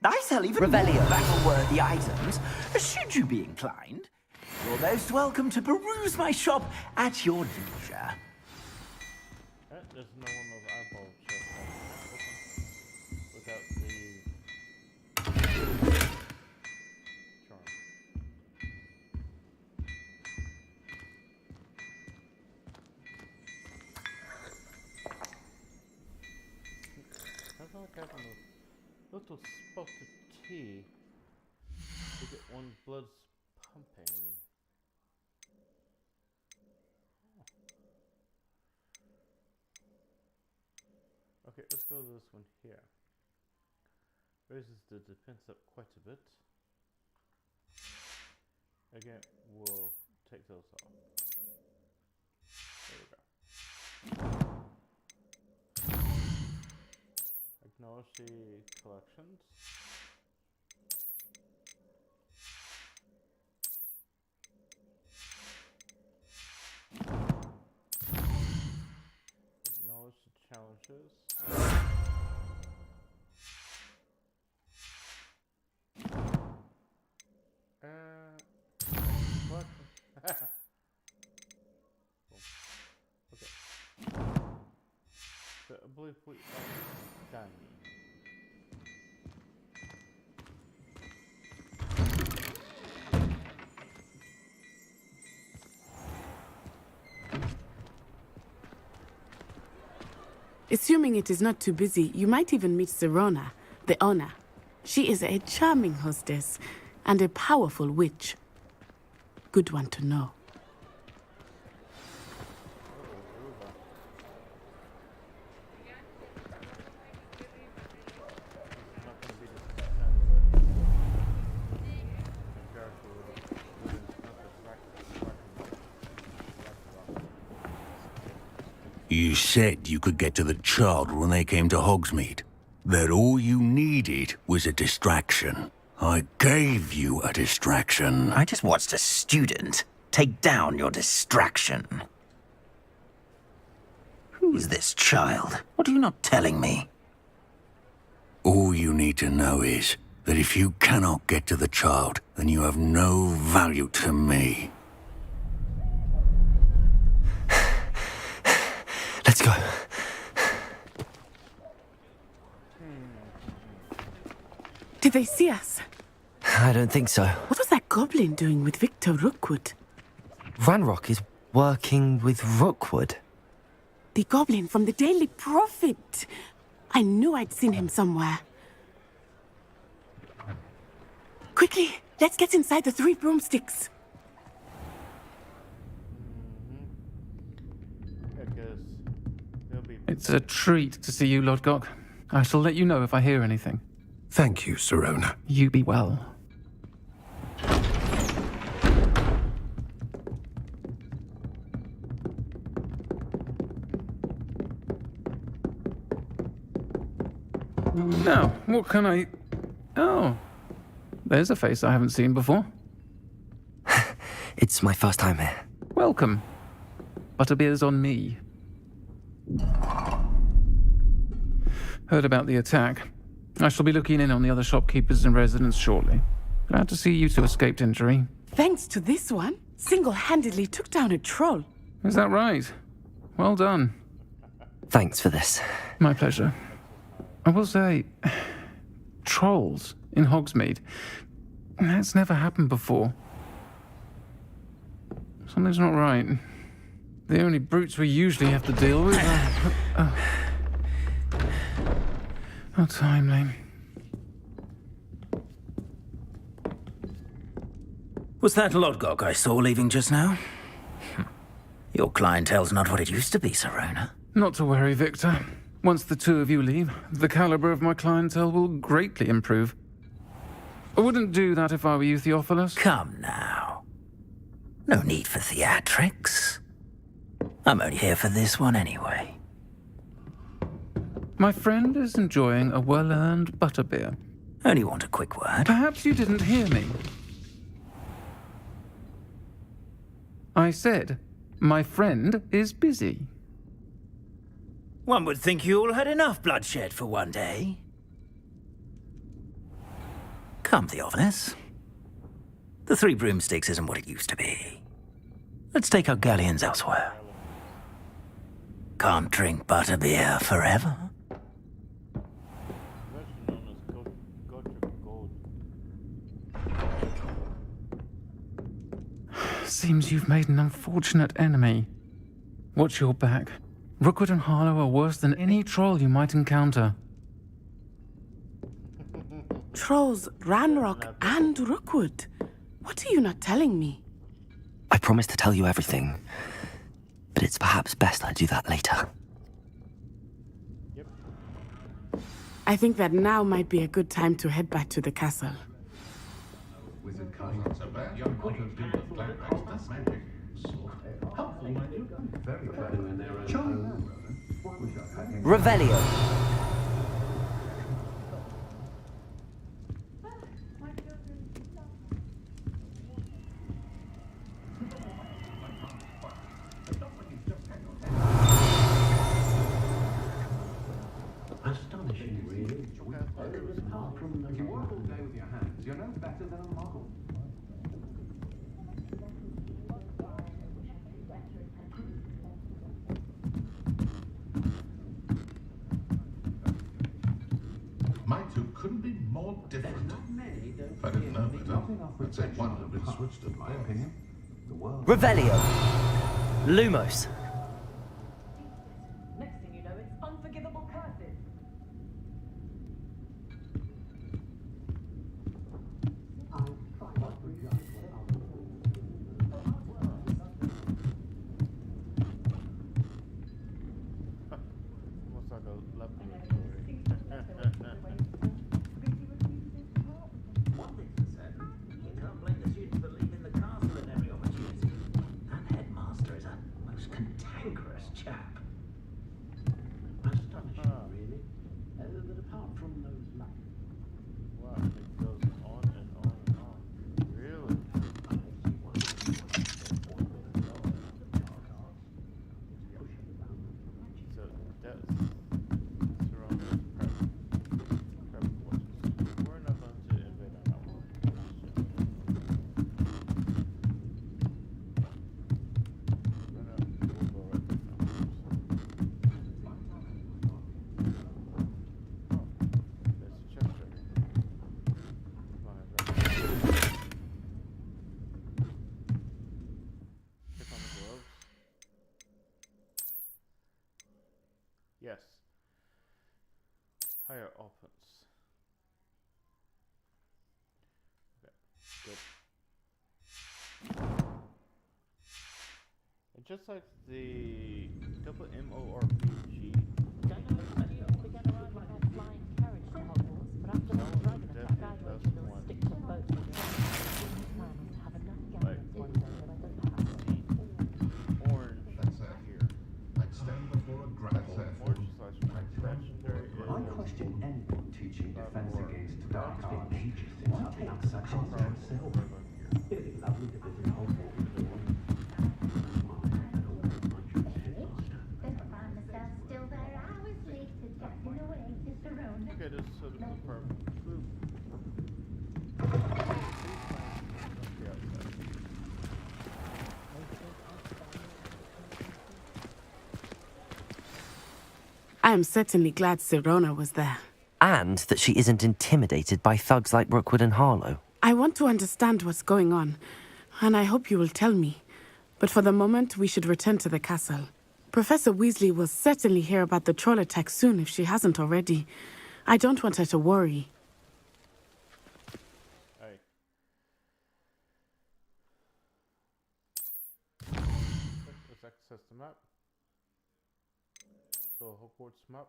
I sell even more battle-worthy items, should you be inclined. You're most welcome to peruse my shop at your leisure. There's no one of eyeball shop without the charm. That's like having a little spot of tea to get one's blood pumping. Okay, let's go to this one here. Raises the defense up quite a bit. Again, we'll take those off. There we go. Acknowledge the collections. Acknowledge the challenges. What? Okay. So I believe we are done. Assuming it is not too busy, you might even meet Sirona, the owner. She is a charming hostess and a powerful witch. Good one to know. You said you could get to the child when they came to Hogsmeade. That all you needed was a distraction. I gave you a distraction. I just watched a student take down your distraction. Who is this child? What are you not telling me? All you need to know is that if you cannot get to the child, then you have no value to me. Let's go. Did they see us? I don't think so. What was that goblin doing with Victor Rookwood? Ranrock is working with Rookwood. The goblin from the Daily Prophet. I knew I'd seen him somewhere. Quickly, let's get inside the Three Broomsticks. It's a treat to see you, Lodgok. I shall let you know if I hear anything. Thank you, Sirona. You be well. Now, what can I... Oh, there's a face I haven't seen before. It's my first time here. Welcome. Butterbeer's on me. Heard about the attack. I shall be looking in on the other shopkeepers and residents shortly. Glad to see you two escaped injury. Thanks to this one, single-handedly took down a troll. Is that right? Well done. Thanks for this. My pleasure. I will say, trolls in Hogsmeade. That's never happened before. Something's not right. The only brutes we usually have to deal with are... How timely. Was that Lodgok I saw leaving just now? Your clientele's not what it used to be, Sirona. Not to worry, Victor. Once the two of you leave, the caliber of my clientele will greatly improve. I wouldn't do that if I were you, Theophilus. Come now. No need for theatrics. I'm only here for this one anyway. My friend is enjoying a well-earned butterbeer. Only want a quick word. Perhaps you didn't hear me. I said, my friend is busy. One would think you all had enough bloodshed for one day. Come, Theophilus. The Three Broomsticks isn't what it used to be. Let's take our galleons elsewhere. Can't drink butterbeer forever. Seems you've made an unfortunate enemy. Watch your back. Rookwood and Harlow are worse than any troll you might encounter. Trolls, Ranrock, and Rookwood. What are you not telling me? I promise to tell you everything, but it's perhaps best I do that later. I think that now might be a good time to head back to the castle. Revelio. Astonishing, really. Apart from if you work all day with your hands, you're no better than a model. My two couldn't be more different. If I didn't know better, I'd say one had been switched in my opinion. Revelio. Lumos. Next thing you know, it's unforgivable curses. Almost like a leopard. One thing for certain, you can't blame the students for leaving the castle at every opportunity. That headmaster is a most cantankerous chap. Astonishing, really. But apart from those lights. Wow, it goes on and on and on. Really? So that's surrounded prep watches. We're not going to invade on that one. No, we'll go right there now. Oh, there's a chest right here. Go ahead, grab it. Check on the gloves. Yes. Higher offense. Okay, good. And just like the double MORPG, Don't know if many people began arriving by flying carriage to Hogwarts, but after that dragon attack, graduated to the sticks and boats. The plan was to have enough galleons one day that I don't perhaps orange here. I'd stand before a grand Orange slash legendary I question anyone teaching defense against dark arts. Nothing such as myself. It'd be lovely to visit Hogwarts. Still there hours later, chatting away to Serona. Okay, this is the purple. Blue. I am certainly glad Serona was there. And that she isn't intimidated by thugs like Rookwood and Harlow. I want to understand what's going on, and I hope you will tell me. But for the moment, we should return to the castle. Professor Weasley will certainly hear about the troll attack soon if she hasn't already. I don't want her to worry. Hey. Let's access the map. Go Hogwarts map.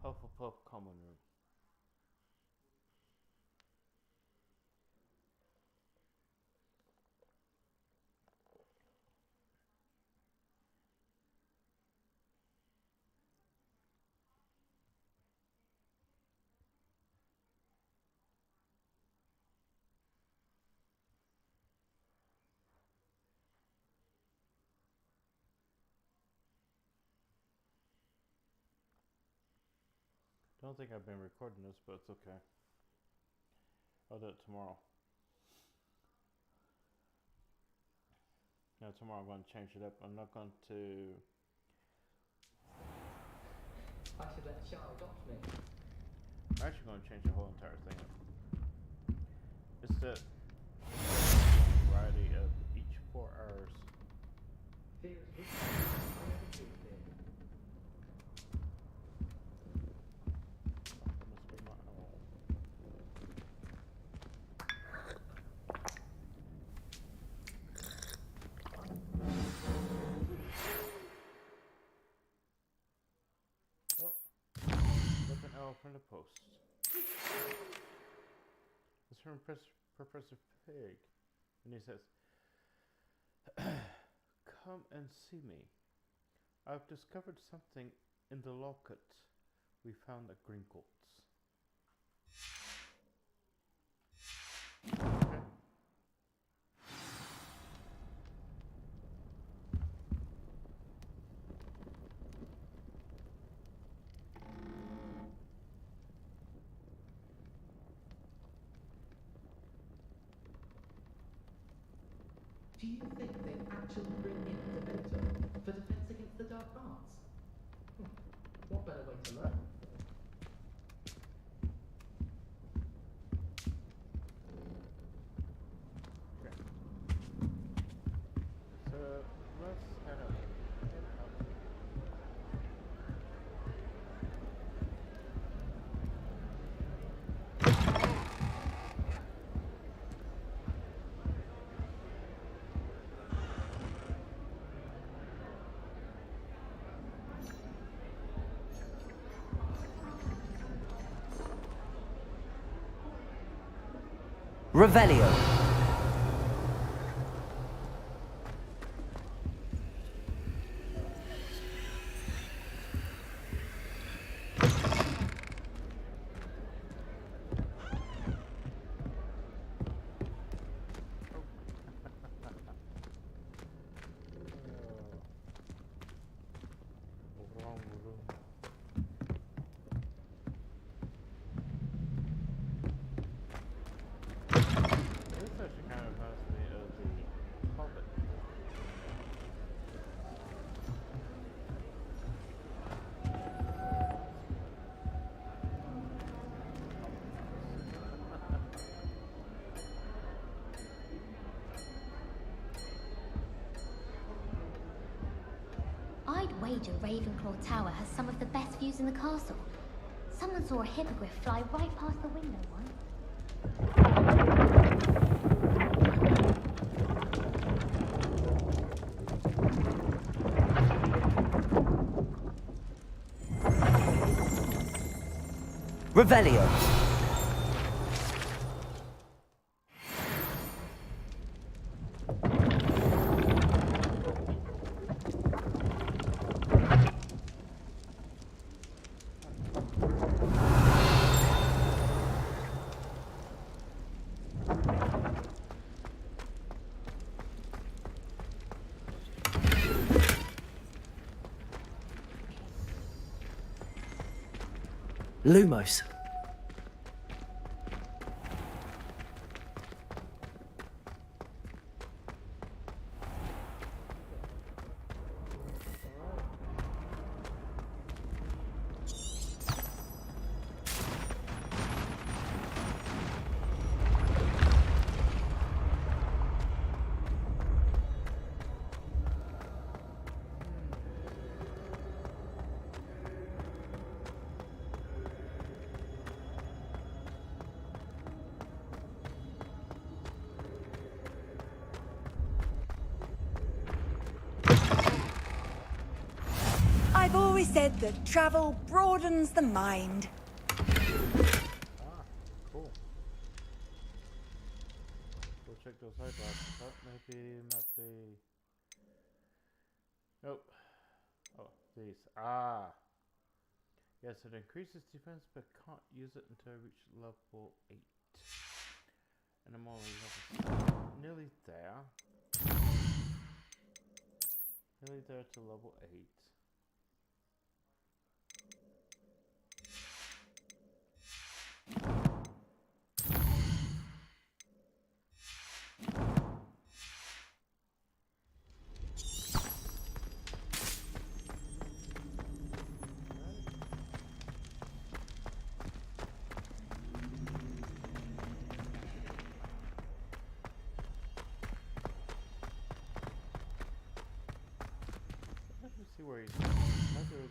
Hufflepuff common room. don't think I've been recording this, but it's okay. I'll do it tomorrow. Now tomorrow I'm going to change it up. I'm not going to... I should let Charles adopt me. I'm actually going to change the whole entire thing up. It's the variety of each 4 hours. Fear is weakness. I never feel fear. That must be my owl. Oh, look an owl from the post. It's from Professor Pig, and he says, "Come and see me. I've discovered something in the locket we found at Grinkel's." Okay. Do you think they'd actually bring in a Dementor for defense against the dark arts? What better way to learn? Okay. So let's head up. Revelio. I'd wager Ravenclaw Tower has some of the best views in the castle. Someone saw a hippogriff fly right past the window once. Revelio. Lumos. I've always said that travel broadens the mind. Ah, cool. Go check those eyeglasses out. Maybe. Nope. Oh, these. Ah. Yes, it increases defense, but can't use it until I reach level 8. And I'm only level 7. Nearly there. Nearly there to level 8.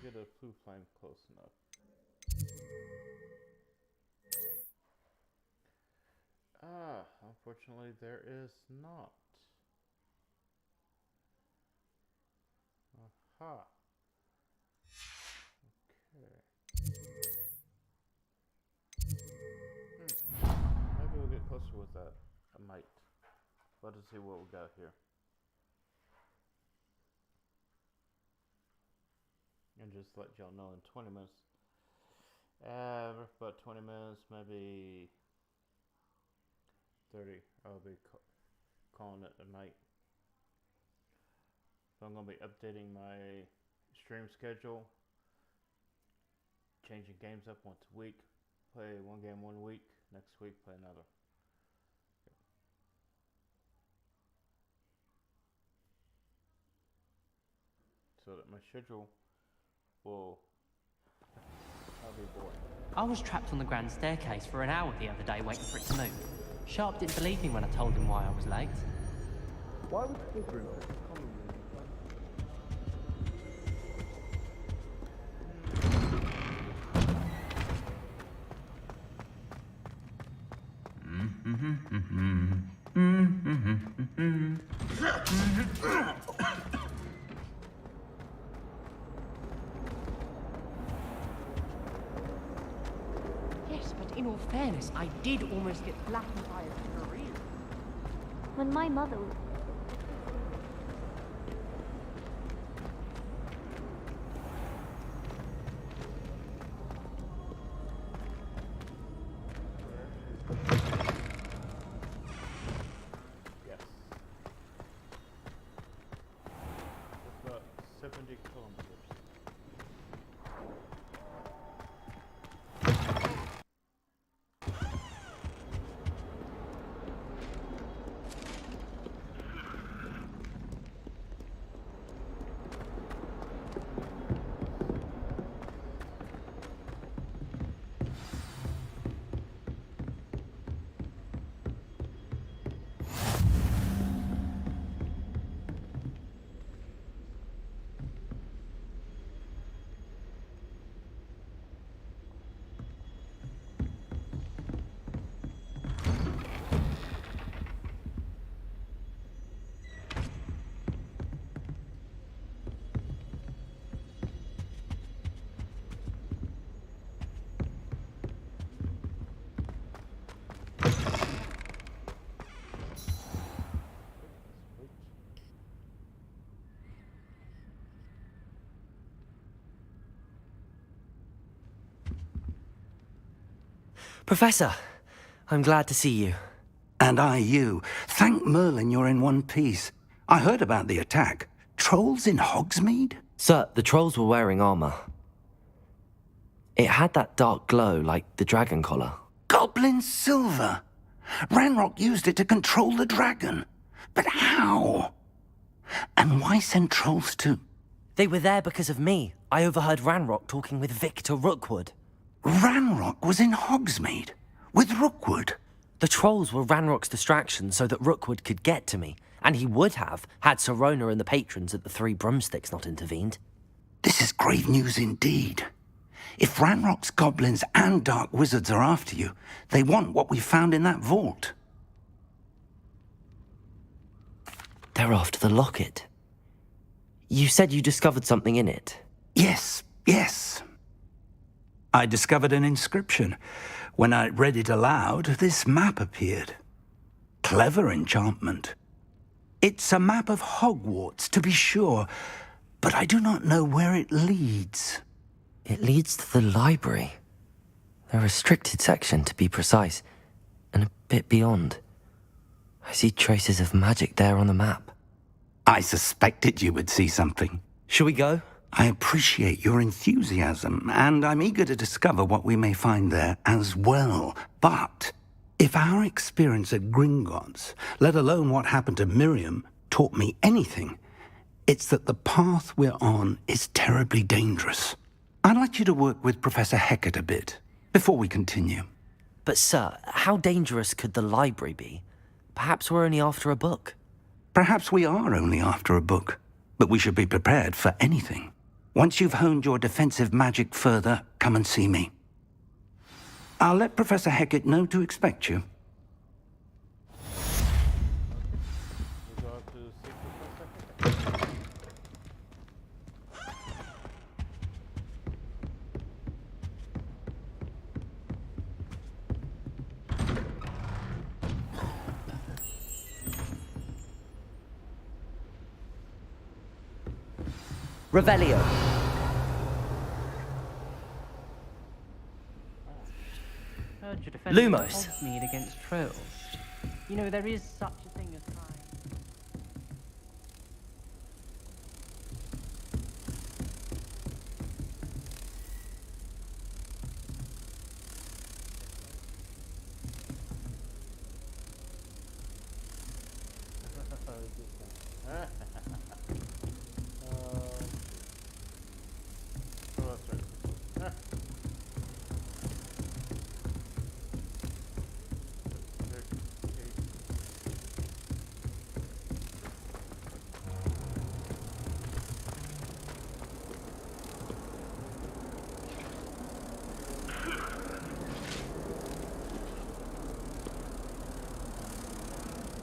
get a blue flame close enough. Unfortunately there is not. Aha. Okay. Maybe we'll get closer with that. I might. Let's see what we got here. And just let y'all know in 20 minutes. About 20 minutes, maybe 30. I'll be calling it a night. So I'm going to be updating my stream schedule. Changing games up once a week. Play one game 1 week. Next week, play another. So that my schedule will not be boring. I was trapped on the grand staircase for an hour the other day waiting for it to move. Sharp didn't believe me when I told him why I was late. Why would this room Yes, but in all fairness, I did almost get flattened by a career. When my mother... Yes. It's about 70 kilometers. Professor, I'm glad to see you. And I you. Thank Merlin you're in one piece. I heard about the attack. Trolls in Hogsmeade? Sir, the trolls were wearing armor. It had that dark glow like the dragon collar. Goblin silver! Ranrock used it to control the dragon. But how? And why send trolls too? They were there because of me. I overheard Ranrock talking with Victor Rookwood. Ranrock was in Hogsmeade? With Rookwood? The trolls were Ranrock's distraction so that Rookwood could get to me. And he would have, had Sirona and the patrons at the Three Broomsticks not intervened. This is grave news indeed. If Ranrock's goblins and dark wizards are after you, they want what we found in that vault. They're after the locket. You said you discovered something in it. Yes. I discovered an inscription. When I read it aloud, this map appeared. Clever enchantment. It's a map of Hogwarts, to be sure, but I do not know where it leads. It leads to the library. A restricted section, to be precise, and a bit beyond. I see traces of magic there on the map. I suspected you would see something. Shall we go? I appreciate your enthusiasm, and I'm eager to discover what we may find there as well. But if our experience at Gringotts, let alone what happened to Miriam, taught me anything, it's that the path we're on is terribly dangerous. I'd like you to work with Professor Hecat a bit, before we continue. But sir, how dangerous could the library be? Perhaps we're only after a book. Perhaps we are only after a book, but we should be prepared for anything. Once you've honed your defensive magic further, come and see me. I'll let Professor Hecat know to expect you. We go to see Professor Hecat. Revelio. Heard you defending Lumos. Hogsmeade against trolls. You know, there is such a thing as time.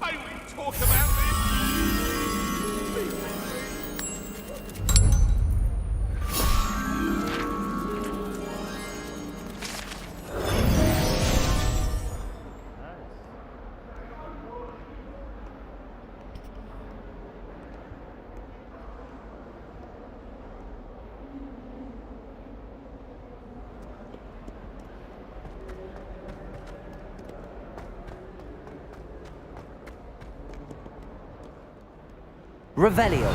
I will talk about this. Revelio.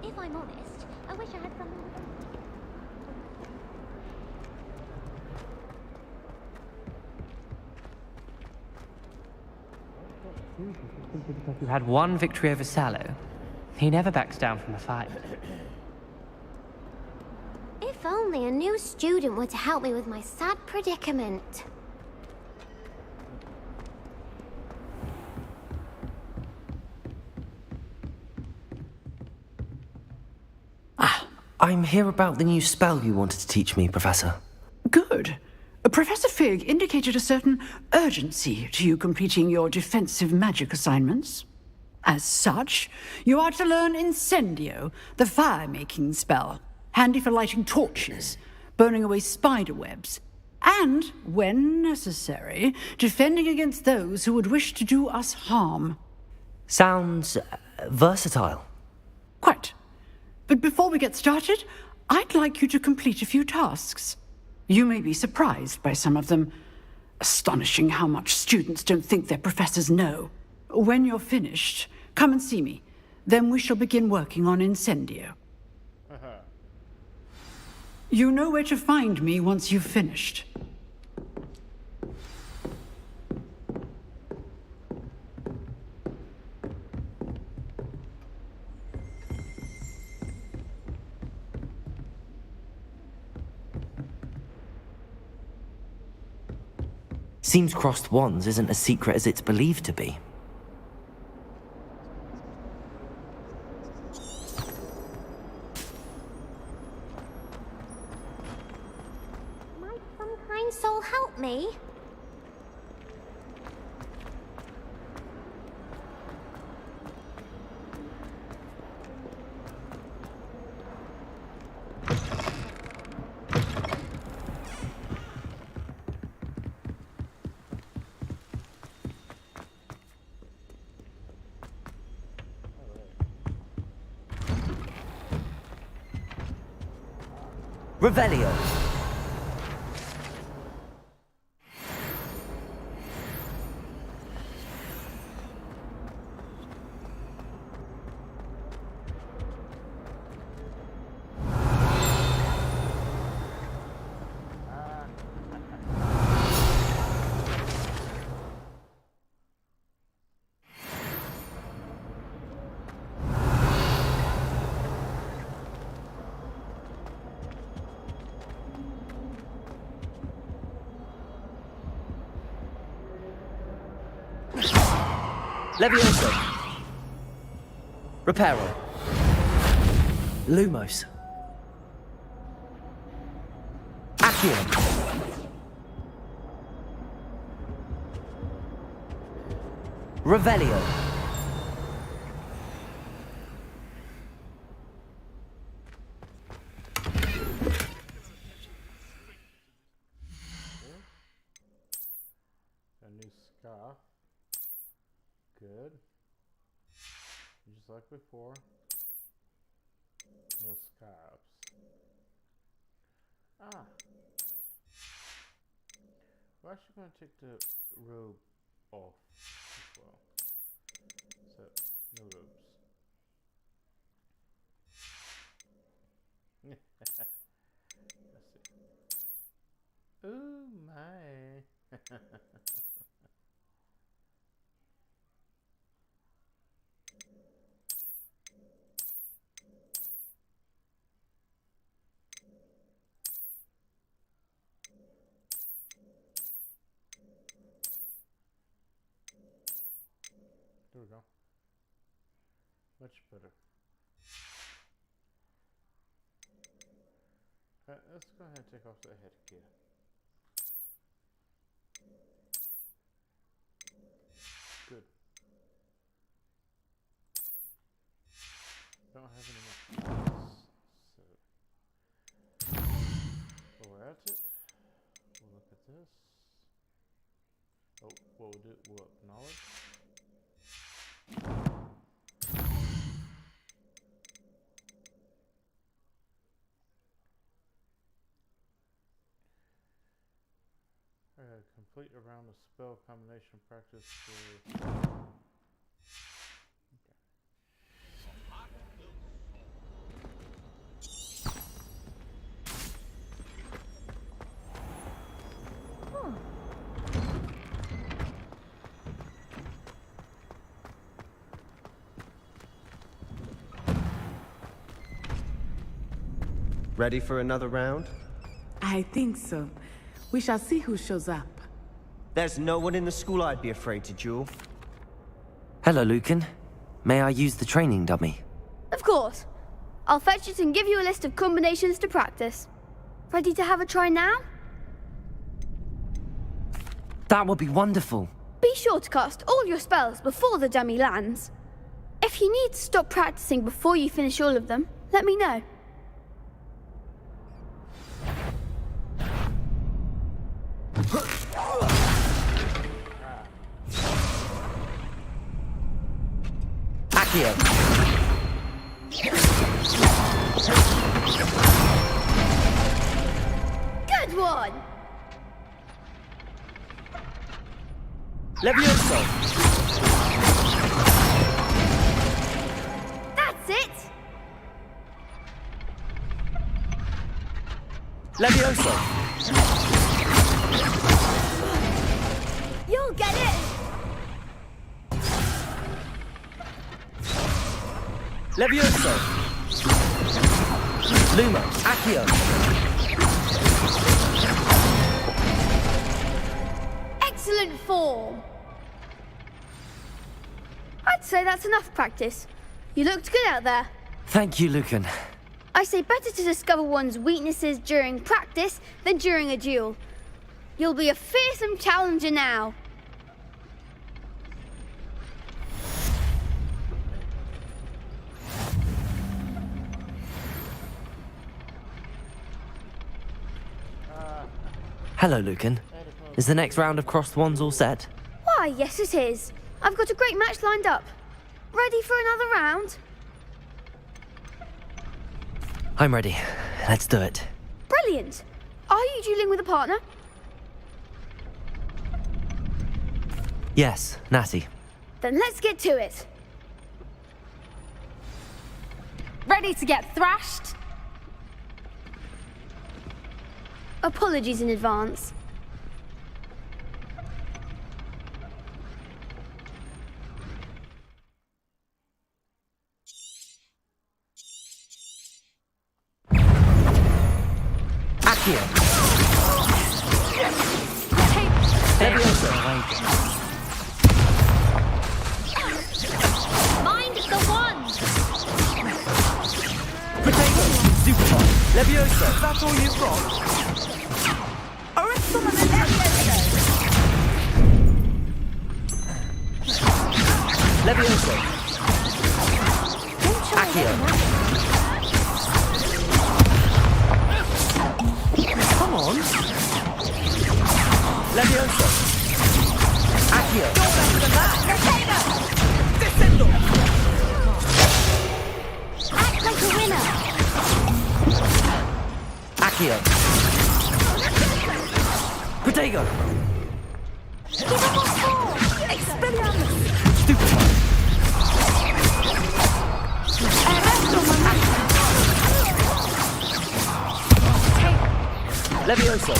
If I'm honest, I wish I had something. You had one victory over Sallow. He never backs down from a fight. If only a new student were to help me with my sad predicament. I'm here about the new spell you wanted to teach me, Professor. Good. Professor Fig indicated a certain urgency to you completing your defensive magic assignments. As such, you are to learn Incendio, the fire-making spell, handy for lighting torches, burning away spider webs, and, when necessary, defending against those who would wish to do us harm. Sounds versatile. Quite. But before we get started, I'd like you to complete a few tasks. You may be surprised by some of them. Astonishing how much students don't think their professors know. When you're finished, come and see me. Then we shall begin working on Incendio. You know where to find me once you've finished. Seems crossed wands isn't as secret as it's believed to be. Might some kind soul help me? Revelio. Levioso. Reparo. Lumos. Accio. Revelio. A new scarf. Good. Just like before. No scarves. Ah. We're actually going to take the robe off as well. So, no robes. Let's see. Ooh, my. There we go. Much better. Let's go ahead and take off the headgear. Good. Don't have any more points, so while we're at it, we'll look at this. Oh, what we'll do, we'll acknowledge. Complete a round of spell combination practice for... Ready for another round? I think so. We shall see who shows up. There's no one in the school I'd be afraid to duel. Hello, Lucan. May I use the training dummy? Of course. I'll fetch it and give you a list of combinations to practice. Ready to have a try now? That would be wonderful. Be sure to cast all your spells before the dummy lands. If you need to stop practicing before you finish all of them, let me know. Accio. Good one! Levioso. That's it! Levioso. You'll get it! Levioso. Lumo. Accio. Excellent form! I'd say that's enough practice. You looked good out there. Thank you, Lucan. I say better to discover one's weaknesses during practice than during a duel. You'll be a fearsome challenger now. Hello, Lucan. Is the next round of crossed wands all set? Why, yes it is. I've got a great match lined up. Ready for another round? I'm ready. Let's do it. Brilliant. Are you dueling with a partner? Yes, Natty. Then let's get to it. Ready to get thrashed? Apologies in advance. Accio. Levioso. Mind the wand! Potato! Super! Levioso! That's all you've got? Levioso! Accio! Come on! Levioso! Accio! You're better than that! Potato! Descendo! Act like a winner! Accio! Potato! Give him what's for! Expelliarmus! Stupefy! Levioso!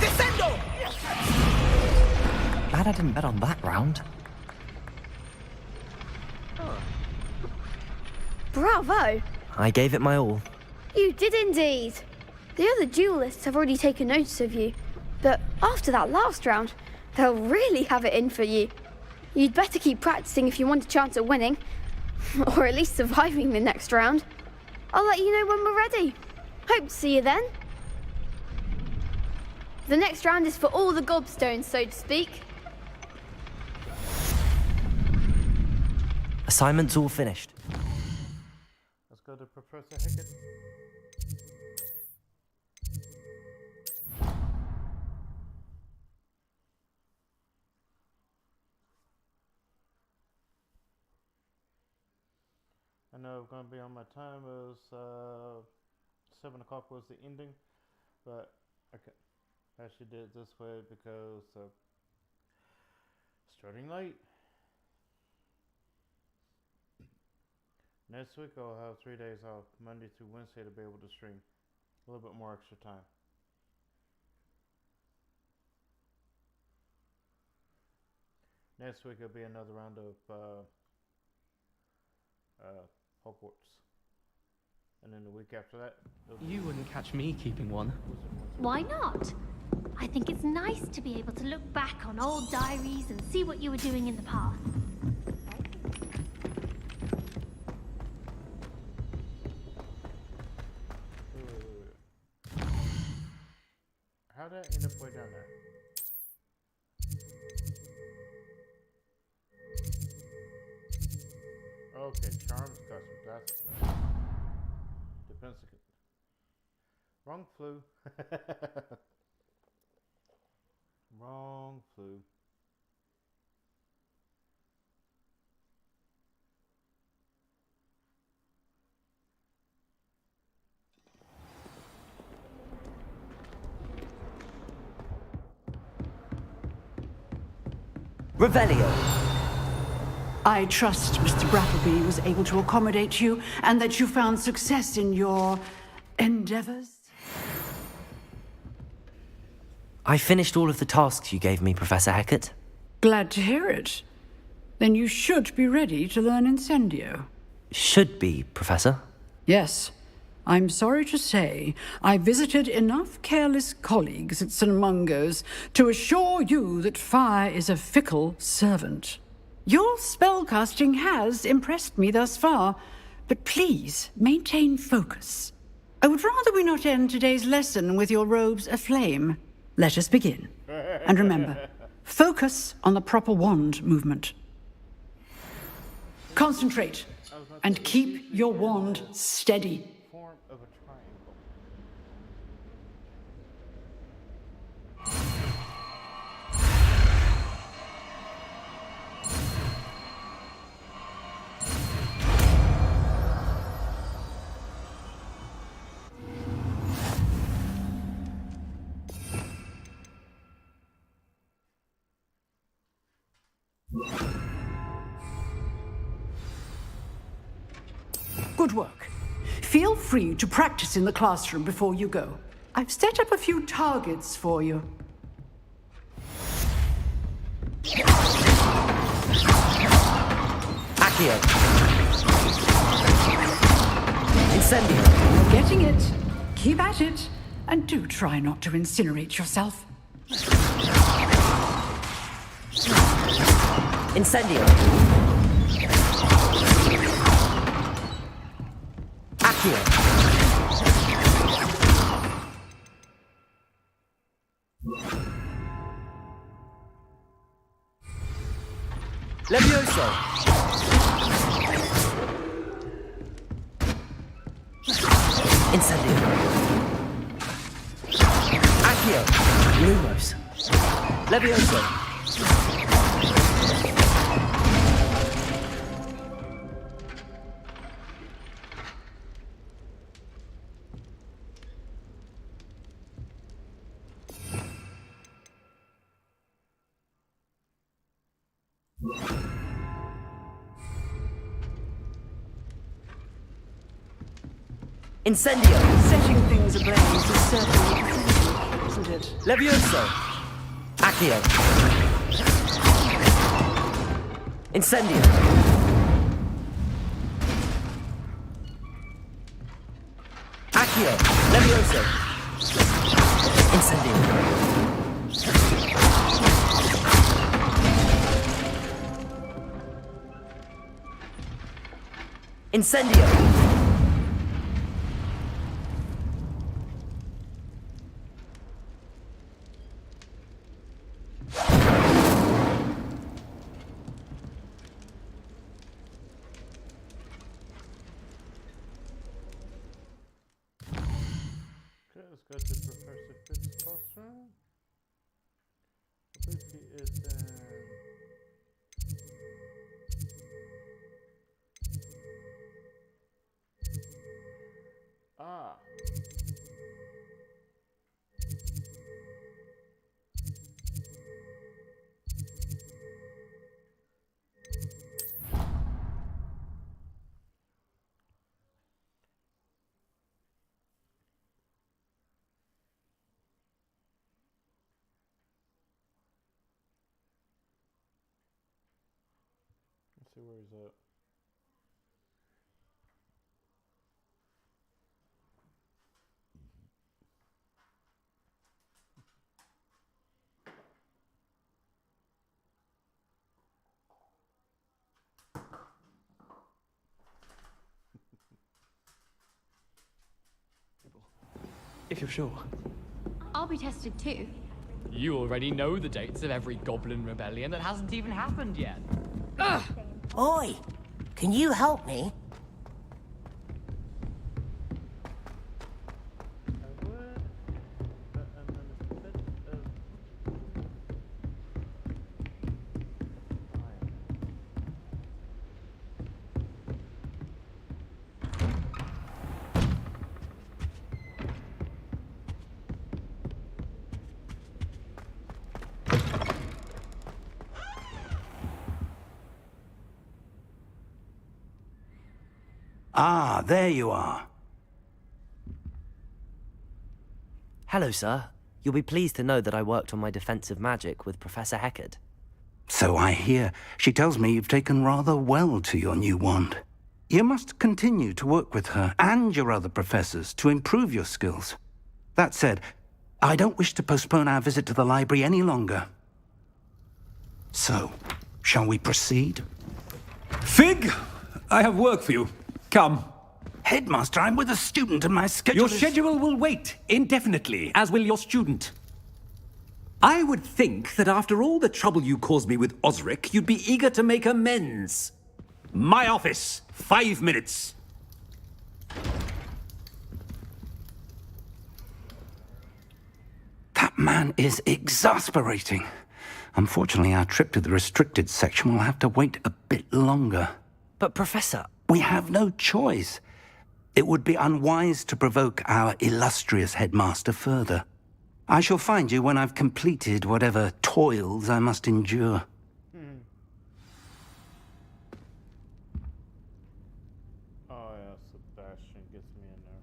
Descendo! Glad I didn't bet on that round. Bravo! I gave it my all. You did indeed. The other duelists have already taken notice of you, but after that last round, they'll really have it in for you. You'd better keep practicing if you want a chance at winning, or at least surviving the next round. I'll let you know when we're ready. Hope to see you then. The next round is for all the gobstones, so to speak. Assignment's all finished. Let's go to Professor Hickett. I know I'm going to be on my time. It was 7 o'clock was the ending, but I actually did it this way because starting late. Next week I'll have 3 days off, Monday through Wednesday, to be able to stream a little bit more extra time. Next week it'll be another round of Hogwarts. And then the week after that... You wouldn't catch me keeping one. Why not? I think it's nice to be able to look back on old diaries and see what you were doing in the past. How did I end up way down there? Okay, Charms custom. That's depends. Wrong flu. Wrong flu. Revelio! I trust Mr. Brattleby was able to accommodate you and that you found success in your endeavors. I finished all of the tasks you gave me, Professor Hackett. Glad to hear it. Then you should be ready to learn Incendio. Should be, Professor. Yes. I'm sorry to say, I visited enough careless colleagues at St. Mungo's to assure you that fire is a fickle servant. Your spellcasting has impressed me thus far, but please maintain focus. I would rather we not end today's lesson with your robes aflame. Let us begin. And remember, focus on the proper wand movement. Concentrate and keep your wand steady. Form of a triangle. Good work. Feel free to practice in the classroom before you go. I've set up a few targets for you. Accio! Incendio! You're getting it. Keep at it. And do try not to incinerate yourself. Incendio. Accio. Levioso. Incendio. Accio. Lumos. Levioso. Incendio! Setting things ablaze is certainly a isn't it? Levioso! Accio! Incendio! Accio! Levioso! Incendio! Incendio! Okay, let's go to Professor Fitz's classroom. I believe he is in... Ah. Let's see where he's at. If you're sure. I'll be tested too. You already know the dates of every goblin rebellion that hasn't even happened yet. Ugh. Oi! Can you help me? Ah, there you are. Hello, sir. You'll be pleased to know that I worked on my defensive magic with Professor Heckard. So I hear. She tells me you've taken rather well to your new wand. You must continue to work with her and your other professors to improve your skills. That said, I don't wish to postpone our visit to the library any longer. So, shall we proceed? Fig! I have work for you. Come. Headmaster, I'm with a student and my schedule Your schedule will wait indefinitely, as will your student. I would think that after all the trouble you caused me with Osric, you'd be eager to make amends. My office, 5 minutes. That man is exasperating. Unfortunately, our trip to the restricted section will have to wait a bit longer. But, Professor... We have no choice. It would be unwise to provoke our illustrious headmaster further. I shall find you when I've completed whatever toils I must endure. Oh yeah, Sebastian gets me in there.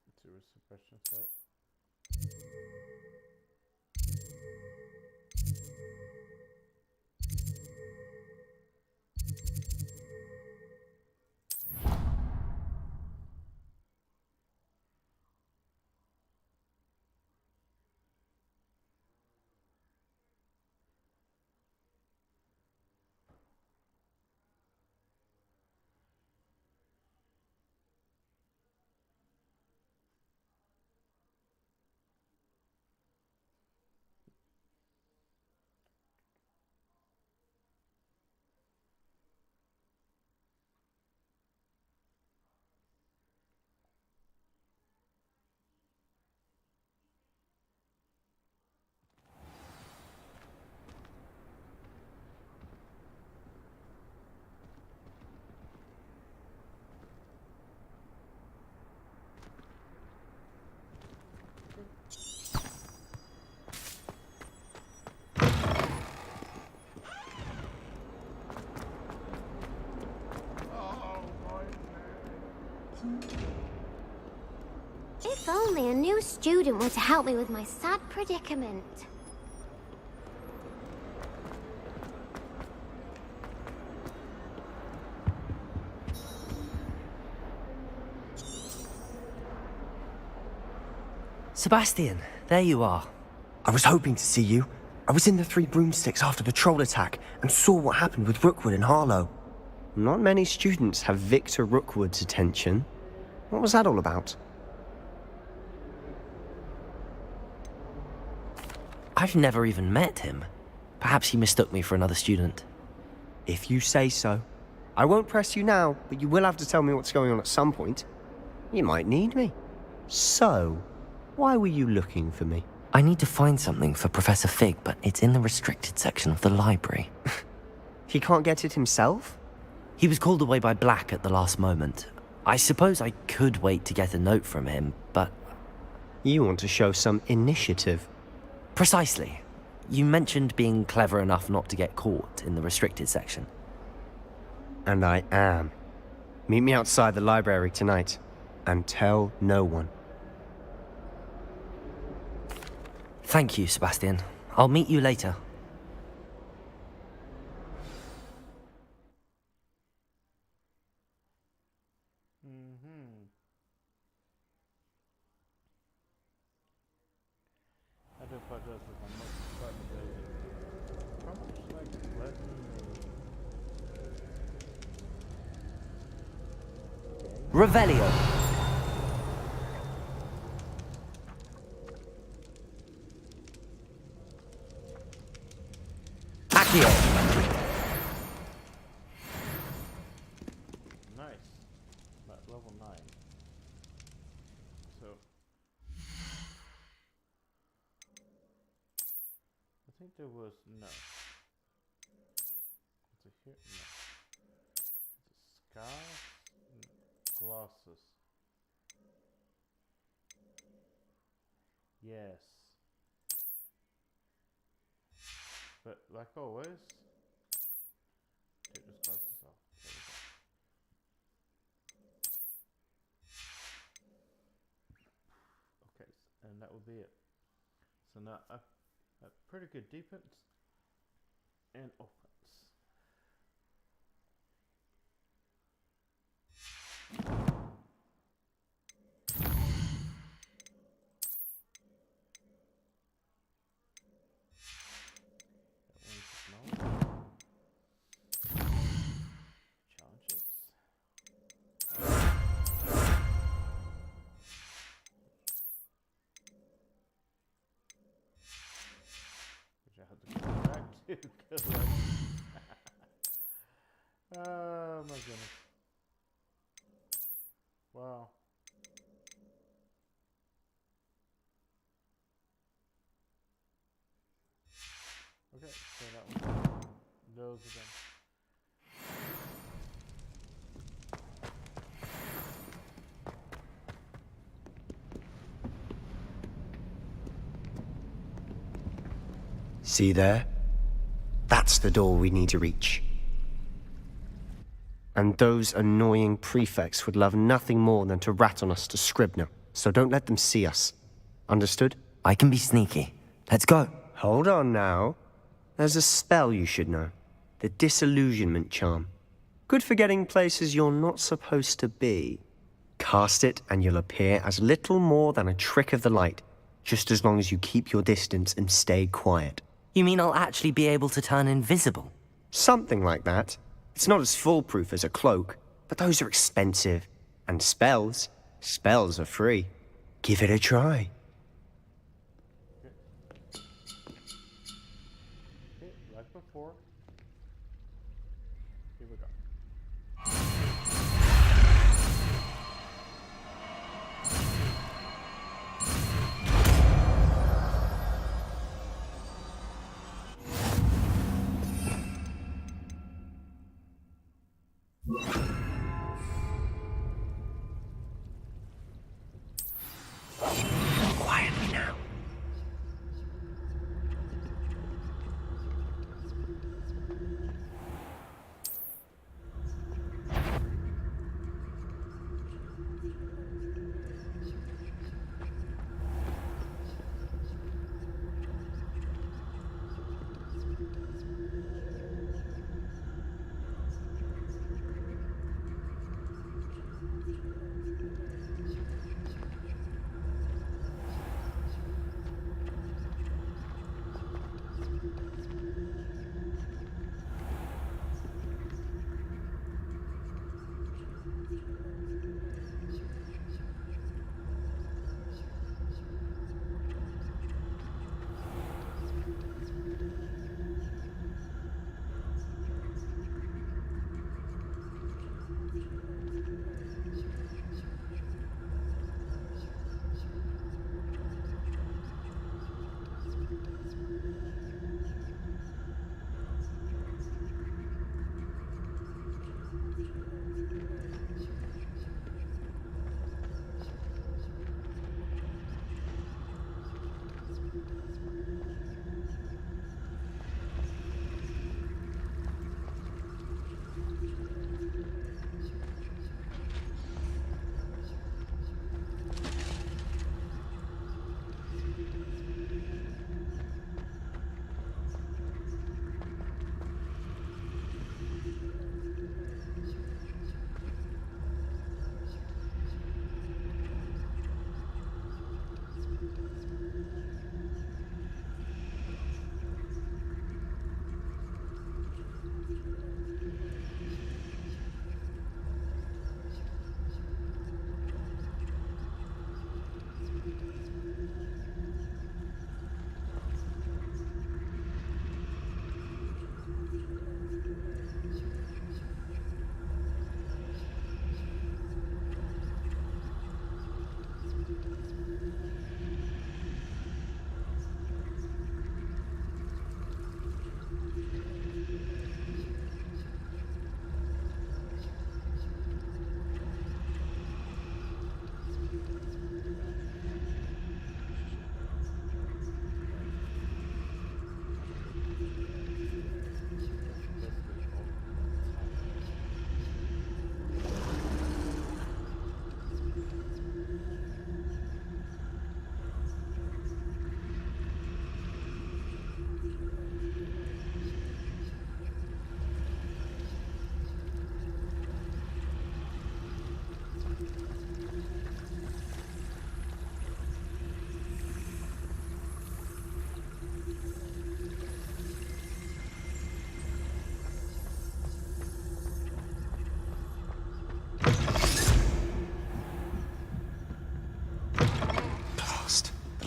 Let's see where Sebastian's at. If only a new student were to help me with my sad predicament. Sebastian, there you are. I was hoping to see you. I was in the Three Broomsticks after the troll attack and saw what happened with Rookwood and Harlow. Not many students have Victor Rookwood's attention. What was that all about? I've never even met him. Perhaps he mistook me for another student. If you say so. I won't press you now, but you will have to tell me what's going on at some point. You might need me. So, why were you looking for me? I need to find something for Professor Fig, but it's in the restricted section of the library. He can't get it himself? He was called away by Black at the last moment. I suppose I could wait to get a note from him, but... You want to show some initiative. Precisely. You mentioned being clever enough not to get caught in the restricted section. And I am. Meet me outside the library tonight, and tell no one. Thank you, Sebastian. I'll meet you later. I do apologize if I'm not quite busy. How much like left in the... Revelio. Accio. Nice. I'm at level 9. So I think there was no. It's a here no. It's a sky glosses. Yes. But like always, take this glasses off. There we go. Okay, and that will be it. So now a pretty good defense and offense. Challenges. Which I had to go back to because oh my goodness. Wow. Okay, so that one. Those are done. See there? That's the door we need to reach. And those annoying prefects would love nothing more than to rat on us to Scribner, so don't let them see us. Understood? I can be sneaky. Let's go. Hold on now. There's a spell you should know. The Disillusionment Charm. Good for getting places you're not supposed to be. Cast it and you'll appear as little more than a trick of the light, just as long as you keep your distance and stay quiet. You mean I'll actually be able to turn invisible? Something like that. It's not as foolproof as a cloak, but those are expensive. And spells are free. Give it a try. Okay, like before. Here we go. Quietly now.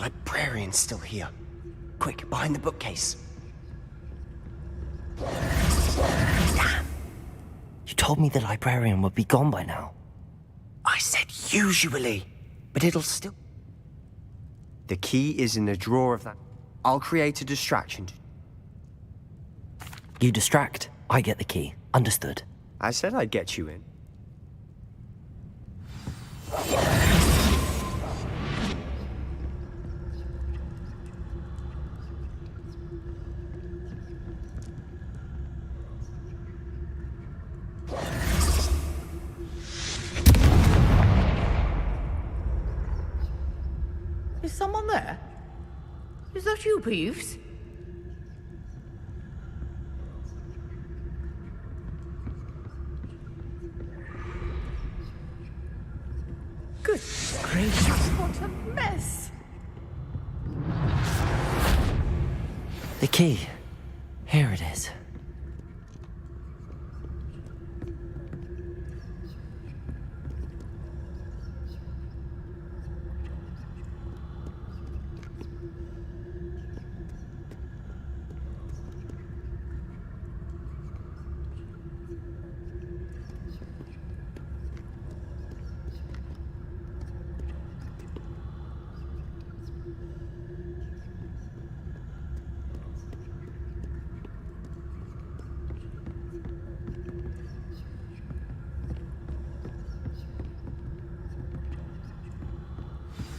The librarian's still here. Quick, behind the bookcase. Damn! You told me the librarian would be gone by now. I said usually, but it'll still... The key is in the drawer of that... I'll create a distraction. You distract, I get the key. Understood. I said I'd get you in. Is someone there? Is that you, Peeves? Good gracious, what a mess! The key. Here it is.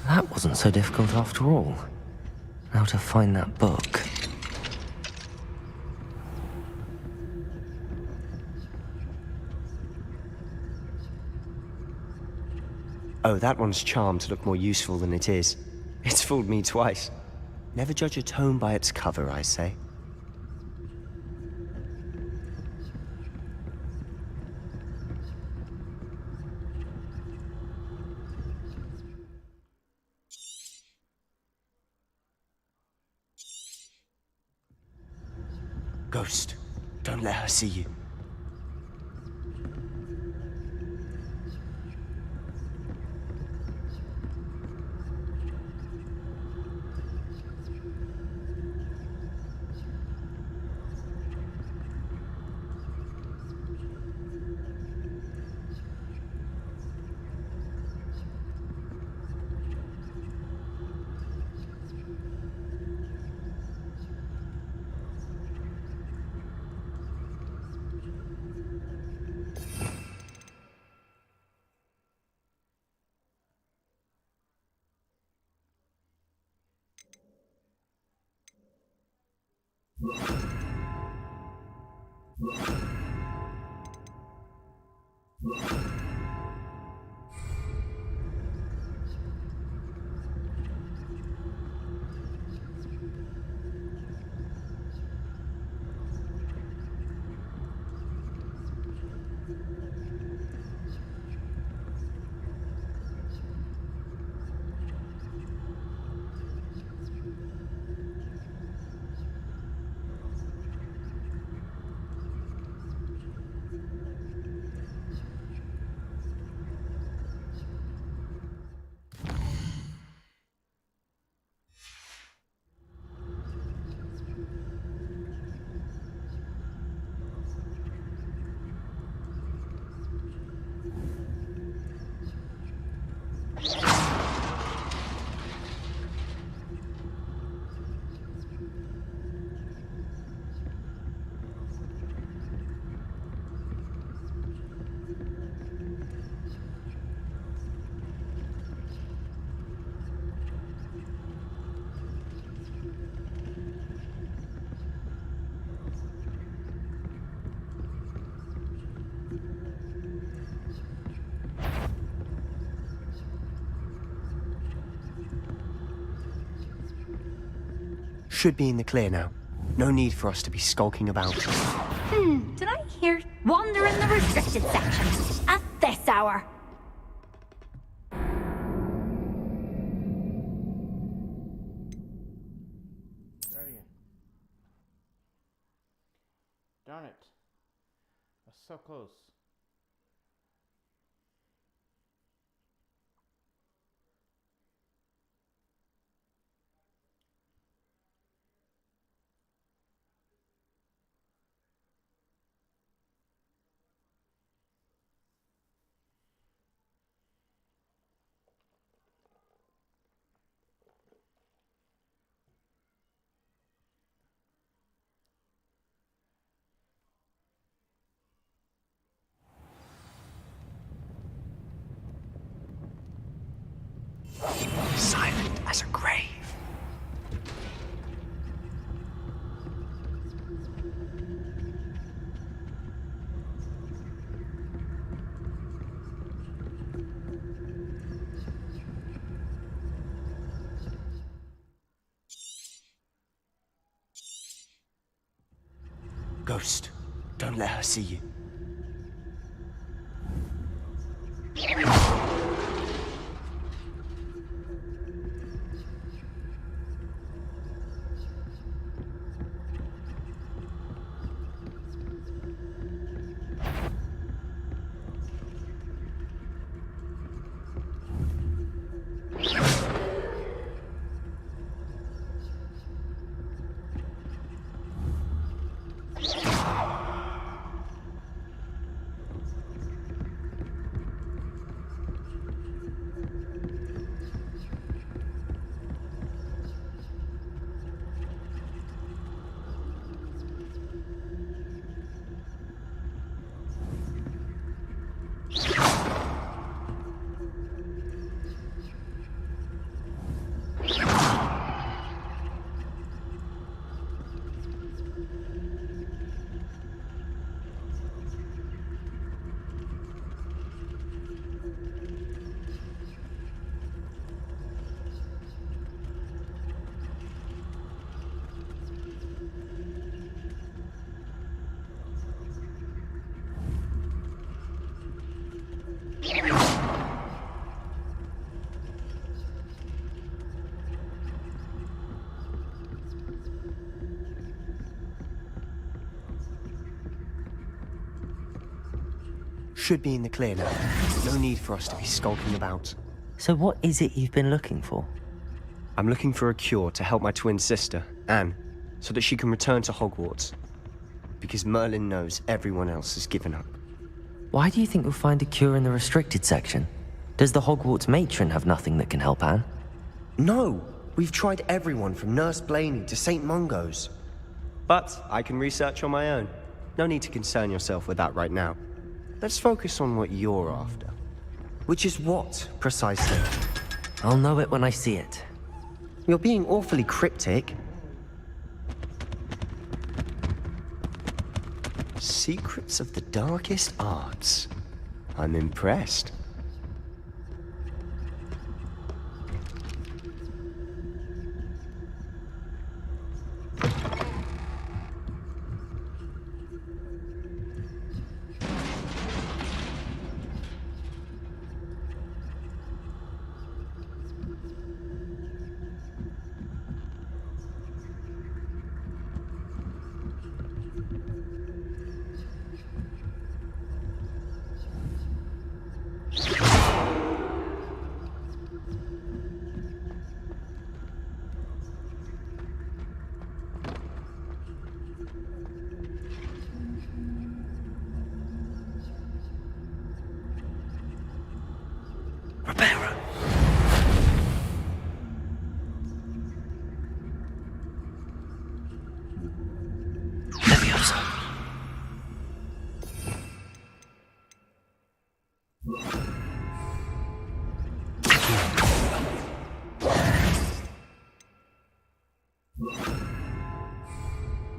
That wasn't so difficult after all. Now to find that book. Oh, that one's charmed to look more useful than it is. It's fooled me twice. Never judge a tome by its cover, I say. Ghost, don't let her see you. Should be in the clear now. No need for us to be skulking about. Did I hear wander in the restricted section at this hour? Guardian. Darn it. I was so close. Silent as a grave. Ghost, don't let her see you. Should be in the clear now. No need for us to be skulking about. So what is it you've been looking for? I'm looking for a cure to help my twin sister, Anne, so that she can return to Hogwarts. Because Merlin knows everyone else has given up. Why do you think you'll find a cure in the restricted section? Does the Hogwarts matron have nothing that can help Anne? No! We've tried everyone from Nurse Blaney to St. Mungo's. But I can research on my own. No need to concern yourself with that right now. Let's focus on what you're after. Which is what, precisely? I'll know it when I see it. You're being awfully cryptic. Secrets of the darkest arts. I'm impressed.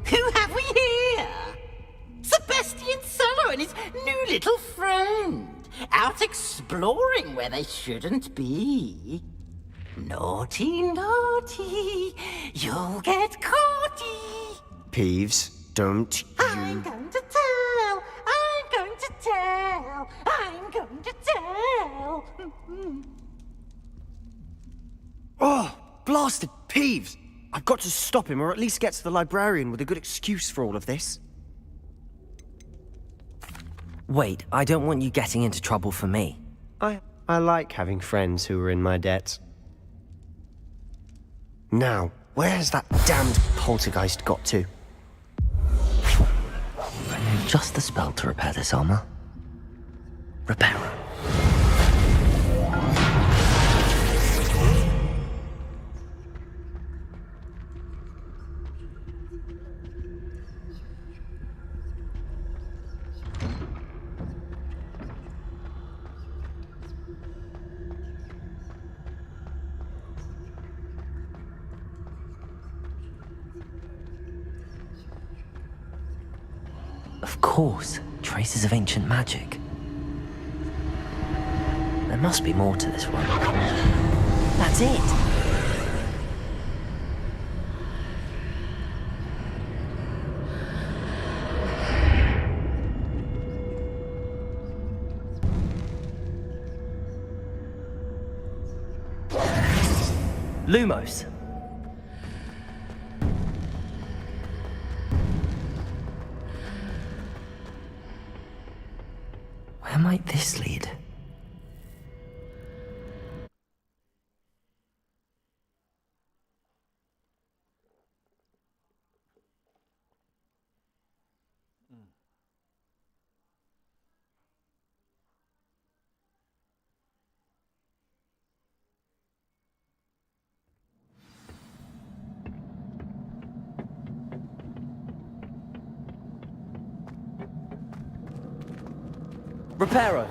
Who have we here? Sebastian Cello and his new little friend. Out exploring where they shouldn't be. Naughty, naughty. You'll get caughty. Peeves, don't I'm going to tell. I'm going to tell. I'm going to tell. Oh, blasted Peeves! I've got to stop him, or at least get to the librarian with a good excuse for all of this. Wait, I don't want you getting into trouble for me. I like having friends who are in my debt. Now, where's that damned poltergeist got to? I know just the spell to repair this armor. Reparo. Of course, traces of ancient magic. There must be more to this one. That's it! Lumos. Where might this lead? Reparo.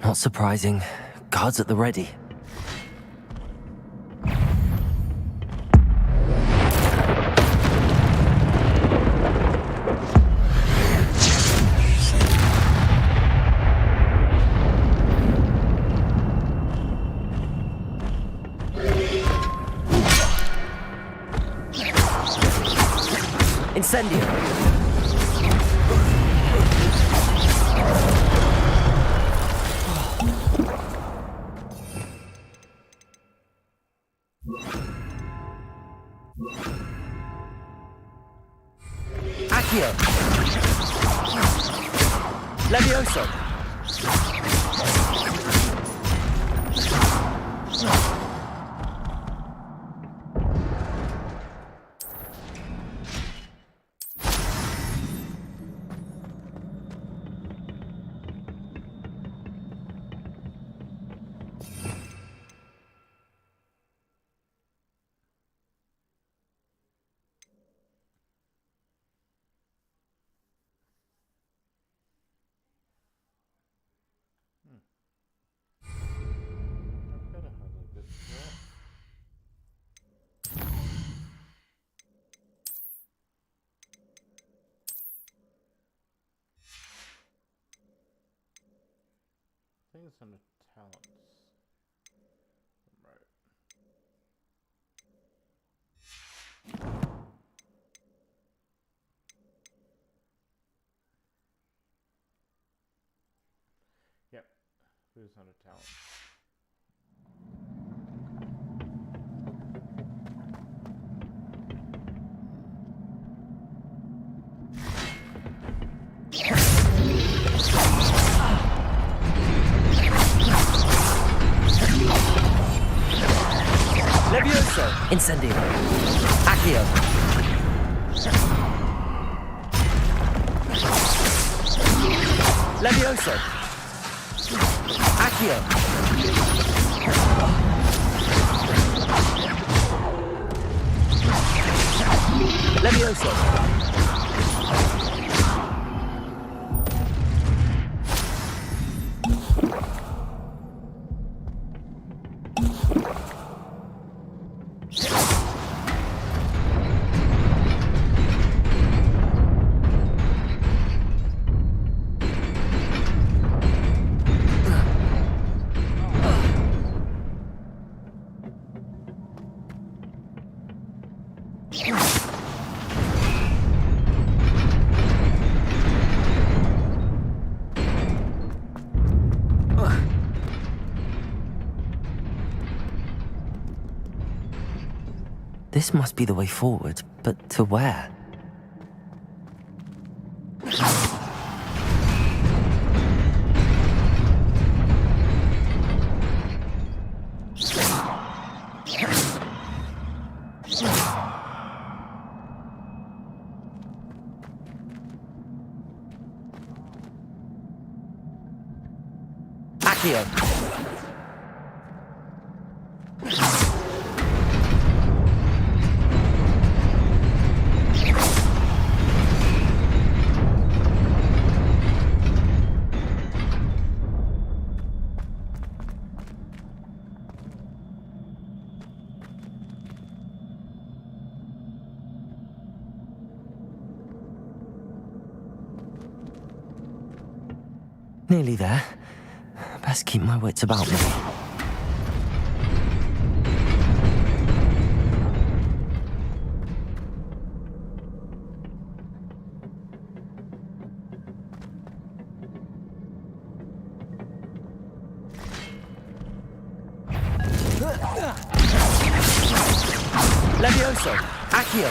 Not surprising. Guards at the ready. Incendio! Accio! Levioso! think it's under talents. Right. Yep, who's under talent? Levioso! Incendio! Accio! Levioso! Accio! Levioso! This must be the way forward, but to where? Accio! Nearly there. Best keep my wits about me. Levioso! Accio!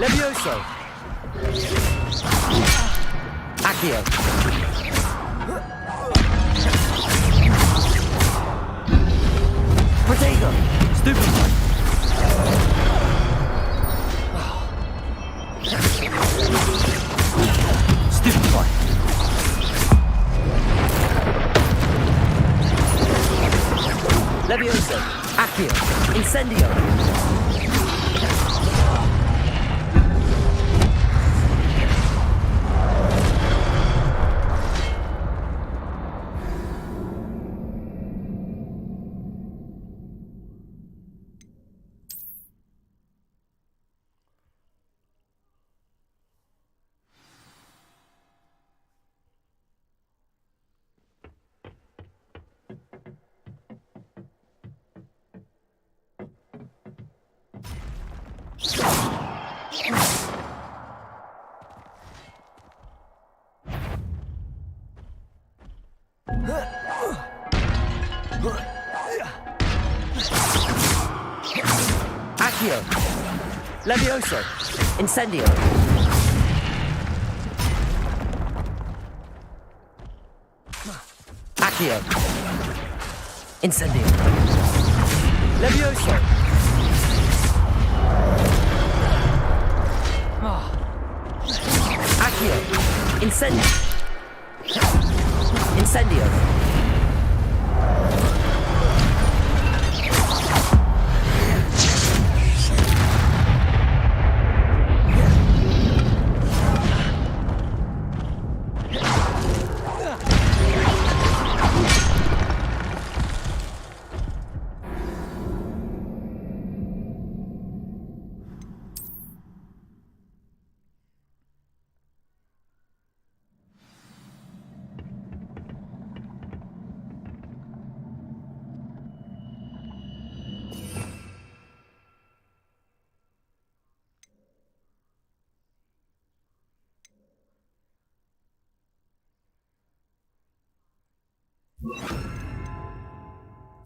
Levioso! Accio! Protego! Stupefy! Stupefy! Levioso! Accio! Incendio! Accio! Levioso! Incendio! Accio! Incendio! Levioso! Accio! Incendio! Incendio!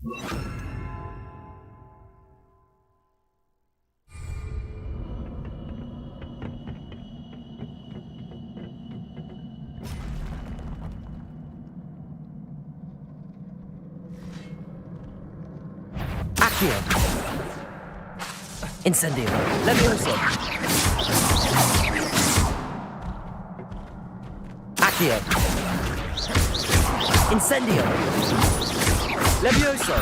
Accio! Incendio! Levioso! Accio! Incendio! Levioso!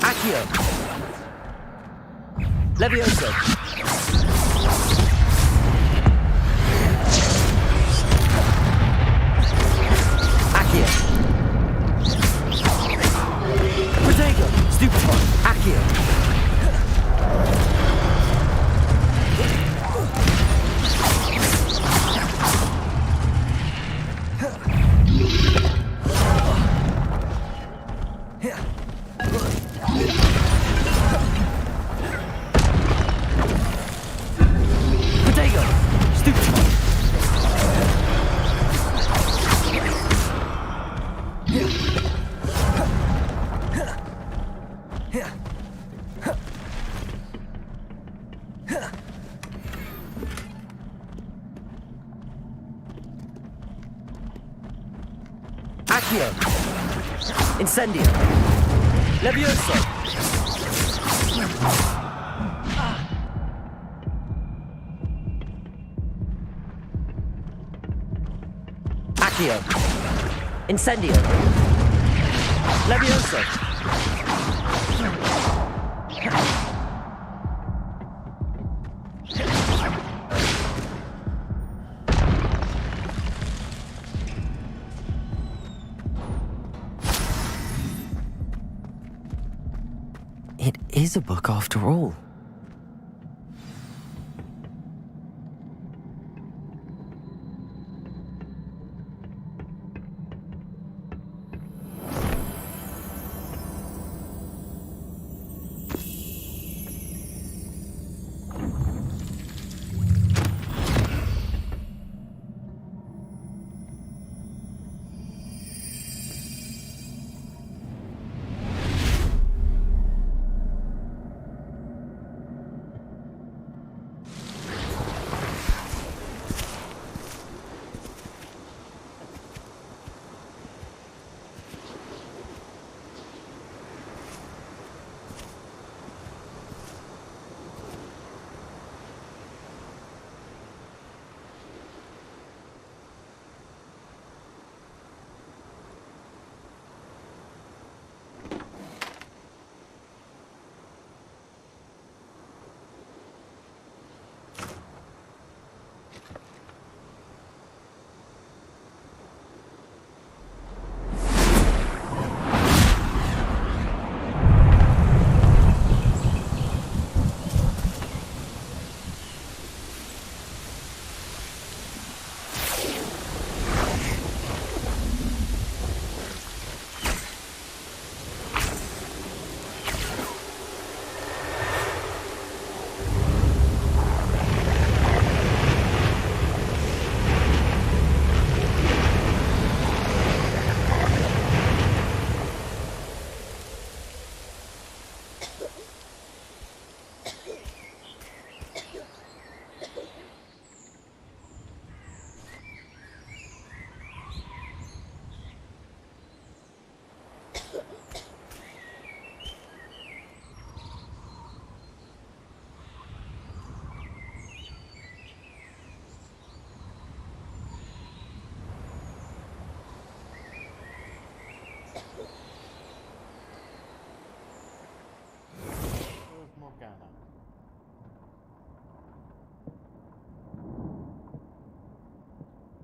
Accio! Levioso! Accio! Protego! Stupefy! Accio! Protego! Stupefy! Accio! Incendio! Levioso! Accio! Incendio! Levioso! It is a book after all.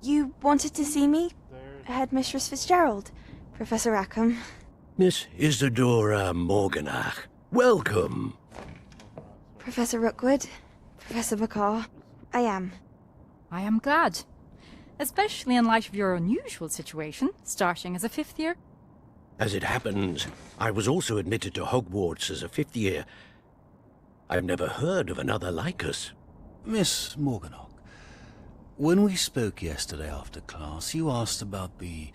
You wanted to see me? Headmistress Fitzgerald, Professor Rackham. Miss Isadora Morganach, welcome. Professor Rookwood, Professor McCaw, I am. I am glad. Especially in light of your unusual situation, starting as a 5th year. As it happens, I was also admitted to Hogwarts as a 5th year. I've never heard of another like us. Miss Morganach, When we spoke yesterday after class, you asked about the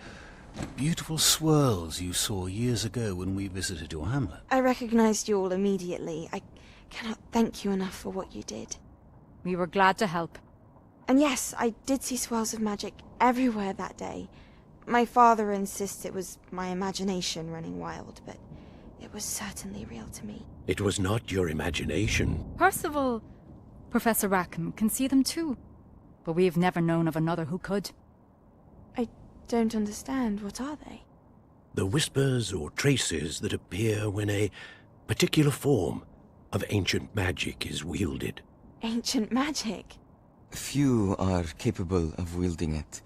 beautiful swirls you saw years ago when we visited your hamlet. I recognized you all immediately. I cannot thank you enough for what you did. We were glad to help. And yes, I did see swirls of magic everywhere that day. My father insists it was my imagination running wild, but it was certainly real to me. It was not your imagination. Percival, Professor Rackham can see them too. But we've never known of another who could. I don't understand. What are they? The whispers or traces that appear when a particular form of ancient magic is wielded. Ancient magic? Few are capable of wielding it.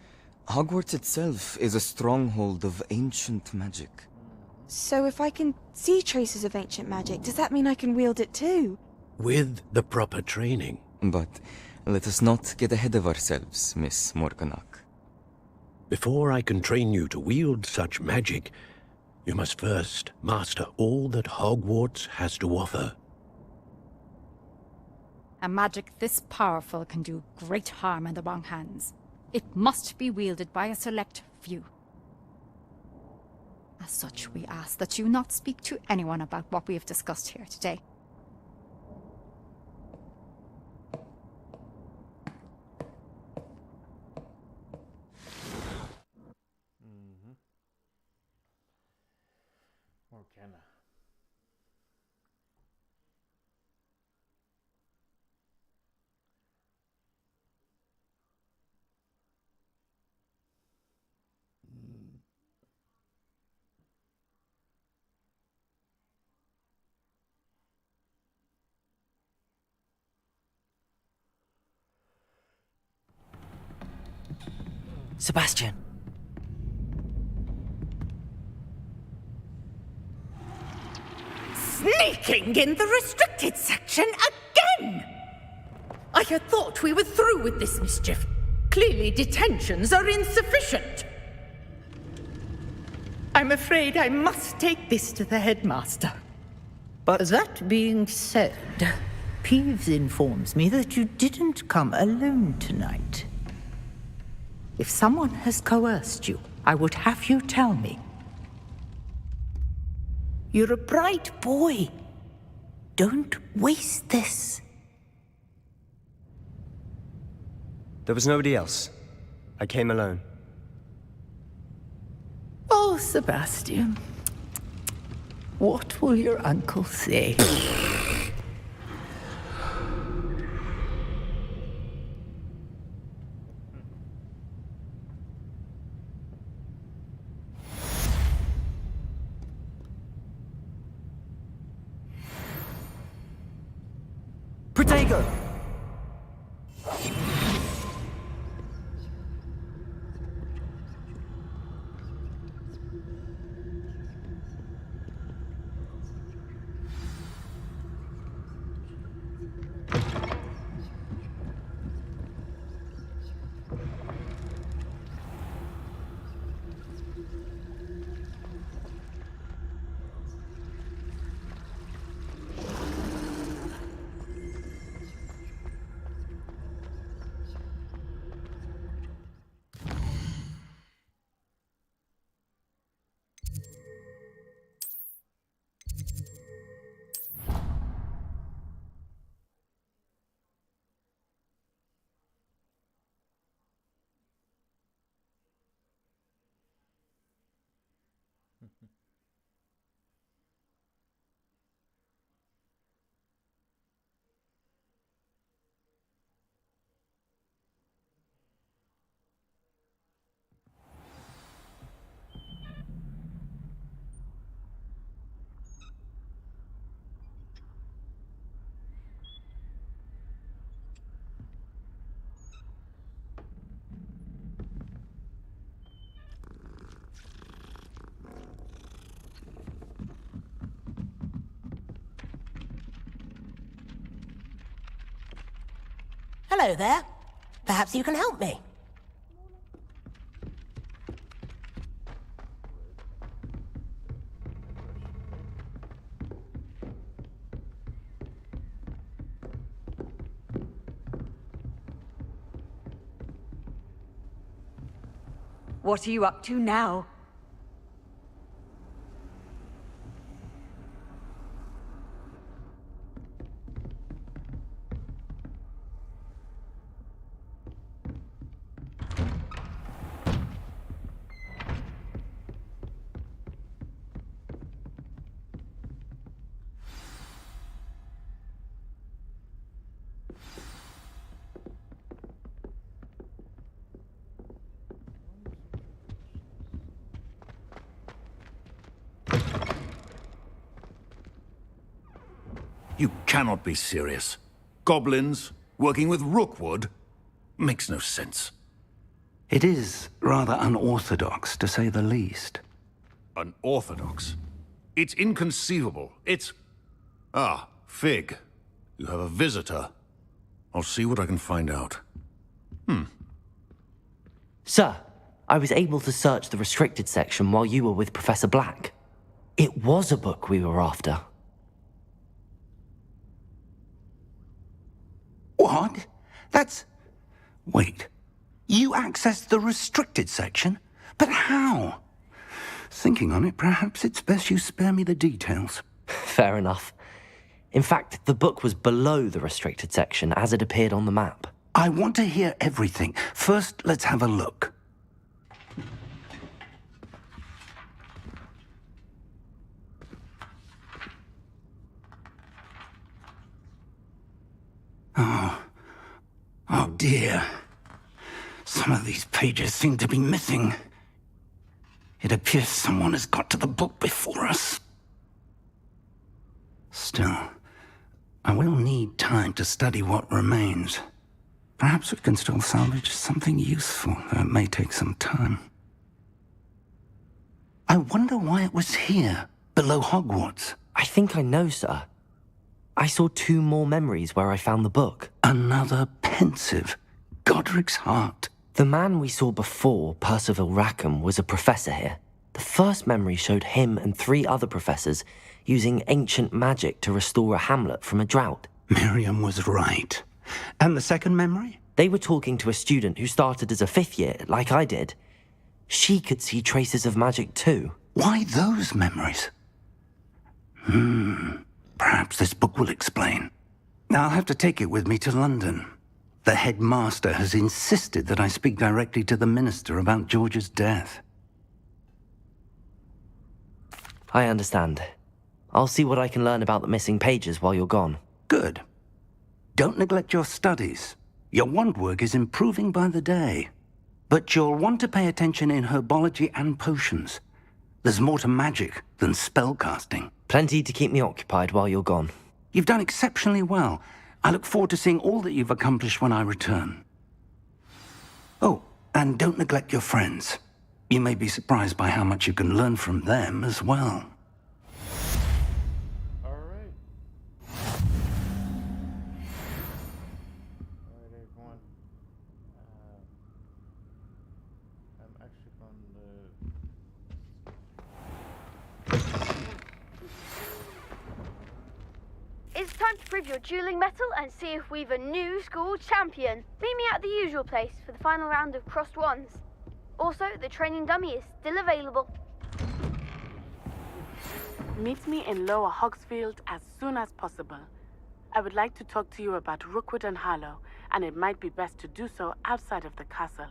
Hogwarts itself is a stronghold of ancient magic. So if I can see traces of ancient magic, does that mean I can wield it too? With the proper training. But let us not get ahead of ourselves, Miss Morganach. Before I can train you to wield such magic, you must first master all that Hogwarts has to offer. A magic this powerful can do great harm in the wrong hands. It must be wielded by a select few. As such, we ask that you not speak to anyone about what we have discussed here today. Morgana. Sebastian. Sneaking in the restricted section again! I had thought we were through with this mischief. Clearly detentions are insufficient. I'm afraid I must take this to the headmaster. But that being said, Peeves informs me that you didn't come alone tonight. If someone has coerced you, I would have you tell me. You're a bright boy. Don't waste this. There was nobody else. I came alone. Oh, Sebastian. What will your uncle say? Protego! Hello there. Perhaps you can help me. What are you up to now? You cannot be serious. Goblins working with Rookwood? Makes no sense. It is rather unorthodox, to say the least. Unorthodox? It's inconceivable. It's... Ah, Fig. You have a visitor. I'll see what I can find out. Sir, I was able to search the restricted section while you were with Professor Black. It was a book we were after. What? That's... Wait. You accessed the restricted section? But how? Thinking on it, perhaps it's best you spare me the details. Fair enough. In fact, the book was below the restricted section as it appeared on the map. I want to hear everything. First, let's have a look. Oh dear. Some of these pages seem to be missing. It appears someone has got to the book before us. Still, I will need time to study what remains. Perhaps we can still salvage something useful, though it may take some time. I wonder why it was here, below Hogwarts. I think I know, sir. I saw 2 more memories where I found the book. Another pensive Godric's heart. The man we saw before, Percival Rackham, was a professor here. The first memory showed him and 3 other professors using ancient magic to restore a hamlet from a drought. Miriam was right. And the second memory? They were talking to a student who started as a 5th year, like I did. She could see traces of magic too. Why those memories? Perhaps this book will explain. I'll have to take it with me to London. The headmaster has insisted that I speak directly to the minister about George's death. I understand. I'll see what I can learn about the missing pages while you're gone. Good. Don't neglect your studies. Your wand work is improving by the day. But you'll want to pay attention in herbology and potions. There's more to magic than spellcasting. Plenty to keep me occupied while you're gone. You've done exceptionally well. I look forward to seeing all that you've accomplished when I return. Oh, and don't neglect your friends. You may be surprised by how much you can learn from them as well. Alright, everyone. I'm actually going to... It's time to prove your dueling mettle and see if we've a new school champion. Meet me at the usual place for the final round of crossed wands. Also, the training dummy is still available. Meet me in Lower Hogsfield as soon as possible. I would like to talk to you about Rookwood and Harlow, and it might be best to do so outside of the castle.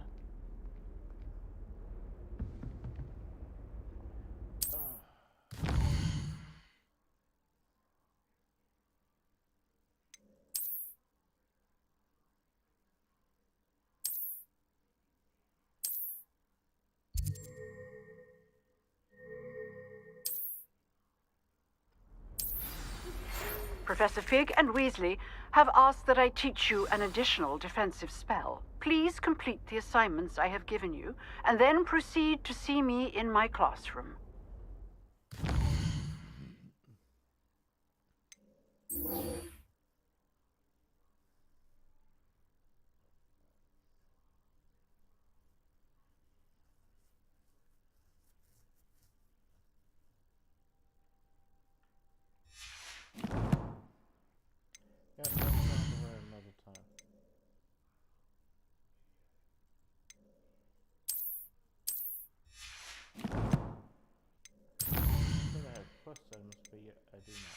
Professor Fig and Weasley have asked that I teach you an additional defensive spell. Please complete the assignments I have given you, and then proceed to see me in my classroom. Yeah, that's not the way another time. do not.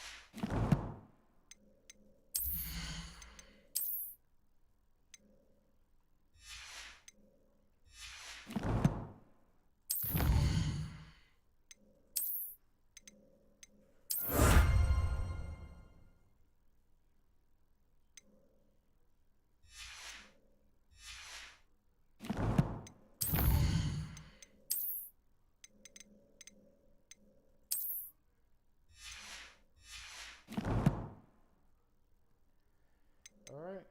Alright.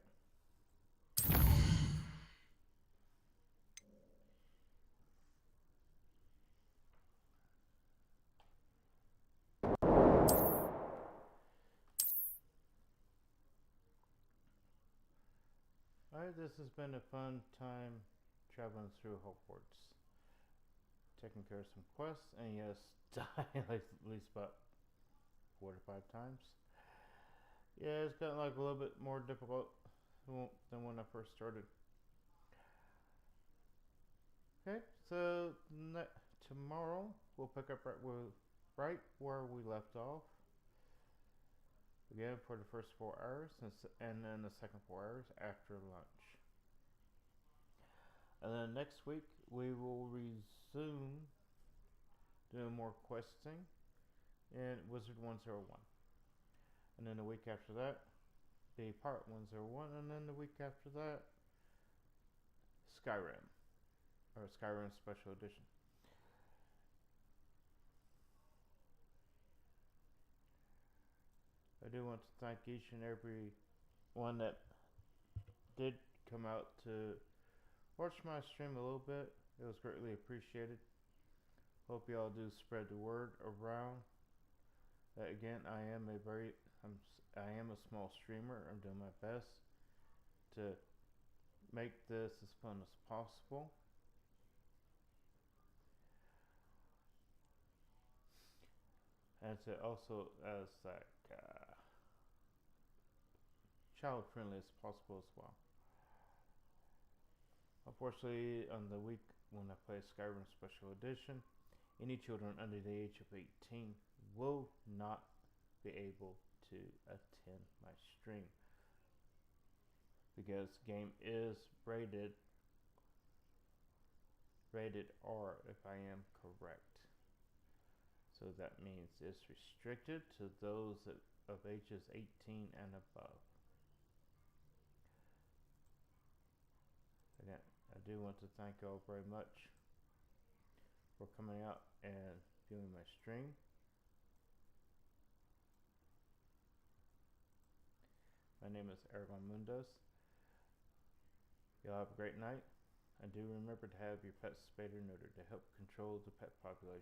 Alright, this has been a fun time traveling through Hogwarts. Taking care of some quests, and yes, die like at least about 4 to 5 times. Yeah, it's gotten like a little bit more difficult than when I first started. Okay, so tomorrow we'll pick up right where we left off. Again for the first 4 hours, and then the second 4 hours after lunch. And then next week we will resume doing more questing in Wizard 101. And then the week after that, be part 101, and then the week after that, Skyrim, or Skyrim Special Edition. I do want to thank each and every one that did come out to watch my stream a little bit. It was greatly appreciated. Hope y'all do spread the word around. Again, I am a small streamer. I'm doing my best to make this as fun as possible. And to also as like child friendly as possible as well. Unfortunately, on the week when I play Skyrim Special Edition, any children under the age of 18 will not be able to attend my stream because the game is rated R, if I am correct. So that means it's restricted to those of ages 18 and above. Again, I do want to thank you all very much for coming out and viewing my stream. My name is Aragon Moondust. Y'all have a great night. And do remember to have your pets spayed or neutered to help control the pet population.